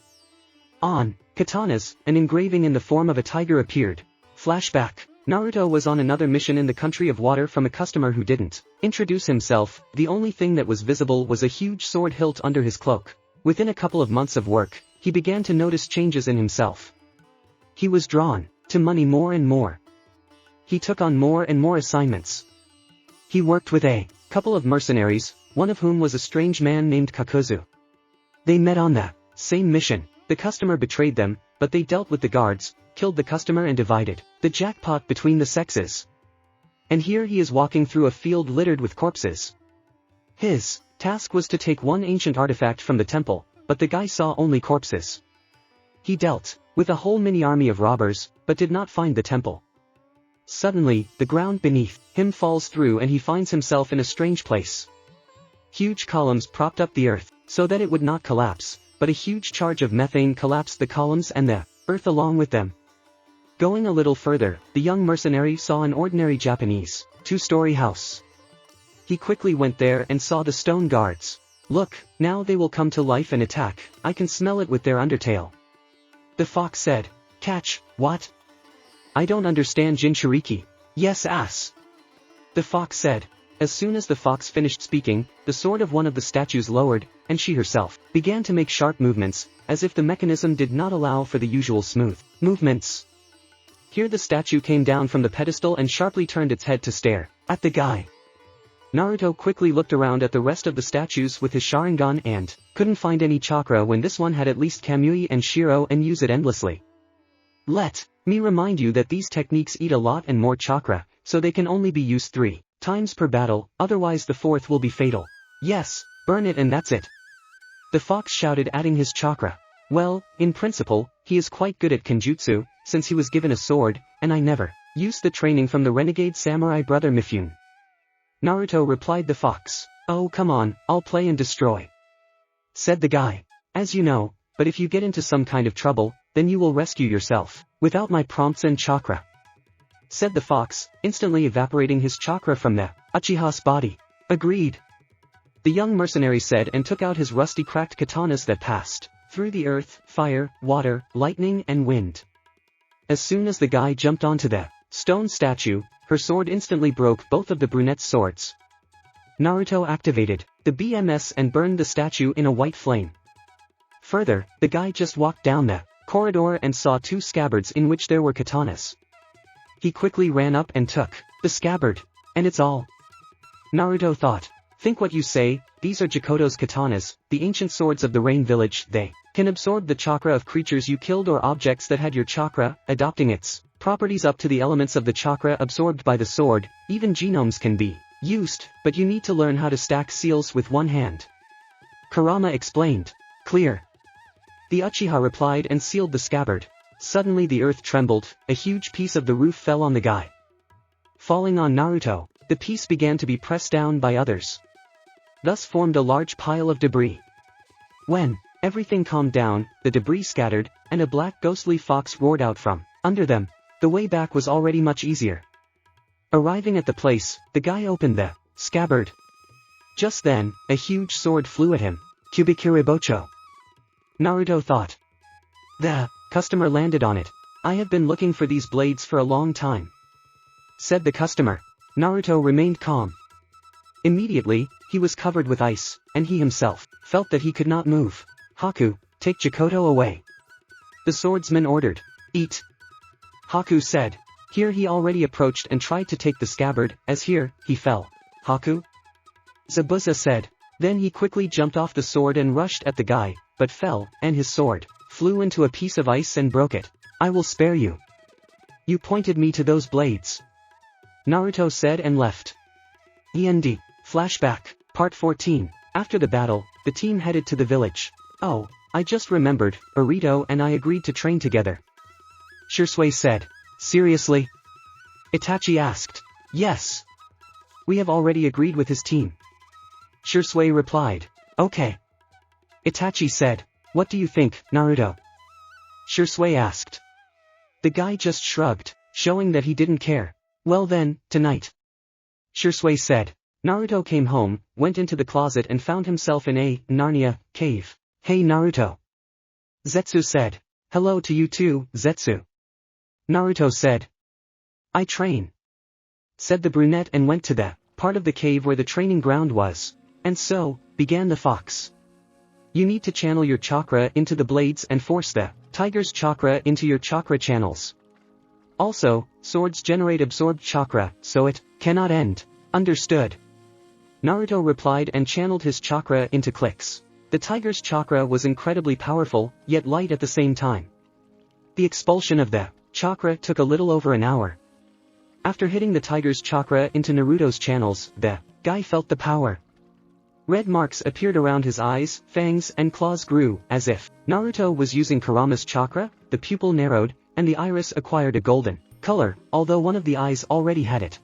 On katanas, an engraving in the form of a tiger appeared. Flashback. Naruto was on another mission in the country of water from a customer who didn't introduce himself. The only thing that was visible was a huge sword hilt under his cloak. Within a couple of months of work, he began to notice changes in himself. He was drawn to money more and more. He took on more and more assignments. He worked with a couple of mercenaries, one of whom was a strange man named Kakuzu. They met on the same mission. The customer betrayed them, but they dealt with the guards, killed the customer and divided the jackpot between the sexes. And here he is walking through a field littered with corpses. His task was to take one ancient artifact from the temple, but the guy saw only corpses. He dealt with a whole mini-army of robbers, but did not find the temple. Suddenly, the ground beneath him falls through and he finds himself in a strange place. Huge columns propped up the earth, so that it would not collapse, but a huge charge of methane collapsed the columns and the earth along with them. Going a little further, the young mercenary saw an ordinary Japanese 2-story house. He quickly went there and saw the stone guards. Look, now they will come to life and attack, I can smell it with their undertale. The fox said. Catch, what? I don't understand Jinchuriki. Yes, ass. The fox said. As soon as the fox finished speaking, the sword of one of the statues lowered, and she herself began to make sharp movements, as if the mechanism did not allow for the usual smooth movements. Here the statue came down from the pedestal and sharply turned its head to stare at the guy. Naruto quickly looked around at the rest of the statues with his Sharingan and couldn't find any chakra when this one had at least Kamui and Shiro and use it endlessly. Let me remind you that these techniques eat a lot and more chakra, so they can only be used 3 times per battle, otherwise the 4th will be fatal. Yes, burn it and that's it. The fox shouted, adding his chakra. Well, in principle, he is quite good at kenjutsu, since he was given a sword, and I never used the training from the renegade samurai brother Mifune. Naruto replied the fox. Oh come on, I'll play and destroy. Said the guy. As you know, but if you get into some kind of trouble, then you will rescue yourself, without my prompts and chakra. Said the fox, instantly evaporating his chakra from the Uchiha's body. Agreed. The young mercenary said and took out his rusty cracked katanas that passed through the earth, fire, water, lightning and wind. As soon as the guy jumped onto the stone statue, her sword instantly broke both of the brunette's swords. Naruto activated the BMS and burned the statue in a white flame. Further, the guy just walked down the corridor and saw 2 scabbards in which there were katanas. He quickly ran up and took the scabbard, and it's all. Naruto thought. Think what you say, these are Jakoto's katanas, the ancient swords of the Rain Village. They can absorb the chakra of creatures you killed or objects that had your chakra, adopting its properties up to the elements of the chakra absorbed by the sword. Even genomes can be used, but you need to learn how to stack seals with one hand. Kurama explained. Clear. The Uchiha replied and sealed the scabbard. Suddenly the earth trembled, a huge piece of the roof fell on the guy. Falling on Naruto, the piece began to be pressed down by others. Thus formed a large pile of debris. When everything calmed down, the debris scattered, and a black ghostly fox roared out from under them. The way back was already much easier. Arriving at the place, the guy opened the scabbard. Just then, a huge sword flew at him. Kubikiribocho. Naruto thought. The customer landed on it. I have been looking for these blades for a long time. Said the customer. Naruto remained calm. Immediately, he was covered with ice, and he himself felt that he could not move. Haku, take Jakoto away. The swordsman ordered. Eat. Haku said. Here he already approached and tried to take the scabbard, as here, he fell. Haku? Zabuza said. Then he quickly jumped off the sword and rushed at the guy, but fell, and his sword flew into a piece of ice and broke it. I will spare you. You pointed me to those blades. Naruto said and left. END. Flashback, Part 14. After the battle, the team headed to the village. Oh, I just remembered, Burrito and I agreed to train together. Shisui said. Seriously? Itachi asked. Yes. We have already agreed with his team. Shiro replied. Okay. Itachi said. What do you think, Naruto? Shiro asked. The guy just shrugged, showing that he didn't care. Well then, tonight. Shiro said. Naruto came home, went into the closet and found himself in a Narnia cave. Hey Naruto. Zetsu said. Hello to you too, Zetsu. Naruto said. I train. Said the brunette and went to the part of the cave where the training ground was. And so, began the fox. You need to channel your chakra into the blades and force the tiger's chakra into your chakra channels. Also, swords generate absorbed chakra, so it cannot end. Understood. Naruto replied and channeled his chakra into clicks. The tiger's chakra was incredibly powerful, yet light at the same time. The expulsion of the chakra took a little over an hour. After hitting the tiger's chakra into Naruto's channels, the guy felt the power. Red marks appeared around his eyes, fangs and claws grew, as if Naruto was using Kurama's chakra, the pupil narrowed, and the iris acquired a golden color, although one of the eyes already had it.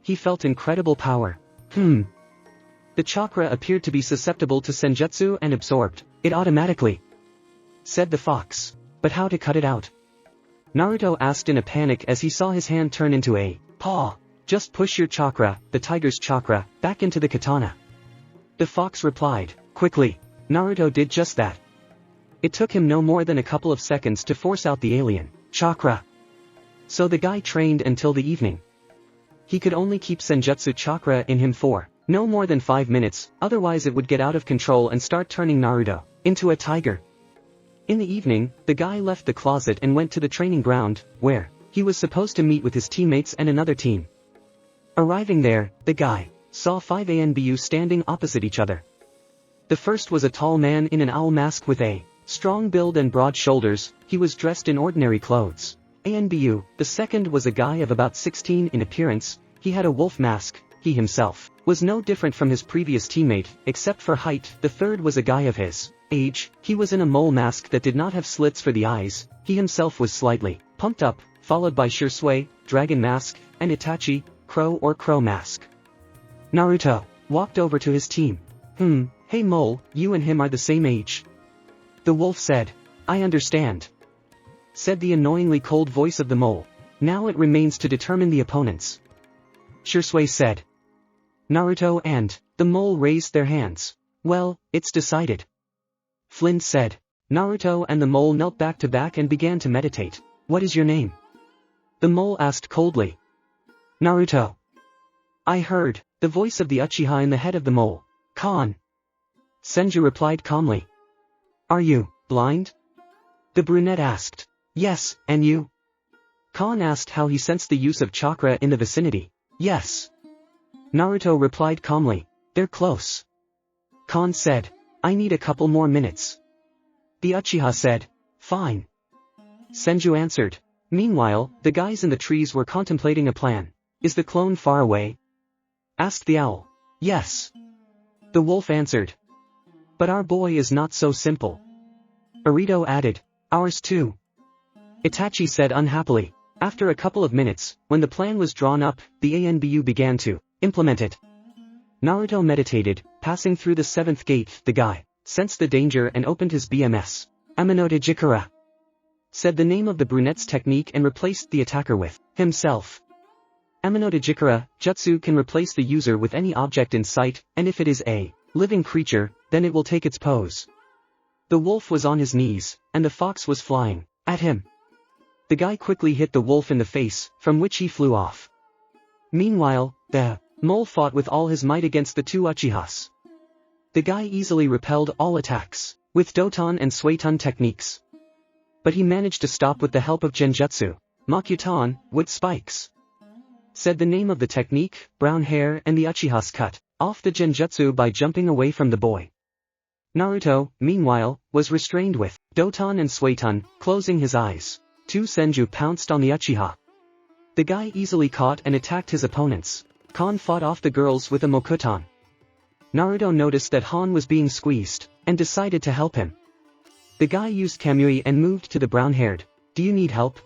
He felt incredible power. The chakra appeared to be susceptible to senjutsu and absorbed it automatically. Said the fox. But how to cut it out? Naruto asked in a panic as he saw his hand turn into a paw. Just push your chakra, the tiger's chakra, back into the katana. The fox replied, quickly. Naruto did just that. It took him no more than a couple of seconds to force out the alien chakra. So the guy trained until the evening. He could only keep senjutsu chakra in him for no more than 5 minutes, otherwise it would get out of control and start turning Naruto into a tiger. In the evening, the guy left the closet and went to the training ground, where he was supposed to meet with his teammates and another team. Arriving there, the guy saw 5 Anbu standing opposite each other. The first was a tall man in an owl mask with a strong build and broad shoulders. He was dressed in ordinary clothes. Anbu. The second was a guy of about 16 in appearance. He had a wolf mask. He himself was no different from his previous teammate, except for height. The third was a guy of his age. He was in a mole mask that did not have slits for the eyes. He himself was slightly pumped up, followed by Shiro, dragon mask, and Itachi, crow mask. Naruto walked over to his team. Hey mole, you and him are the same age. The wolf said. I understand. Said the annoyingly cold voice of the mole. Now it remains to determine the opponents. Shiro said. Naruto and the mole raised their hands. Well, it's decided. Flynn said. Naruto and the mole knelt back to back and began to meditate. What is your name? The mole asked coldly. Naruto. I heard the voice of the Uchiha in the head of the mole. Khan. Senju replied calmly. Are you blind? The brunette asked. Yes, and you? Khan asked how he sensed the use of chakra in the vicinity. Yes. Naruto replied calmly. They're close. Khan said. I need a couple more minutes. The Uchiha said. Fine. Senju answered. Meanwhile, the guys in the trees were contemplating a plan. Is the clone far away? Asked the owl. Yes. The wolf answered. But our boy is not so simple. Irito added. Ours too. Itachi said unhappily. After a couple of minutes, when the plan was drawn up, the Anbu began to implement it. Naruto meditated, passing through the 7th gate. The guy sensed the danger and opened his BMS. Aminote Jikara. Said the name of the brunette's technique and replaced the attacker with himself. Aminote Jikara, jutsu can replace the user with any object in sight, and if it is a living creature, then it will take its pose. The wolf was on his knees, and the fox was flying at him. The guy quickly hit the wolf in the face, from which he flew off. Meanwhile, the mole fought with all his might against the 2 Uchihas. The guy easily repelled all attacks with Doton and Suiton techniques. But he managed to stop with the help of Genjutsu, Makuton, wood spikes. Said the name of the technique, brown hair, and the Uchihas cut off the Genjutsu by jumping away from the boy. Naruto, meanwhile, was restrained with Doton and Suiton, closing his eyes. 2 Senju pounced on the Uchiha. The guy easily caught and attacked his opponents. Khan fought off the girls with a Mokuton. Naruto noticed that Han was being squeezed, and decided to help him. The guy used Kamui and moved to the brown-haired. Do you need help?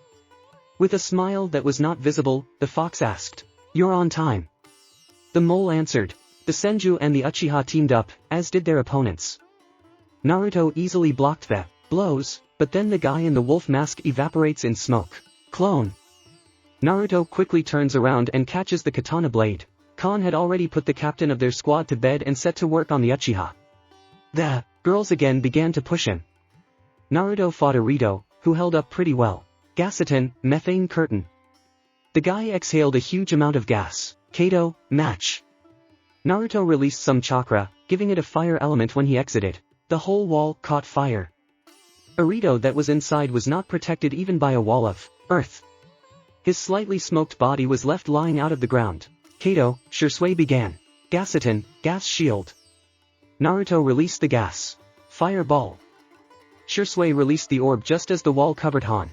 With a smile that was not visible, the fox asked. You're on time. The mole answered. The Senju and the Uchiha teamed up, as did their opponents. Naruto easily blocked the blows, but then the guy in the wolf mask evaporates in smoke. Clone. Naruto quickly turns around and catches the katana blade. Khan had already put the captain of their squad to bed and set to work on the Uchiha. The girls again began to push him. Naruto fought Irito, who held up pretty well. Gacetin, methane curtain. The guy exhaled a huge amount of gas. Kato, match. Naruto released some chakra, giving it a fire element when he exited. The whole wall caught fire. Irito that was inside was not protected even by a wall of earth. His slightly smoked body was left lying out of the ground. Kato, Shirsui began. Gacetin, gas shield. Naruto released the gas. Fireball. Shirsui released the orb just as the wall covered Han.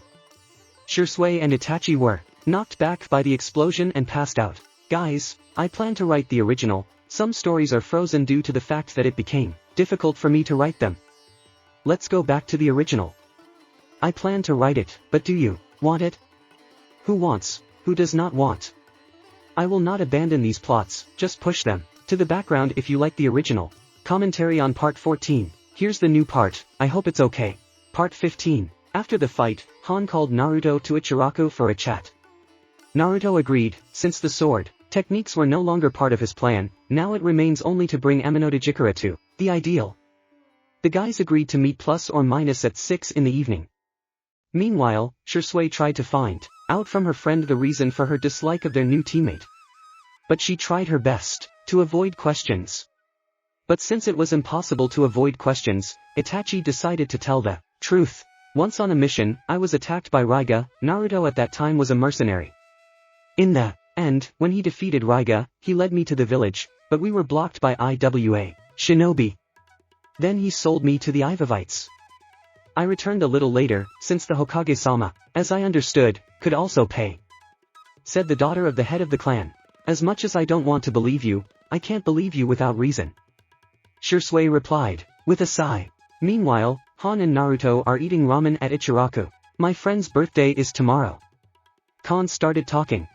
Shirsui and Itachi were knocked back by the explosion and passed out. Guys, I plan to write the original. Some stories are frozen due to the fact that it became difficult for me to write them. Let's go back to the original. I plan to write it, but do you want it? Who wants, who does not want? I will not abandon these plots, just push them to the background if you like the original. Commentary on part 14. Here's the new part, I hope it's okay. Part 15. After the fight, Han called Naruto to Ichiraku for a chat. Naruto agreed, since the sword techniques were no longer part of his plan, now it remains only to bring Eminodejikara to the ideal. The guys agreed to meet plus or minus at 6 in the evening. Meanwhile, Shirsui tried to find out from her friend the reason for her dislike of their new teammate. But she tried her best to avoid questions. But since it was impossible to avoid questions, Itachi decided to tell the truth. Once on a mission, I was attacked by Raiga. Naruto at that time was a mercenary. In the end, when he defeated Raiga, he led me to the village, but we were blocked by IWA shinobi. Then he sold me to the Ivavites. I returned a little later, since the Hokage-sama, as I understood, could also pay. Said the daughter of the head of the clan. As much as I don't want to believe you, I can't believe you without reason. Shirsui replied, with a sigh. Meanwhile, Han and Naruto are eating ramen at Ichiraku. My friend's birthday is tomorrow. Khan started talking.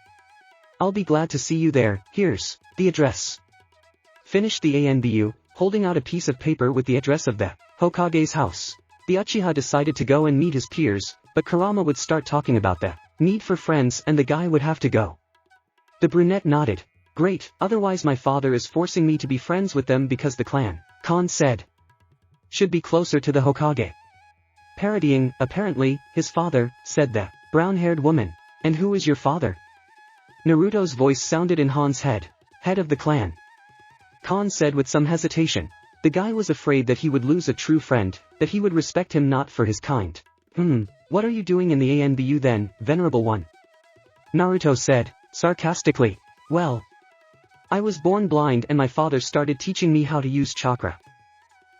I'll be glad to see you there, here's the address. Finished the Anbu, holding out a piece of paper with the address of the Hokage's house. The Uchiha decided to go and meet his peers, but Kurama would start talking about the need for friends and the guy would have to go. The brunette nodded. Great, otherwise my father is forcing me to be friends with them because the clan, Khan said, should be closer to the Hokage. Parodying, apparently, his father, said the brown-haired woman. And who is your father? Naruto's voice sounded in Han's head. Head of the clan. Khan said with some hesitation. The guy was afraid that he would lose a true friend, that he would respect him not for his kind. What are you doing in the Anbu then, venerable one? Naruto said, sarcastically. Well, I was born blind and my father started teaching me how to use chakra.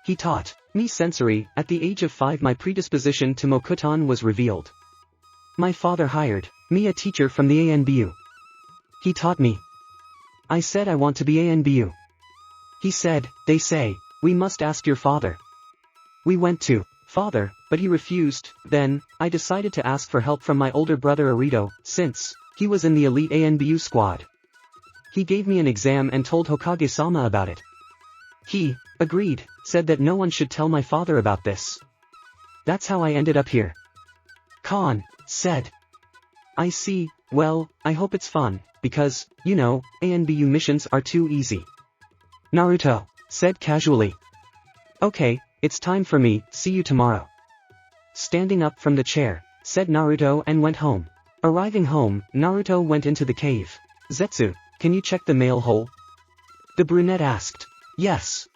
He taught me sensory. At the age of 5 my predisposition to Mokuton was revealed. My father hired me a teacher from the Anbu. He taught me. I said I want to be Anbu. He said, they say, we must ask your father. We went to father, but he refused. Then, I decided to ask for help from my older brother Irito, since he was in the elite Anbu squad. He gave me an exam and told Hokage-sama about it. He agreed, said that no one should tell my father about this. That's how I ended up here. Khan said. I see, well, I hope it's fun, because, you know, Anbu missions are too easy. Naruto said casually. Okay, it's time for me, see you tomorrow. Standing up from the chair, said Naruto and went home. Arriving home, Naruto went into the cave. Zetsu, can you check the mail hole? The brunette asked. Yes.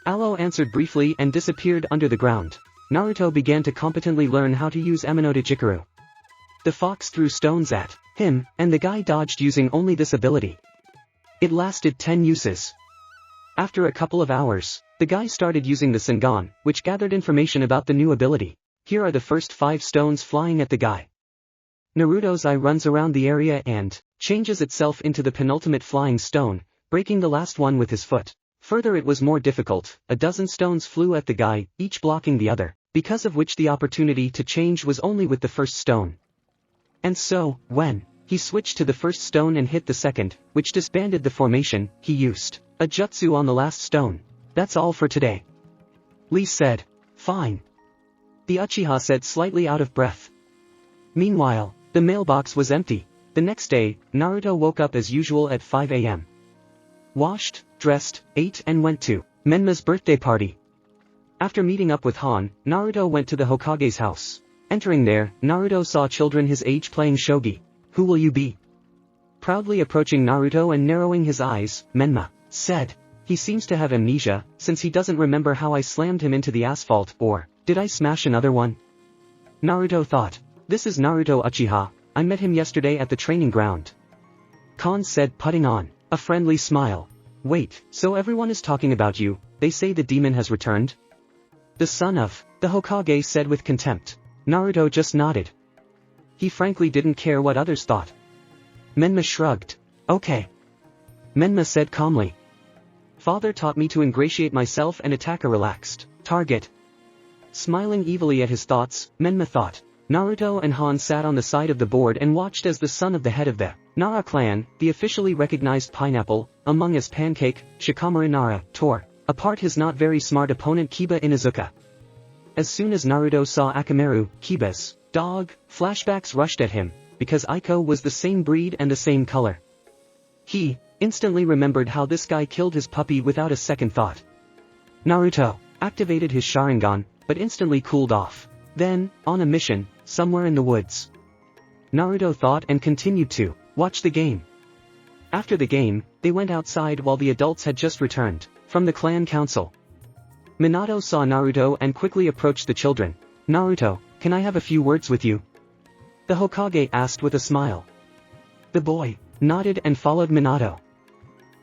Alo answered briefly and disappeared under the ground. Naruto began to competently learn how to use Eminodejikara. The fox threw stones at him, and the guy dodged using only this ability. It lasted 10 uses. After a couple of hours, the guy started using the Sengon, which gathered information about the new ability. Here are the first 5 stones flying at the guy. Naruto's eye runs around the area and changes itself into the penultimate flying stone, breaking the last one with his foot. Further it was more difficult, a dozen stones flew at the guy, each blocking the other, because of which the opportunity to change was only with the first stone. And so, when He switched to the first stone and hit the second, which disbanded the formation. He used a jutsu on the last stone. That's all for today. Lee said. Fine. The Uchiha said, slightly out of breath. Meanwhile, the mailbox was empty. The next day, Naruto woke up as usual at 5 a.m. Washed, dressed, ate and went to Menma's birthday party. After meeting up with Han, Naruto went to the Hokage's house. Entering there, Naruto saw children his age playing shogi. Who will you be? Proudly approaching Naruto and narrowing his eyes, Menma said. He seems to have amnesia, since he doesn't remember how I slammed him into the asphalt, or did I smash another one? Naruto thought. This is Naruto Uchiha, I met him yesterday at the training ground. Kon said, putting on a friendly smile. Wait, so everyone is talking about you, they say the demon has returned? The son of the Hokage said with contempt. Naruto just nodded. He frankly didn't care what others thought. Menma shrugged. Okay. Menma said calmly. Father taught me to ingratiate myself and attack a relaxed target. Smiling evilly at his thoughts, Menma thought. Naruto and Han sat on the side of the board and watched as the son of the head of the Nara clan, the officially recognized pineapple, among us pancake, Shikamaru Nara, tore apart his not very smart opponent Kiba Inuzuka. As soon as Naruto saw Akamaru, Kiba's dog, flashbacks rushed at him, because Aiko was the same breed and the same color. He instantly remembered how this guy killed his puppy without a second thought. Naruto activated his Sharingan, but instantly cooled off. Then, on a mission, somewhere in the woods. Naruto thought and continued to watch the game. After the game, they went outside while the adults had just returned from the clan council. Minato saw Naruto and quickly approached the children. Naruto, can I have a few words with you? The Hokage asked with a smile. The boy nodded and followed Minato.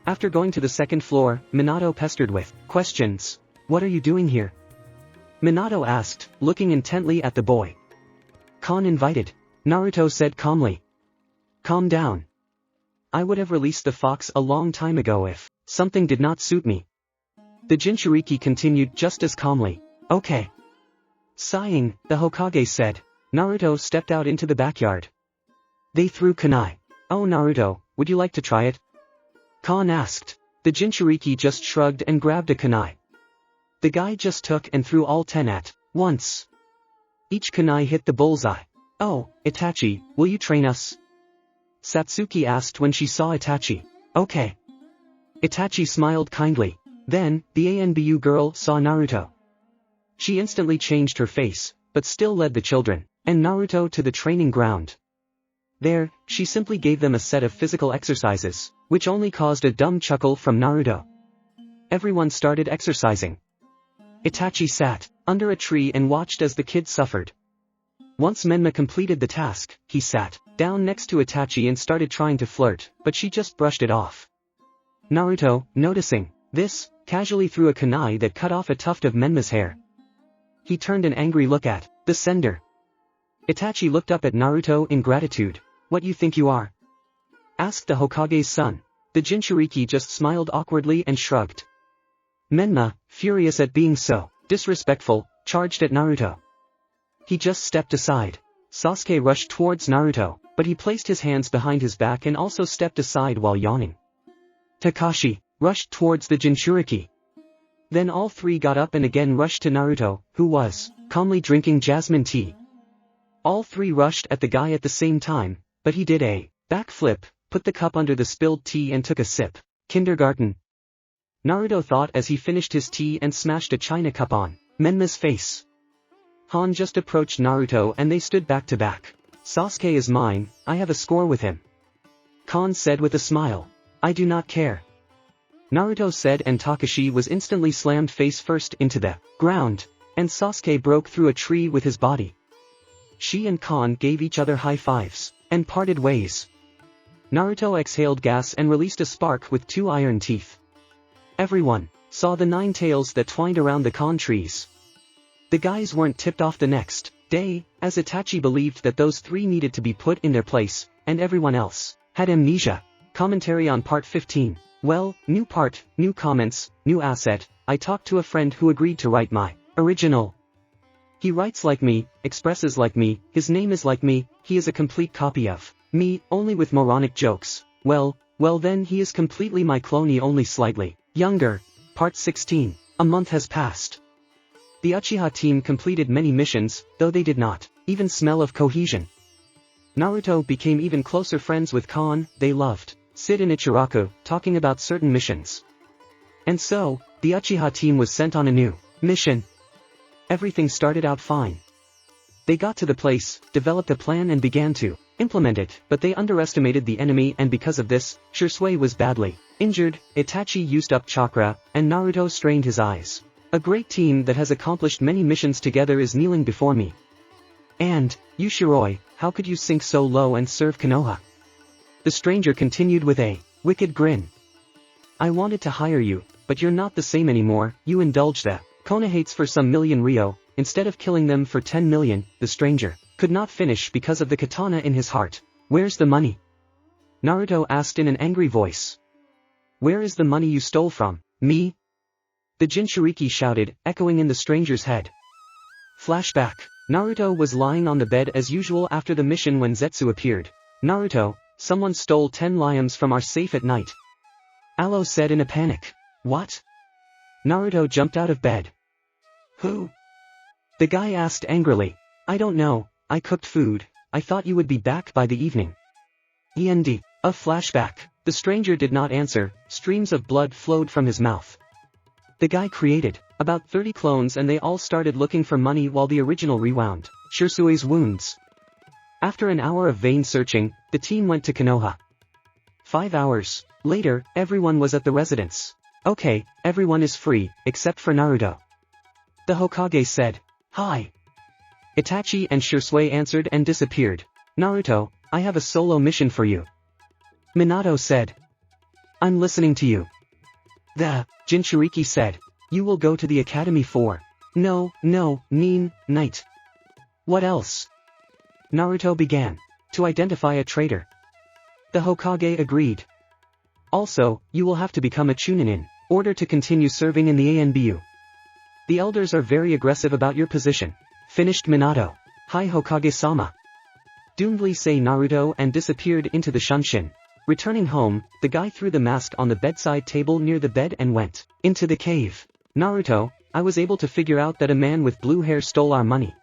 After going to the second floor, Minato pestered with questions. What are you doing here? Minato asked, looking intently at the boy. Kon invited. Naruto said calmly. Calm down. I would have released the fox a long time ago if something did not suit me. The Jinchuriki continued just as calmly. Okay. Sighing, the Hokage said. Naruto stepped out into the backyard. They threw kunai. Oh Naruto, would you like to try it? Kon asked. The Jinchuriki just shrugged and grabbed a kunai. The guy just took and threw all 10 at once. Each kunai hit the bullseye. Oh, Itachi, will you train us? Satsuki asked when she saw Itachi. Okay. Itachi smiled kindly. Then, the Anbu girl saw Naruto. She instantly changed her face, but still led the children and Naruto to the training ground. There, she simply gave them a set of physical exercises, which only caused a dumb chuckle from Naruto. Everyone started exercising. Itachi sat under a tree and watched as the kids suffered. Once Menma completed the task, he sat down next to Itachi and started trying to flirt, but she just brushed it off. Naruto, noticing this, casually threw a kunai that cut off a tuft of Menma's hair. He turned an angry look at the sender. Itachi looked up at Naruto in gratitude. What you think you are? Asked the Hokage's son. The Jinchuriki just smiled awkwardly and shrugged. Menma, furious at being so disrespectful, charged at Naruto. He just stepped aside. Sasuke rushed towards Naruto, but he placed his hands behind his back and also stepped aside while yawning. Kakashi rushed towards the Jinchuriki. Then all three got up and again rushed to Naruto, who was calmly drinking jasmine tea. All three rushed at the guy at the same time, but he did a backflip, put the cup under the spilled tea and took a sip. Kindergarten. Naruto thought as he finished his tea and smashed a china cup on Menma's face. Han just approached Naruto and they stood back to back. Sasuke is mine, I have a score with him. Kon said with a smile. I do not care. Naruto said and Takashi was instantly slammed face first into the ground, and Sasuke broke through a tree with his body. She and Kon gave each other high fives, and parted ways. Naruto exhaled gas and released a spark with 2 iron teeth. Everyone saw the 9 tails that twined around the Kon trees. The guys weren't tipped off the next day, as Itachi believed that those 3 needed to be put in their place, and everyone else had amnesia. Commentary on part 15. Well, new part, new comments, new asset. I talked to a friend who agreed to write my original. He writes like me, expresses like me, his name is like me, he is a complete copy of Me, only with moronic jokes. Well then he is completely my clone, only slightly younger. Part 16. A month has passed. The UCHIHA team completed many missions, though they did not even smell of cohesion. Naruto became even closer friends with Kon. They loved sit in Ichiraku, talking about certain missions. And so, the UCHIHA team was sent on a new mission. Everything started out fine. They got to the place, developed a plan and began to implement it, but they underestimated the enemy, and because of this, Shiro was badly injured, Itachi used up chakra, and Naruto strained his eyes. A great team that has accomplished many missions together is kneeling before me. And, you Shiro, how could you sink so low and serve Konoha? The stranger continued with a wicked grin. I wanted to hire you, but you're not the same anymore. You indulge the Konohates for some million ryo, instead of killing them for 10 million, the stranger could not finish because of the katana in his heart. Where's the money? Naruto asked in an angry voice. Where is the money you stole from me? The Jinchuriki shouted, echoing in the stranger's head. Flashback. Naruto was lying on the bed as usual after the mission when Zetsu appeared. Naruto, someone stole 10 liams from our safe at night. Alo said in a panic. What? Naruto jumped out of bed. Who? The guy asked angrily. I don't know, I cooked food, I thought you would be back by the evening. END. A flashback. The stranger did not answer, streams of blood flowed from his mouth. The guy created about 30 clones and they all started looking for money while the original rewound Shirsui's wounds. After an hour of vain searching, the team went to Konoha. 5 hours later, everyone was at the residence. Okay, everyone is free, except for Naruto. The Hokage said. Hi. Itachi and Shiro answered and disappeared. Naruto, I have a solo mission for you. Minato said. I'm listening to you. The Jinchuriki said. You will go to the academy for night. What else? Naruto began. To identify a traitor. The Hokage agreed. Also, you will have to become a chunin in order to continue serving in the Anbu. The elders are very aggressive about your position. Finished Minato. Hi Hokage-sama. Doomedly say Naruto and disappeared into the shunshin. Returning home, the guy threw the mask on the bedside table near the bed and went into the cave. Naruto, I was able to figure out that a man with blue hair stole our money.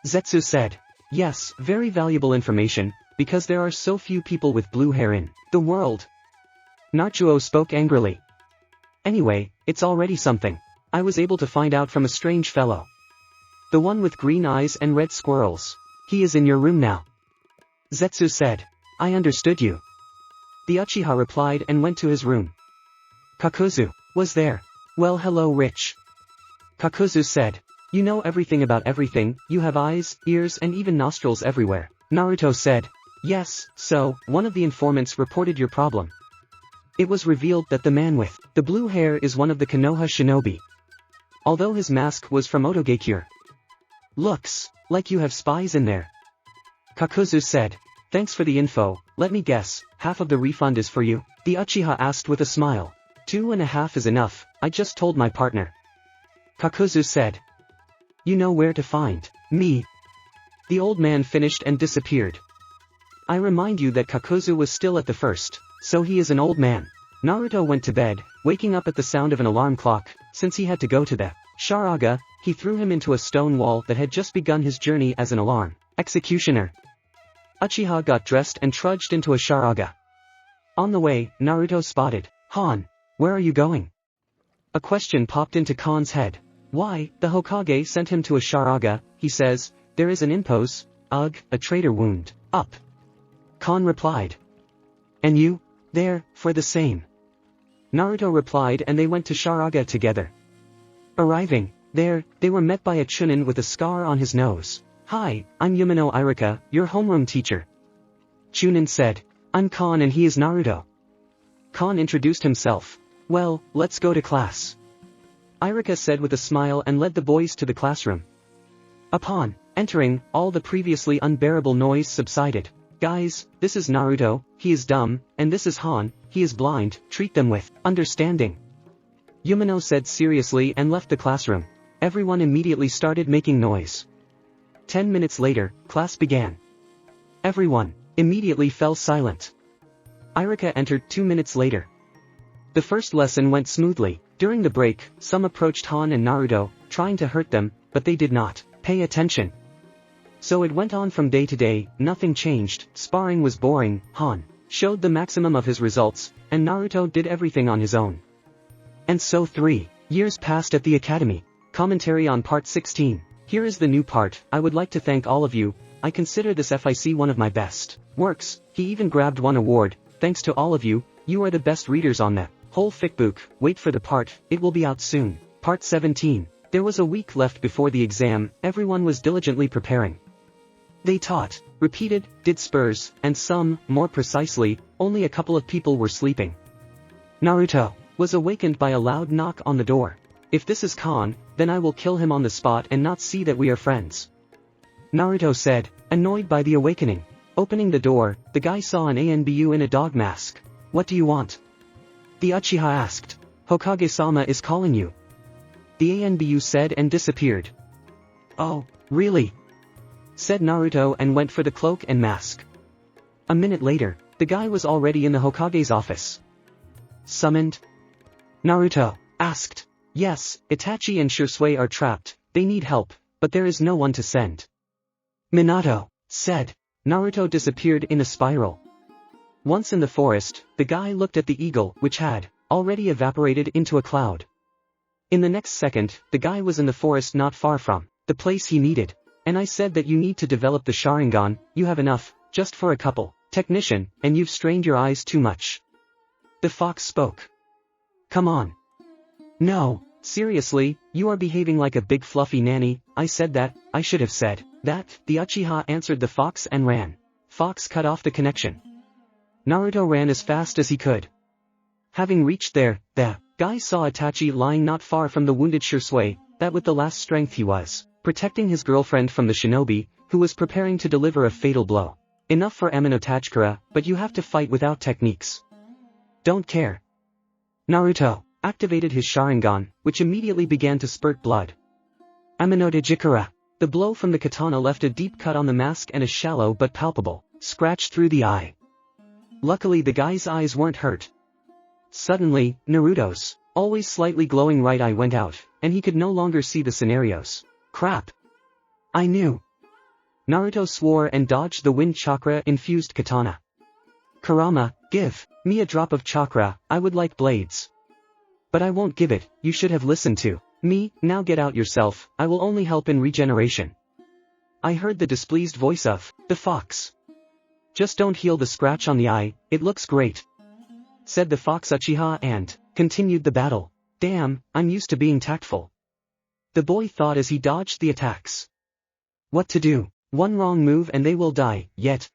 Zetsu said. Yes, very valuable information, because there are so few people with blue hair in the world. Naruto spoke angrily. Anyway, it's already something. I was able to find out from a strange fellow. The one with green eyes and red squirrels. He is in your room now. Zetsu said. I understood you. The Uchiha replied and went to his room. Kakuzu was there. Well, hello Rich. Kakuzu said. You know everything about everything, you have eyes, ears and even nostrils everywhere. Naruto said. Yes, so, one of the informants reported your problem. It was revealed that the man with the blue hair is one of the Konoha shinobi. Although his mask was from Otogekure. Looks like you have spies in there. Kakuzu said. Thanks for the info, let me guess, half of the refund is for you? The Uchiha asked with a smile. 2.5 is enough, I just told my partner. Kakuzu said. You know where to find me. The old man finished and disappeared. I remind you that Kakuzu was still at the first, so he is an old man. Naruto went to bed, waking up at the sound of an alarm clock. Since he had to go to the Sharaga, he threw him into a stone wall that had just begun his journey as an alarm executioner. Uchiha got dressed and trudged into a Sharaga. On the way, Naruto spotted Han. Where are you going? A question popped into Khan's head. Why, the Hokage sent him to a Sharaga, he says, there is an impose, a traitor wound, up. Khan replied. And you? There, for the same. Naruto replied and they went to Sharaga together. Arriving there, they were met by a chunin with a scar on his nose. Hi, I'm Yumino Irika, your homeroom teacher. Chunin said. I'm Khan and he is Naruto. Khan introduced himself. Well, let's go to class. Irika said with a smile and led the boys to the classroom. Upon entering, all the previously unbearable noise subsided. Guys, this is Naruto, he is dumb, and this is Han, he is blind, treat them with understanding. Yumino said seriously and left the classroom. Everyone immediately started making noise. 10 minutes later, class began. Everyone, immediately fell silent. Hiriko entered 2 minutes later. The first lesson went smoothly. During the break, some approached Han and Naruto, trying to hurt them, but they did not pay attention. So it went on from day to day, nothing changed, sparring was boring, Han showed the maximum of his results, and Naruto did everything on his own. And so 3 years passed at the academy. Commentary on part 16. Here is the new part. I would like to thank all of you. I consider this FIC one of my best works. He even grabbed one award. Thanks to all of you, you are the best readers on that whole fic-book. Wait for the part, it will be out soon. Part 17. There was a week left before the exam, everyone was diligently preparing. They taught, repeated, did spurs, and some, more precisely, only a couple of people were sleeping. Naruto was awakened by a loud knock on the door. If this is Khan, then I will kill him on the spot and not see that we are friends. Naruto said, annoyed by the awakening. Opening the door, the guy saw an Anbu in a dog mask. What do you want? The Uchiha asked. Hokage-sama is calling you. The Anbu said and disappeared. Oh, really? Said Naruto and went for the cloak and mask. A minute later, the guy was already in the Hokage's office. Summoned? Naruto asked. Yes, Itachi and Shisui are trapped, they need help, but there is no one to send. Minato said. Naruto disappeared in a spiral. Once in the forest, the guy looked at the eagle, which had already evaporated into a cloud. In the next second, the guy was in the forest not far from the place he needed. And I said that you need to develop the Sharingan, you have enough, just for a couple, technician, and you've strained your eyes too much. The fox spoke. Come on. No, seriously, you are behaving like a big fluffy nanny. I said that, I should have said that. The Uchiha answered the fox and ran. Fox cut off the connection. Naruto ran as fast as he could. Having reached there, the guy saw Itachi lying not far from the wounded Shisui, that with the last strength he was protecting his girlfriend from the shinobi, who was preparing to deliver a fatal blow. Enough for Amino-Tachikara, but you have to fight without techniques. Don't care. Naruto activated his Sharingan, which immediately began to spurt blood. Amino-Tachikara. The blow from the katana left a deep cut on the mask and a shallow but palpable scratch through the eye. Luckily the guy's eyes weren't hurt. Suddenly, Naruto's always slightly glowing right eye went out, and he could no longer see the scenarios. Crap. I knew. Naruto swore and dodged the wind chakra-infused katana. Kurama, give me a drop of chakra, I would like blades. But I won't give it, you should have listened to me. Now get out yourself, I will only help in regeneration. I heard the displeased voice of the fox. Just don't heal the scratch on the eye, it looks great. Said the fox Uchiha and continued the battle. Damn, I'm used to being tactful. The boy thought as he dodged the attacks. What to do? One wrong move and they will die, yet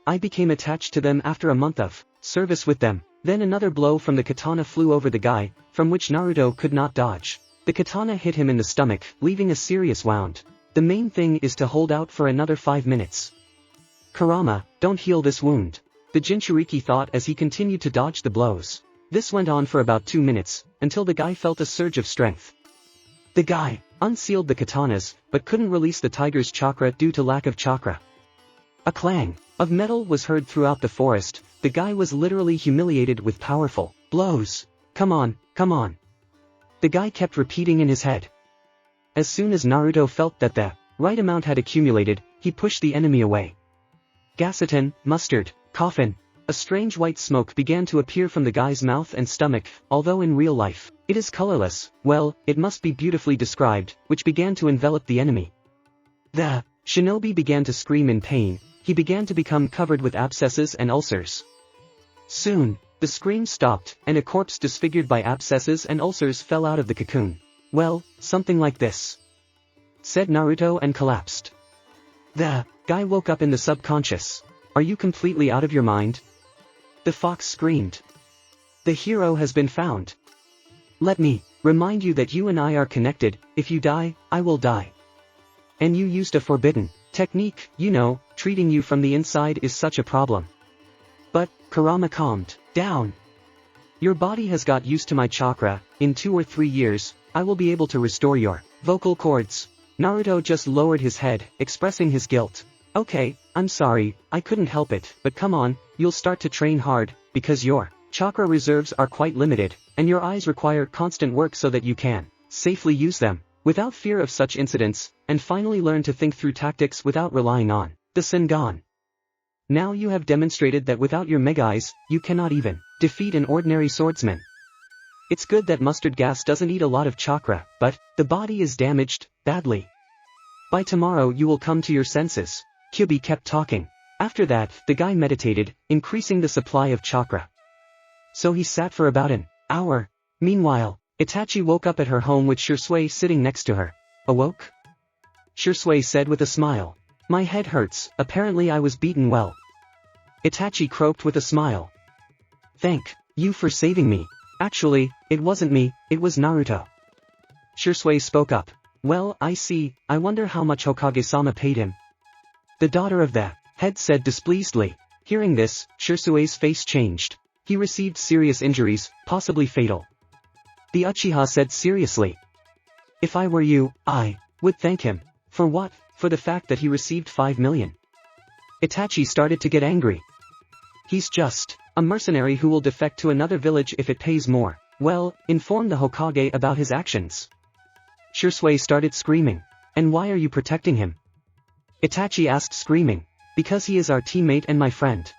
I became attached to them after a month of service with them. Then another blow from the katana flew over the guy, from which Naruto could not dodge. The katana hit him in the stomach, leaving a serious wound. The main thing is to hold out for another 5 minutes. Kurama, don't heal this wound. The Jinchuriki thought as he continued to dodge the blows. This went on for about 2 minutes, until the guy felt a surge of strength. The guy unsealed the katanas, but couldn't release the tiger's chakra due to lack of chakra. A clang of metal was heard throughout the forest. The guy was literally humiliated with powerful blows. Come on, come on. The guy kept repeating in his head. As soon as Naruto felt that the right amount had accumulated, he pushed the enemy away. Gacetin, mustard, coffin. A strange white smoke began to appear from the guy's mouth and stomach, although in real life, it is colorless. Well, it must be beautifully described, which began to envelop the enemy. The shinobi began to scream in pain, he began to become covered with abscesses and ulcers. Soon, the scream stopped, and a corpse disfigured by abscesses and ulcers fell out of the cocoon. Well, something like this, said Naruto and collapsed. The guy woke up in the subconscious. Are you completely out of your mind? The fox screamed. The hero has been found. Let me remind you that you and I are connected. If you die, I will die. And you used a forbidden technique, you know, treating you from the inside is such a problem. But, Kurama calmed down. Your body has got used to my chakra. In 2 or 3 years, I will be able to restore your vocal cords. Naruto just lowered his head, expressing his guilt. Okay, I'm sorry, I couldn't help it, but come on, you'll start to train hard, because your chakra reserves are quite limited, and your eyes require constant work so that you can safely use them, without fear of such incidents, and finally learn to think through tactics without relying on the Sengan. Now you have demonstrated that without your mega eyes, you cannot even defeat an ordinary swordsman. It's good that mustard gas doesn't eat a lot of chakra, but the body is damaged badly. By tomorrow you will come to your senses. Kyubi kept talking. After that, the guy meditated, increasing the supply of chakra. So he sat for about an hour. Meanwhile, Itachi woke up at her home with Shisui sitting next to her. Awoke? Shisui said with a smile. My head hurts, apparently I was beaten well. Itachi croaked with a smile. Thank you for saving me. Actually, it wasn't me, it was Naruto. Shisui spoke up. Well, I see, I wonder how much Hokage-sama paid him. The daughter of the head said displeasedly. Hearing this, Shisui's face changed. He received serious injuries, possibly fatal. The Uchiha said seriously. If I were you, I would thank him. For what? For the fact that he received 5 million. Itachi started to get angry. He's just a mercenary who will defect to another village if it pays more. Well, inform the Hokage about his actions. Shisui started screaming. And why are you protecting him? Itachi asked screaming. Because he is our teammate and my friend.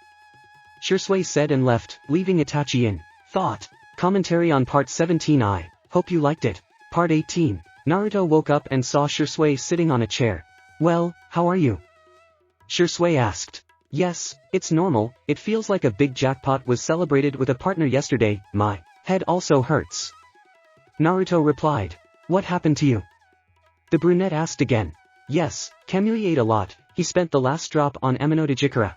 Shisui said and left, leaving Itachi in thought. Commentary on Part 17. I hope you liked it. Part 18. Naruto woke up and saw Shisui sitting on a chair. Well, how are you? Shisui asked. Yes, it's normal, it feels like a big jackpot was celebrated with a partner yesterday, my head also hurts. Naruto replied. What happened to you? The brunette asked again. Yes, Kamui ate a lot, he spent the last drop on Aminotajikara.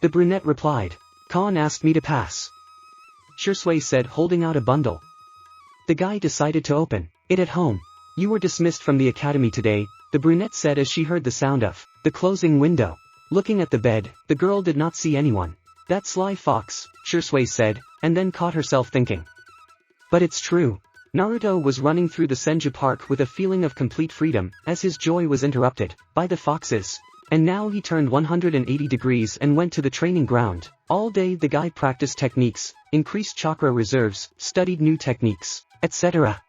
The brunette replied. Khan asked me to pass. Shisui said holding out a bundle. The guy decided to open it at home. You were dismissed from the academy today, the brunette said as she heard the sound of the closing window. Looking at the bed, the girl did not see anyone. That sly fox, Shisui said, and then caught herself thinking. But it's true. Naruto was running through the Senju Park with a feeling of complete freedom, as his joy was interrupted by the foxes. And now he turned 180 degrees and went to the training ground. All day the guy practiced techniques, increased chakra reserves, studied new techniques, etc.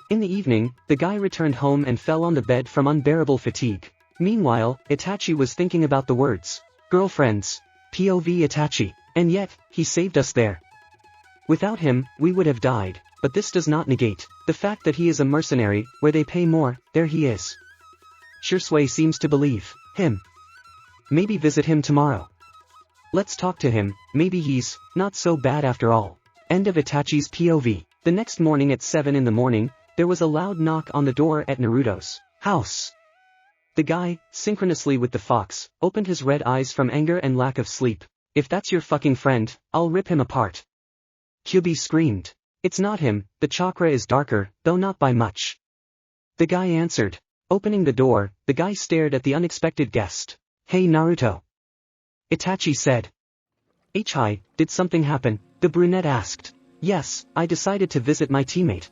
In the evening, the guy returned home and fell on the bed from unbearable fatigue. Meanwhile, Itachi was thinking about the words, girlfriends, POV Itachi, and yet, he saved us there. Without him, we would have died, but this does not negate the fact that he is a mercenary, where they pay more, there he is. Shisui seems to believe him. Maybe visit him tomorrow. Let's talk to him, maybe he's not so bad after all. End of Itachi's POV. The next morning at 7 in the morning, there was a loud knock on the door at Naruto's house. The guy, synchronously with the fox, opened his red eyes from anger and lack of sleep. If that's your fucking friend, I'll rip him apart. Kyubi screamed. It's not him, the chakra is darker, though not by much. The guy answered. Opening the door, the guy stared at the unexpected guest. Hey Naruto. Itachi said. Hi, did something happen? The brunette asked. Yes, I decided to visit my teammate.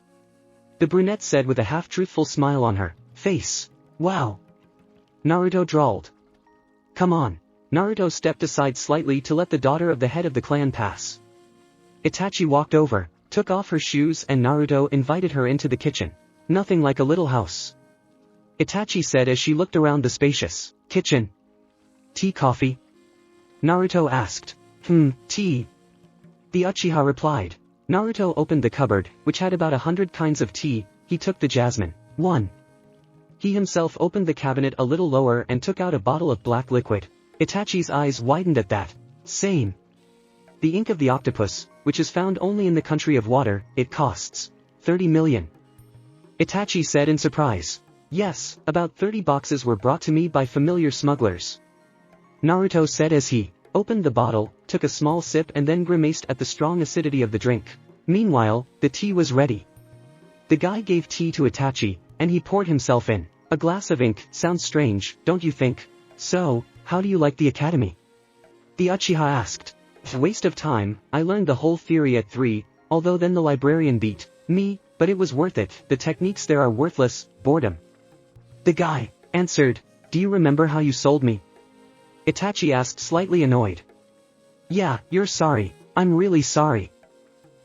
The brunette said with a half-truthful smile on her face. Wow. Naruto drawled. Come on. Naruto stepped aside slightly to let the daughter of the head of the clan pass. Itachi walked over, took off her shoes and Naruto invited her into the kitchen. Nothing like a little house. Itachi said as she looked around the spacious kitchen. Tea coffee? Naruto asked. Tea. The Uchiha replied. Naruto opened the cupboard, which had about 100 kinds of tea. He took the jasmine one. He himself opened the cabinet a little lower and took out a bottle of black liquid. Itachi's eyes widened at that. Same. The ink of the octopus, which is found only in the country of water, it costs 30 million. Itachi said in surprise. Yes, about 30 boxes were brought to me by familiar smugglers. Naruto said as he opened the bottle, took a small sip and then grimaced at the strong acidity of the drink. Meanwhile, the tea was ready. The guy gave tea to Itachi, and he poured himself in. A glass of ink, sounds strange, don't you think? So, how do you like the academy? The Uchiha asked. Waste of time, I learned the whole theory at 3, although then the librarian beat me, but it was worth it, the techniques there are worthless, boredom. The guy answered. Do you remember how you sold me Itachi asked, slightly annoyed. Yeah, you're sorry. I'm really sorry.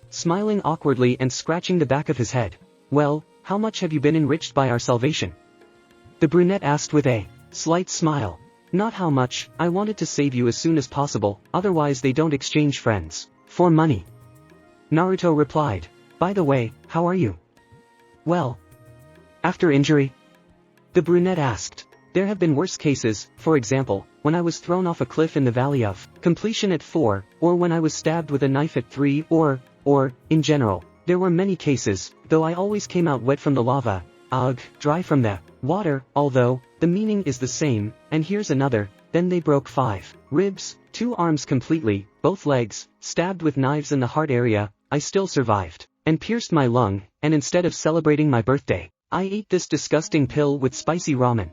Smiling awkwardly and scratching the back of his head. Well, how much have you been enriched by our salvation? The brunette asked with a slight smile. Not how much, I wanted to save you as soon as possible, otherwise they don't exchange friends for money. Naruto replied. By the way, how are you? Well. After injury? The brunette asked. There have been worse cases, for example, when I was thrown off a cliff in the Valley of Completion at 4, or when I was stabbed with a knife at 3, or, in general, there were many cases, though I always came out wet from the lava, dry from the water, although, the meaning is the same, and here's another, then they broke 5 ribs, 2 arms completely, both legs, stabbed with knives in the heart area, I still survived, and pierced my lung, and instead of celebrating my birthday, I ate this disgusting pill with spicy ramen.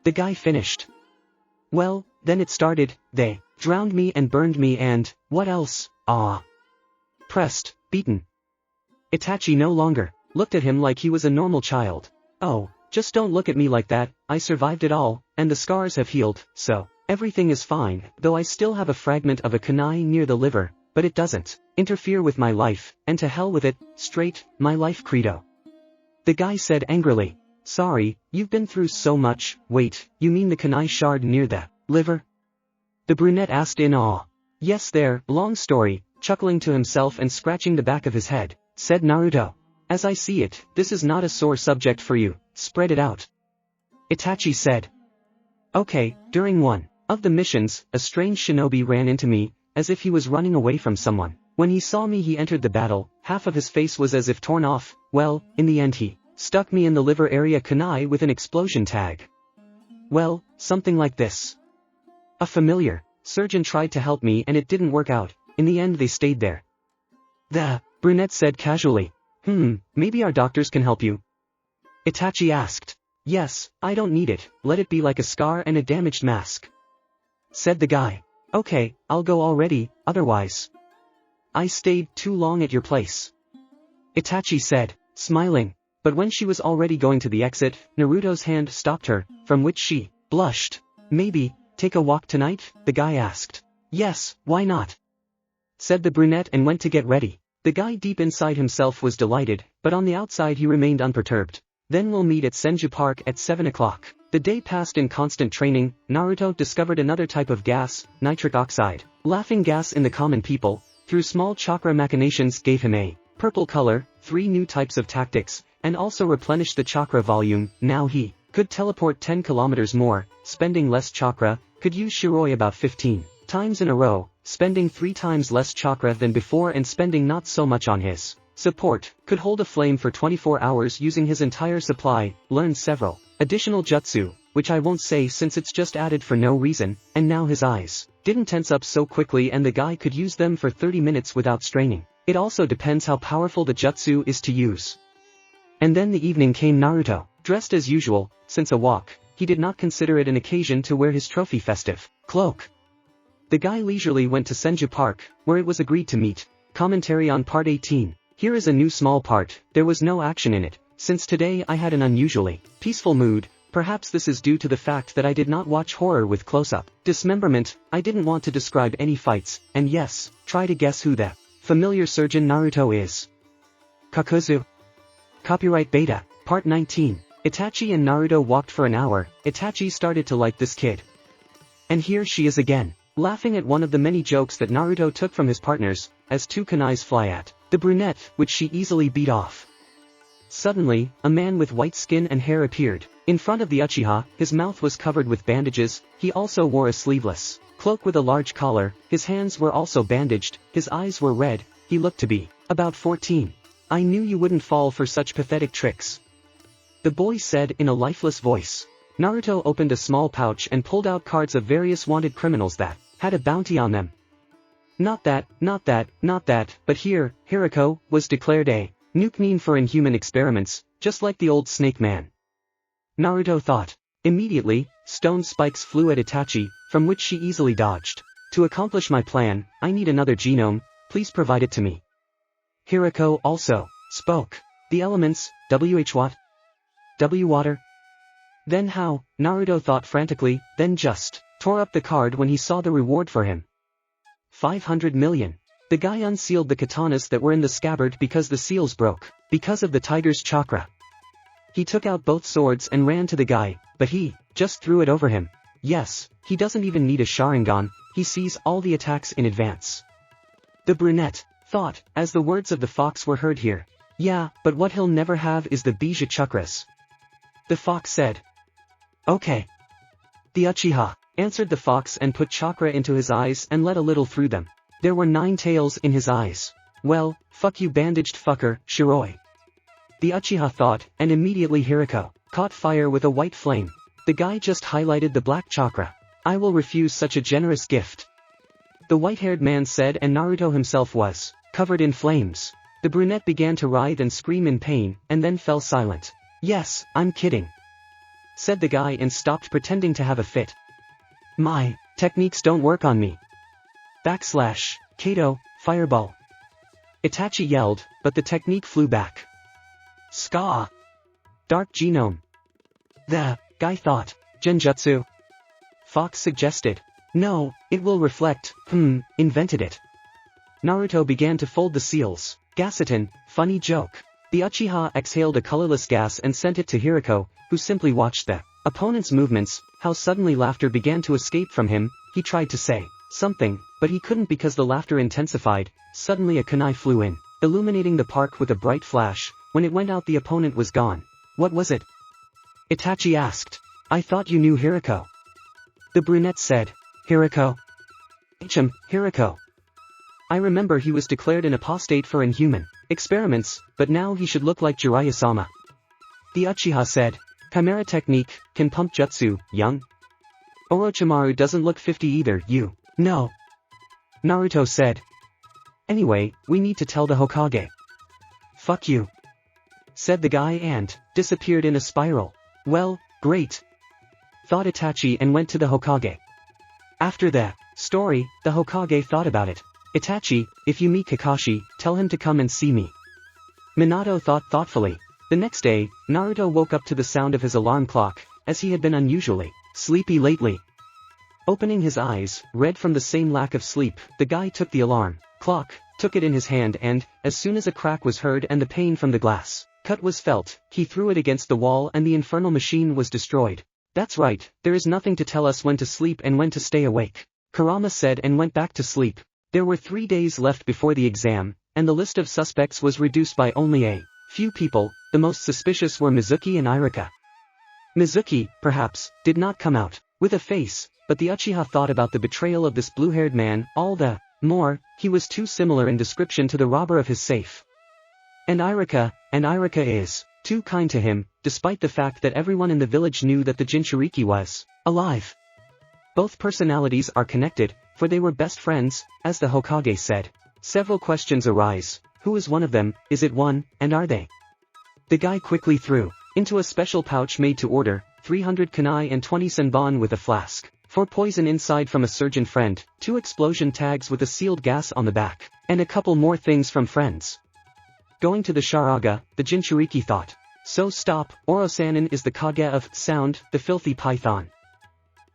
The guy finished. Well, then it started, they drowned me and burned me and, what else, pressed, beaten. Itachi no longer looked at him like he was a normal child. Oh, just don't look at me like that, I survived it all, and the scars have healed, so, everything is fine, though I still have a fragment of a kunai near the liver, but it doesn't interfere with my life, and to hell with it, straight, my life credo. The guy said angrily. Sorry, you've been through so much, wait, you mean the kunai shard near the liver? The brunette asked in awe. Yes there, long story, chuckling to himself and scratching the back of his head, said Naruto. As I see it, this is not a sore subject for you, spread it out. Itachi said. Okay, during one of the missions, a strange shinobi ran into me, as if he was running away from someone. When he saw me he entered the battle, half of his face was as if torn off, well, in the end he stuck me in the liver area kunai with an explosion tag. Well, something like this. A familiar surgeon tried to help me and it didn't work out, in the end they stayed there. The brunette said casually. Maybe our doctors can help you. Itachi asked. Yes, I don't need it, let it be like a scar and a damaged mask. Said the guy. Okay, I'll go already, otherwise. I stayed too long at your place. Itachi said, smiling. But when she was already going to the exit, Naruto's hand stopped her, from which she blushed. Maybe, take a walk tonight? The guy asked. Yes, why not? Said the brunette and went to get ready. The guy deep inside himself was delighted, but on the outside he remained unperturbed. Then we'll meet at Senju Park at 7 o'clock. The day passed in constant training. Naruto discovered another type of gas, nitric oxide, laughing gas in the common people, through small chakra machinations gave him a purple color, 3 new types of tactics, and also replenished the chakra volume. Now he could teleport 10 kilometers more, spending less chakra, could use Shiroi about 15 times in a row, spending 3 times less chakra than before and spending not so much on his support, could hold a flame for 24 hours using his entire supply, learned several additional jutsu, which I won't say since it's just added for no reason, and now his eyes didn't tense up so quickly and the guy could use them for 30 minutes without straining. It also depends how powerful the jutsu is to use. And then the evening came. Naruto, dressed as usual, since a walk, he did not consider it an occasion to wear his trophy festive cloak. The guy leisurely went to Senju Park, where it was agreed to meet. Commentary on Part 18. Here is a new small part, there was no action in it, since today I had an unusually peaceful mood. Perhaps this is due to the fact that I did not watch horror with close-up dismemberment. I didn't want to describe any fights, and yes, try to guess who the familiar surgeon Naruto is. Kakuzu. Copyright Beta, Part 19. Itachi and Naruto walked for an hour. Itachi started to like this kid. And here she is again, laughing at one of the many jokes that Naruto took from his partners, as 2 kunais fly at the brunette, which she easily beat off. Suddenly, a man with white skin and hair appeared in front of the Uchiha. His mouth was covered with bandages, he also wore a sleeveless cloak with a large collar, his hands were also bandaged, his eyes were red, he looked to be about 14. I knew you wouldn't fall for such pathetic tricks. The boy said in a lifeless voice. Naruto opened a small pouch and pulled out cards of various wanted criminals that had a bounty on them. Not that, but here, Hiriko, was declared a nuke for inhuman experiments, just like the old snake man. Naruto thought. Immediately, stone spikes flew at Itachi, from which she easily dodged. To accomplish my plan, I need another genome, please provide it to me. Hiriko also spoke. The elements, WH what? W water? Then how? Naruto thought frantically, then just tore up the card when he saw the reward for him. 500 million. The guy unsealed the katanas that were in the scabbard because the seals broke, because of the tiger's chakra. He took out both swords and ran to the guy, but he just threw it over him. Yes, he doesn't even need a Sharingan, he sees all the attacks in advance. The brunette thought, as the words of the fox were heard here. Yeah, but what he'll never have is the Bija chakras. The fox said. Okay. The Uchiha answered the fox and put chakra into his eyes and let a little through them. There were 9 tails in his eyes. Well, fuck you bandaged fucker, Shiroi. The Uchiha thought, and immediately Hiriko caught fire with a white flame. The guy just highlighted the black chakra. I will refuse such a generous gift. The white-haired man said, and Naruto himself was covered in flames. The brunette began to writhe and scream in pain, and then fell silent. Yes, I'm kidding, said the guy and stopped pretending to have a fit. My techniques don't work on me. Backslash, Kato, fireball. Itachi yelled, but the technique flew back. Ska. Dark genome. The guy thought. Genjutsu. Fox suggested. No, it will reflect, invented it. Naruto began to fold the seals. Gassatan, funny joke. The Uchiha exhaled a colorless gas and sent it to Hiriko, who simply watched the opponent's movements. How suddenly laughter began to escape from him. He tried to say something, but he couldn't because the laughter intensified. Suddenly a kunai flew in, illuminating the park with a bright flash. When it went out the opponent was gone. What was it? Itachi asked. I thought you knew Hiriko. The brunette said. Hiriko? Hiriko. I remember he was declared an apostate for inhuman experiments, but now he should look like Jiraiya-sama. The Uchiha said. Chimera technique, can pump jutsu, young? Orochimaru doesn't look 50 either, you know. Naruto said. Anyway, we need to tell the Hokage. Fuck you, said the guy and disappeared in a spiral. Well, great, thought Itachi and went to the Hokage. After the story, the Hokage thought about it. Itachi, if you meet Kakashi, tell him to come and see me. Minato thought thoughtfully. The next day, Naruto woke up to the sound of his alarm clock, as he had been unusually sleepy lately. Opening his eyes, red from the same lack of sleep, the guy took the alarm clock, took it in his hand and, as soon as a crack was heard and the pain from the glass cut was felt, he threw it against the wall and the infernal machine was destroyed. That's right, there is nothing to tell us when to sleep and when to stay awake, Kurama said and went back to sleep. There were 3 days left before the exam, and the list of suspects was reduced by only a few people. The most suspicious were Mizuki and Irika. Mizuki, perhaps, did not come out with a face, but the Uchiha thought about the betrayal of this blue-haired man all the more. He was too similar in description to the robber of his safe. And Irika is too kind to him, despite the fact that everyone in the village knew that the Jinchuriki was alive. Both personalities are connected, for they were best friends, as the Hokage said. Several questions arise. Who is one of them, is it one, and are they? The guy quickly threw into a special pouch made to order, 300 kunai and 20 senbon with a flask for poison inside from a surgeon friend, 2 explosion tags with a sealed gas on the back, and a couple more things from friends. Going to the Sharaga, the Jinchuriki thought. So stop, Orosanin is the Kage of sound, the filthy python.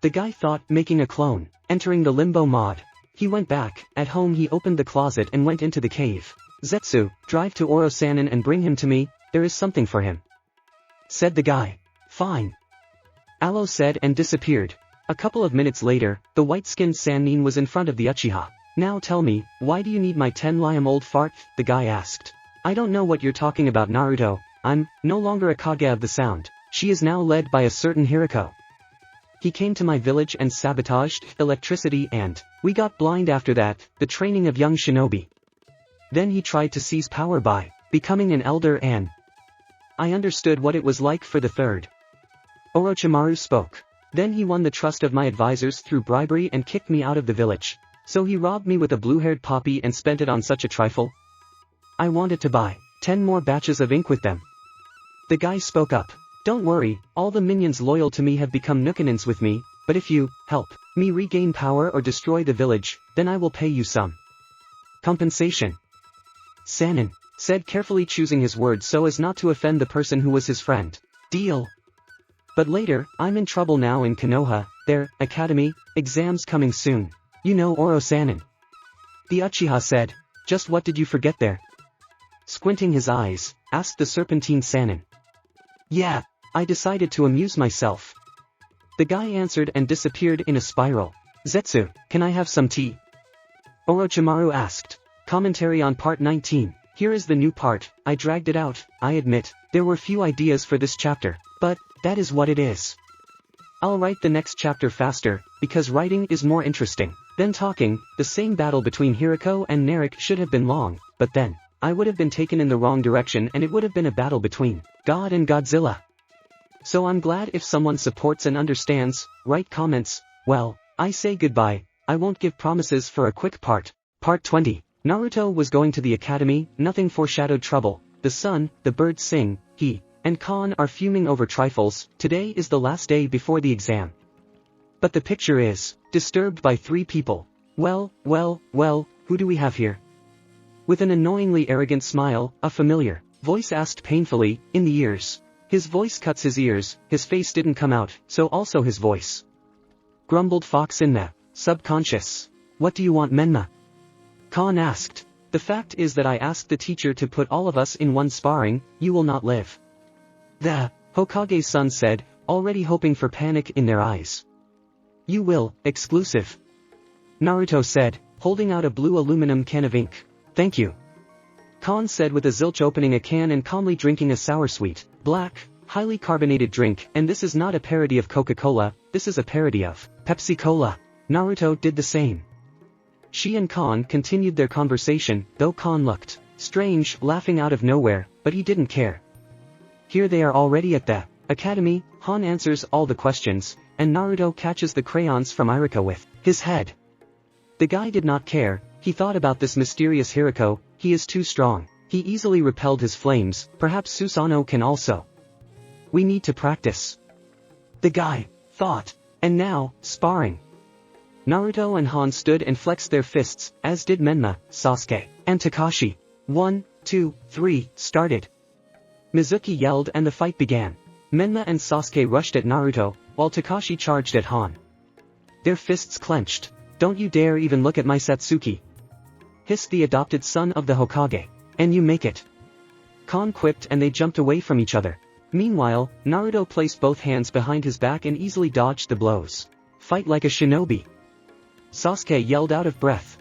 The guy thought, making a clone, entering the limbo mod. He went back. At home he opened the closet and went into the cave. Zetsu, drive to Orosanin and bring him to me, there is something for him, said the guy. Fine, Alo said and disappeared. A couple of minutes later, the white-skinned Sannin was in front of the Uchiha. Now tell me, why do you need my 10 liam old fart? The guy asked. I don't know what you're talking about, Naruto. I'm no longer a Kage of the sound. She is now led by a certain Hiriko. He came to my village and sabotaged electricity and we got blind after that, the training of young shinobi. Then he tried to seize power by becoming an elder and I understood what it was like for the third. Orochimaru spoke. Then he won the trust of my advisors through bribery and kicked me out of the village. So he robbed me with a blue-haired poppy and spent it on such a trifle? I wanted to buy 10 more batches of ink with them. The guy spoke up. Don't worry, all the minions loyal to me have become Nukanins with me, but if you help me regain power or destroy the village, then I will pay you some compensation. Sannin said, carefully choosing his words so as not to offend the person who was his friend. Deal. But later, I'm in trouble now in Konoha, their academy, exams coming soon. You know Oro-sanin. The Uchiha said. Just what did you forget there? Squinting his eyes, asked the Serpentine Sanin. Yeah, I decided to amuse myself. The guy answered and disappeared in a spiral. Zetsu, can I have some tea? Orochimaru asked. Commentary on part 19. Here is the new part. I dragged it out, I admit. There were few ideas for this chapter, but that is what it is. I'll write the next chapter faster, because writing is more interesting than talking. The same battle between Hiriko and Naruto should have been long, but then, I would have been taken in the wrong direction and it would have been a battle between God and Godzilla. So I'm glad if someone supports and understands. Write comments. Well, I say goodbye. I won't give promises for a quick part. Part 20. Naruto was going to the academy, nothing foreshadowed trouble. The sun, the birds sing, he and Khan are fuming over trifles. Today is the last day before the exam. But the picture is disturbed by 3 people. Well, who do we have here? With an annoyingly arrogant smile, a familiar voice asked painfully, in the ears. His voice cuts his ears, his face didn't come out, so also his voice. Grumbled Fox in the subconscious. What do you want, Menma? Khan asked. The fact is that I asked the teacher to put all of us in one sparring. You will not live. The Hokage's son said, already hoping for panic in their eyes. You will, exclusive. Naruto said, holding out a blue aluminum can of ink. Thank you. Khan said with a zilch, opening a can and calmly drinking a sour sweet, black, highly carbonated drink. And this is not a parody of Coca-Cola, this is a parody of Pepsi-Cola. Naruto did the same. She and Khan continued their conversation, though Khan looked strange, laughing out of nowhere, but he didn't care. Here they are already at the academy. Han answers all the questions, and Naruto catches the crayons from Hiriko with his head. The guy did not care. He thought about this mysterious Hiriko. He is too strong. He easily repelled his flames. Perhaps Susanoo can also. We need to practice. The guy thought. And now, sparring. Naruto and Han stood and flexed their fists, as did Menma, Sasuke, and Takashi. 1, 2, 3, started. Mizuki yelled and the fight began. Menma and Sasuke rushed at Naruto, while Takashi charged at Han. Their fists clenched. Don't you dare even look at my Satsuki! Hissed the adopted son of the Hokage. And you make it! Khan quipped and they jumped away from each other. Meanwhile, Naruto placed both hands behind his back and easily dodged the blows. Fight like a shinobi! Sasuke yelled out of breath.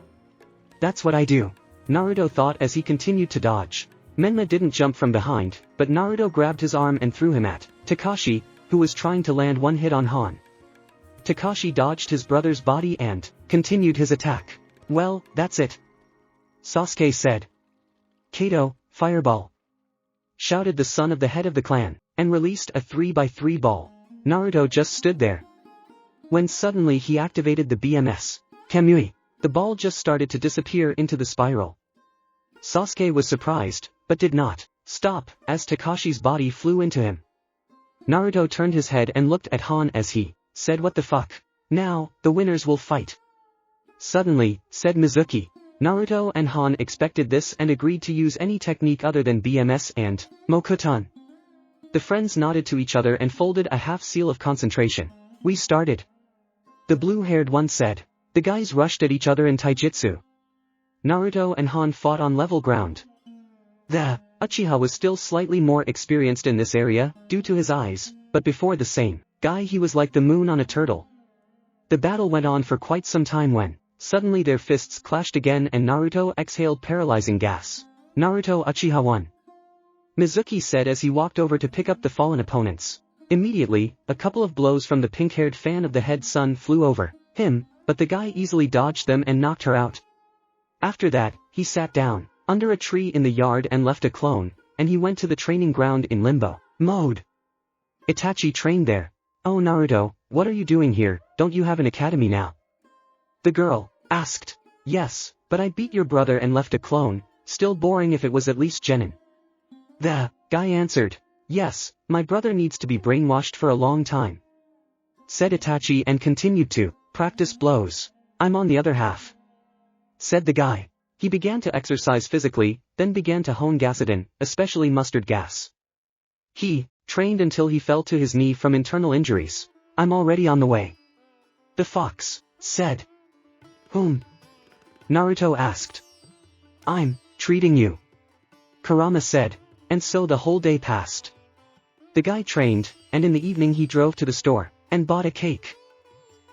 That's what I do, Naruto thought as he continued to dodge. Menma didn't jump from behind, but Naruto grabbed his arm and threw him at Takashi, who was trying to land one hit on Han. Takashi dodged his brother's body and continued his attack. Well, that's it, Sasuke said. Kato, fireball! Shouted the son of the head of the clan, and released a 3x3 ball. Naruto just stood there. When suddenly he activated the BMS. Kamui. The ball just started to disappear into the spiral. Sasuke was surprised, but did not stop, as Takashi's body flew into him. Naruto turned his head and looked at Han as he said, what the fuck? Now, the winners will fight. Suddenly, said Mizuki. Naruto and Han expected this and agreed to use any technique other than BMS and Mokuton. The friends nodded to each other and folded a half seal of concentration. We started. The blue-haired one said. The guys rushed at each other in taijutsu. Naruto and Han fought on level ground. The Uchiha was still slightly more experienced in this area, due to his eyes, but before the same guy he was like the moon on a turtle. The battle went on for quite some time when, suddenly their fists clashed again and Naruto exhaled paralyzing gas. Naruto Uchiha won, Mizuki said as he walked over to pick up the fallen opponents. Immediately, a couple of blows from the pink-haired fan of the head son flew over him, but the guy easily dodged them and knocked her out. After that, he sat down under a tree in the yard and left a clone, and he went to the training ground in limbo mode. Itachi trained there. Oh Naruto, what are you doing here? Don't you have an academy now? The girl asked. Yes, but I beat your brother and left a clone. Still boring. If it was at least genin. The guy answered. Yes, my brother needs to be brainwashed for a long time, said Itachi and continued to practice blows. I'm on the other half, said the guy. He began to exercise physically, then began to hone gasoline, especially mustard gas. He trained until he fell to his knee from internal injuries. I'm already on the way. The fox said. Whom? Naruto asked. I'm treating you. Kurama said, and so the whole day passed. The guy trained, and in the evening he drove to the store, and bought a cake.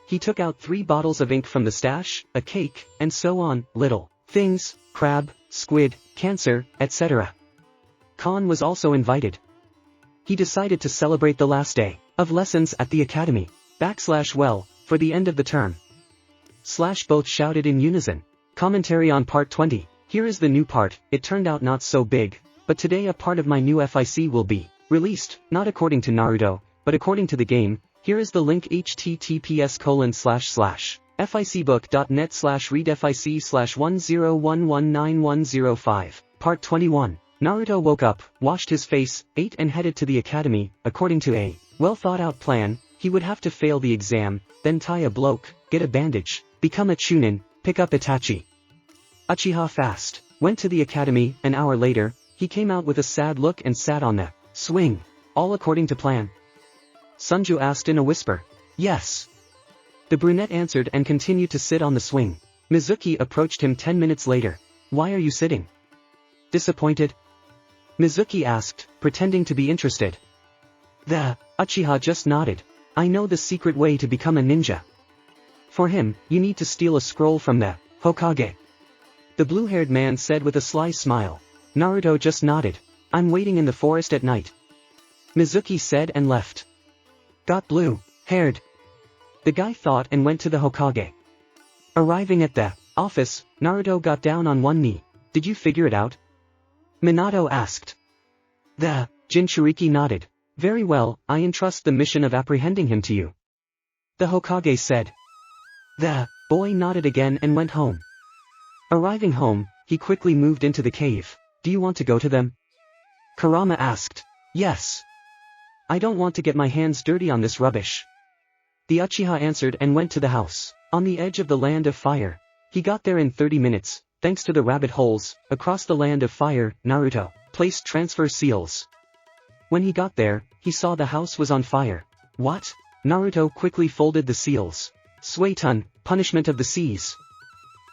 He took out 3 bottles of ink from the stash, a cake, and so on, little things, crab, squid, cancer, etc. Khan was also invited. He decided to celebrate the last day of lessons at the academy, /well, for the end of the term. Both shouted in unison. Commentary on part 20. Here is the new part. It turned out not so big, but today a part of my new FIC will be released, not according to Naruto, but according to the game. Here is the link https://ficbook.net/readfic/10119105. Part 21. Naruto woke up, washed his face, ate and headed to the academy. According to a well-thought-out plan, he would have to fail the exam, then tie a bloke, get a bandage, become a chunin, pick up Itachi. Uchiha fast, went to the academy. An hour later, he came out with a sad look and sat on the swing. All according to plan? Sunju asked in a whisper. Yes. The brunette answered and continued to sit on the swing. Mizuki approached him 10 minutes later. Why are you sitting? Disappointed? Mizuki asked, pretending to be interested. The Uchiha just nodded. I know the secret way to become a ninja. For him, you need to steal a scroll from the Hokage. The blue-haired man said with a sly smile. Naruto just nodded. I'm waiting in the forest at night. Mizuki said and left. Got blue-haired. The guy thought and went to the Hokage. Arriving at the office, Naruto got down on one knee. Did you figure it out? Minato asked. The Jinchuriki nodded. Very well, I entrust the mission of apprehending him to you. The Hokage said. The boy nodded again and went home. Arriving home, he quickly moved into the cave. Do you want to go to them? Kurama asked. Yes. I don't want to get my hands dirty on this rubbish. The Uchiha answered and went to the house, on the edge of the land of fire. He got there in 30 minutes, thanks to the rabbit holes. Across the land of fire, Naruto placed transfer seals. When he got there, he saw the house was on fire. What? Naruto quickly folded the seals. Suetun, punishment of the seas.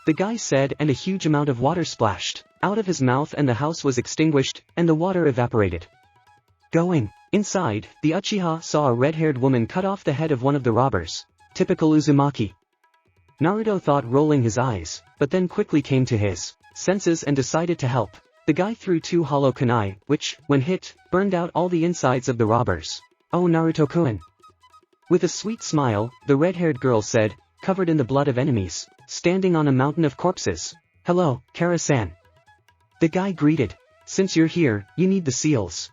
The guy said, and a huge amount of water splashed out of his mouth and the house was extinguished, and the water evaporated. Going inside, the Uchiha saw a red-haired woman cut off the head of one of the robbers. Typical Uzumaki. Naruto thought, rolling his eyes, but then quickly came to his senses and decided to help. The guy threw 2 hollow kunai, which, when hit, burned out all the insides of the robbers. Oh Naruto-kun. With a sweet smile, the red-haired girl said, covered in the blood of enemies, standing on a mountain of corpses. Hello, Kara-san. The guy greeted. Since you're here, you need the seals.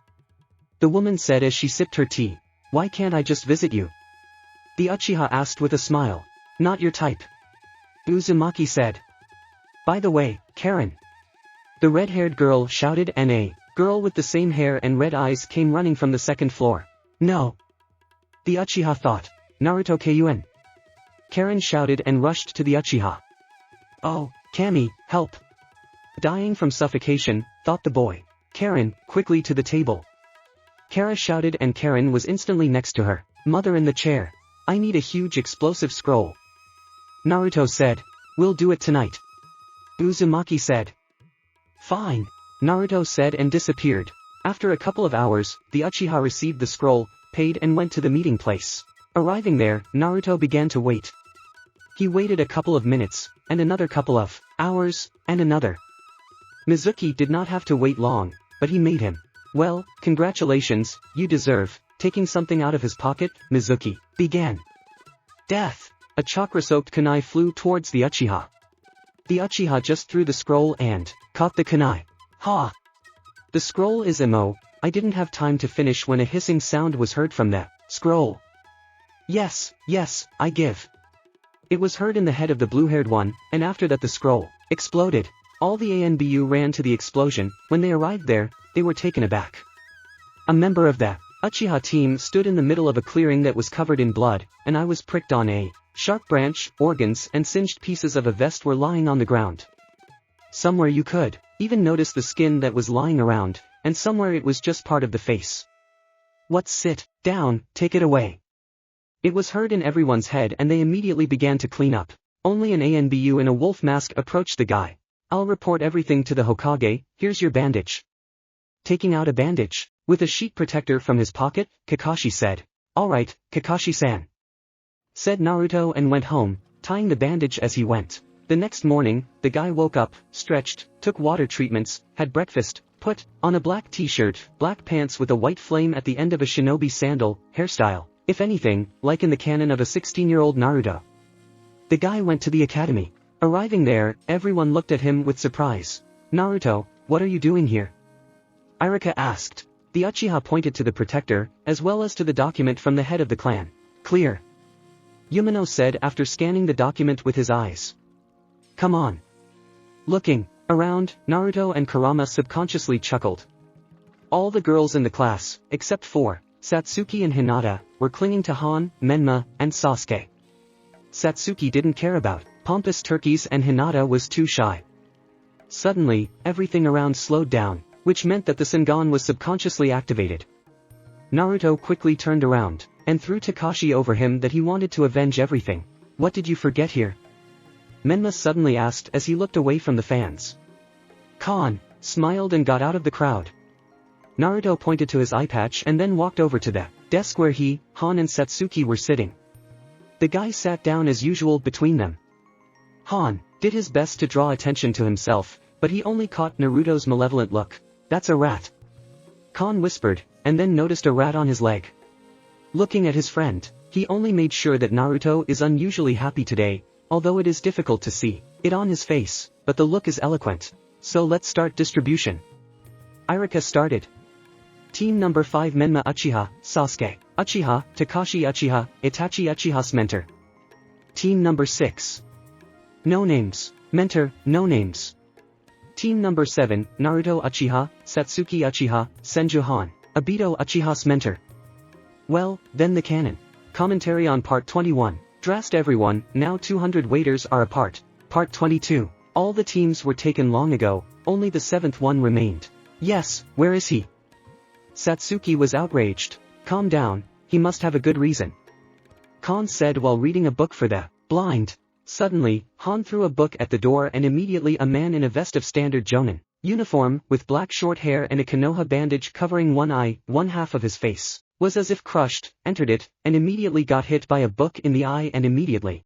The woman said as she sipped her tea. Why can't I just visit you? The Uchiha asked with a smile. Not your type. Uzumaki said. By the way, Karen. The red-haired girl shouted and a girl with the same hair and red eyes came running from the 2nd floor. No. The Uchiha thought. Naruto Kayuen. Karen shouted and rushed to the Uchiha. Oh, Kami, help. Dying from suffocation, thought the boy. Karen, quickly to the table. Kara shouted and Karen was instantly next to her. Mother in the chair. I need a huge explosive scroll. Naruto said. We'll do it tonight. Uzumaki said. Fine. Naruto said and disappeared. After a couple of hours, the Uchiha received the scroll, paid and went to the meeting place. Arriving there, Naruto began to wait. He waited a couple of minutes, and another couple of hours, and another. Mizuki did not have to wait long, but he made him. Well, congratulations, you deserve. Taking something out of his pocket, Mizuki began. Death! A chakra-soaked kunai flew towards the Uchiha. The Uchiha just threw the scroll and caught the kunai. Ha! The scroll is Emo. I didn't have time to finish when a hissing sound was heard from the scroll. Yes, yes, I give. It was heard in the head of the blue-haired one, and after that the scroll exploded. All the Anbu ran to the explosion. When they arrived there, they were taken aback. A member of the Uchiha team stood in the middle of a clearing that was covered in blood, and I was pricked on a sharp branch. Organs and singed pieces of a vest were lying on the ground. Somewhere you could even notice the skin that was lying around, and somewhere it was just part of the face. What, sit down, take it away. It was heard in everyone's head and they immediately began to clean up. Only an Anbu in a wolf mask approached the guy. I'll report everything to the Hokage, here's your bandage. Taking out a bandage, with a sheet protector from his pocket, Kakashi said. Alright, Kakashi-san, said Naruto and went home, tying the bandage as he went. The next morning, the guy woke up, stretched, took water treatments, had breakfast, put on a black t-shirt, black pants with a white flame at the end of a shinobi sandal, hairstyle, if anything, like in the canon of a 16-year-old Naruto. The guy went to the academy. Arriving there, everyone looked at him with surprise. Naruto, what are you doing here? Hiriko asked. The Uchiha pointed to the protector, as well as to the document from the head of the clan. Clear, Yumino said after scanning the document with his eyes. Come on. Looking around, Naruto and Kurama subconsciously chuckled. All the girls in the class, except for Satsuki and Hinata, were clinging to Han, Menma, and Sasuke. Satsuki didn't care about pompous turkeys and Hinata was too shy. Suddenly, everything around slowed down, which meant that the Sengon was subconsciously activated. Naruto quickly turned around, and threw Kakashi over him that he wanted to avenge everything. What did you forget here? Menma suddenly asked as he looked away from the fans. Khan smiled and got out of the crowd. Naruto pointed to his eye patch and then walked over to the desk where he, Han and Satsuki were sitting. The guy sat down as usual between them. Han did his best to draw attention to himself, but he only caught Naruto's malevolent look. That's a rat. Khan whispered, and then noticed a rat on his leg. Looking at his friend, he only made sure that Naruto is unusually happy today, although it is difficult to see it on his face, but the look is eloquent. So let's start distribution. Hiriko started. Team number 5 Menma Uchiha, Sasuke, Uchiha, Takashi Uchiha, Itachi Uchiha's mentor. Team number 6. No names, mentor, no names. Team number 7, Naruto Uchiha, Satsuki Uchiha, Senju Han, Obito Uchiha's mentor. Well, then the canon. Commentary on Part 21. Drast everyone, now 200 waiters are apart. Part 22. All the teams were taken long ago, only the 7th one remained. Yes, where is he? Satsuki was outraged. Calm down, he must have a good reason. Khan said while reading a book for the blind. Suddenly, Han threw a book at the door and immediately a man in a vest of standard Jonin uniform, with black short hair and a Konoha bandage covering one eye, one half of his face, was as if crushed, entered it, and immediately got hit by a book in the eye and immediately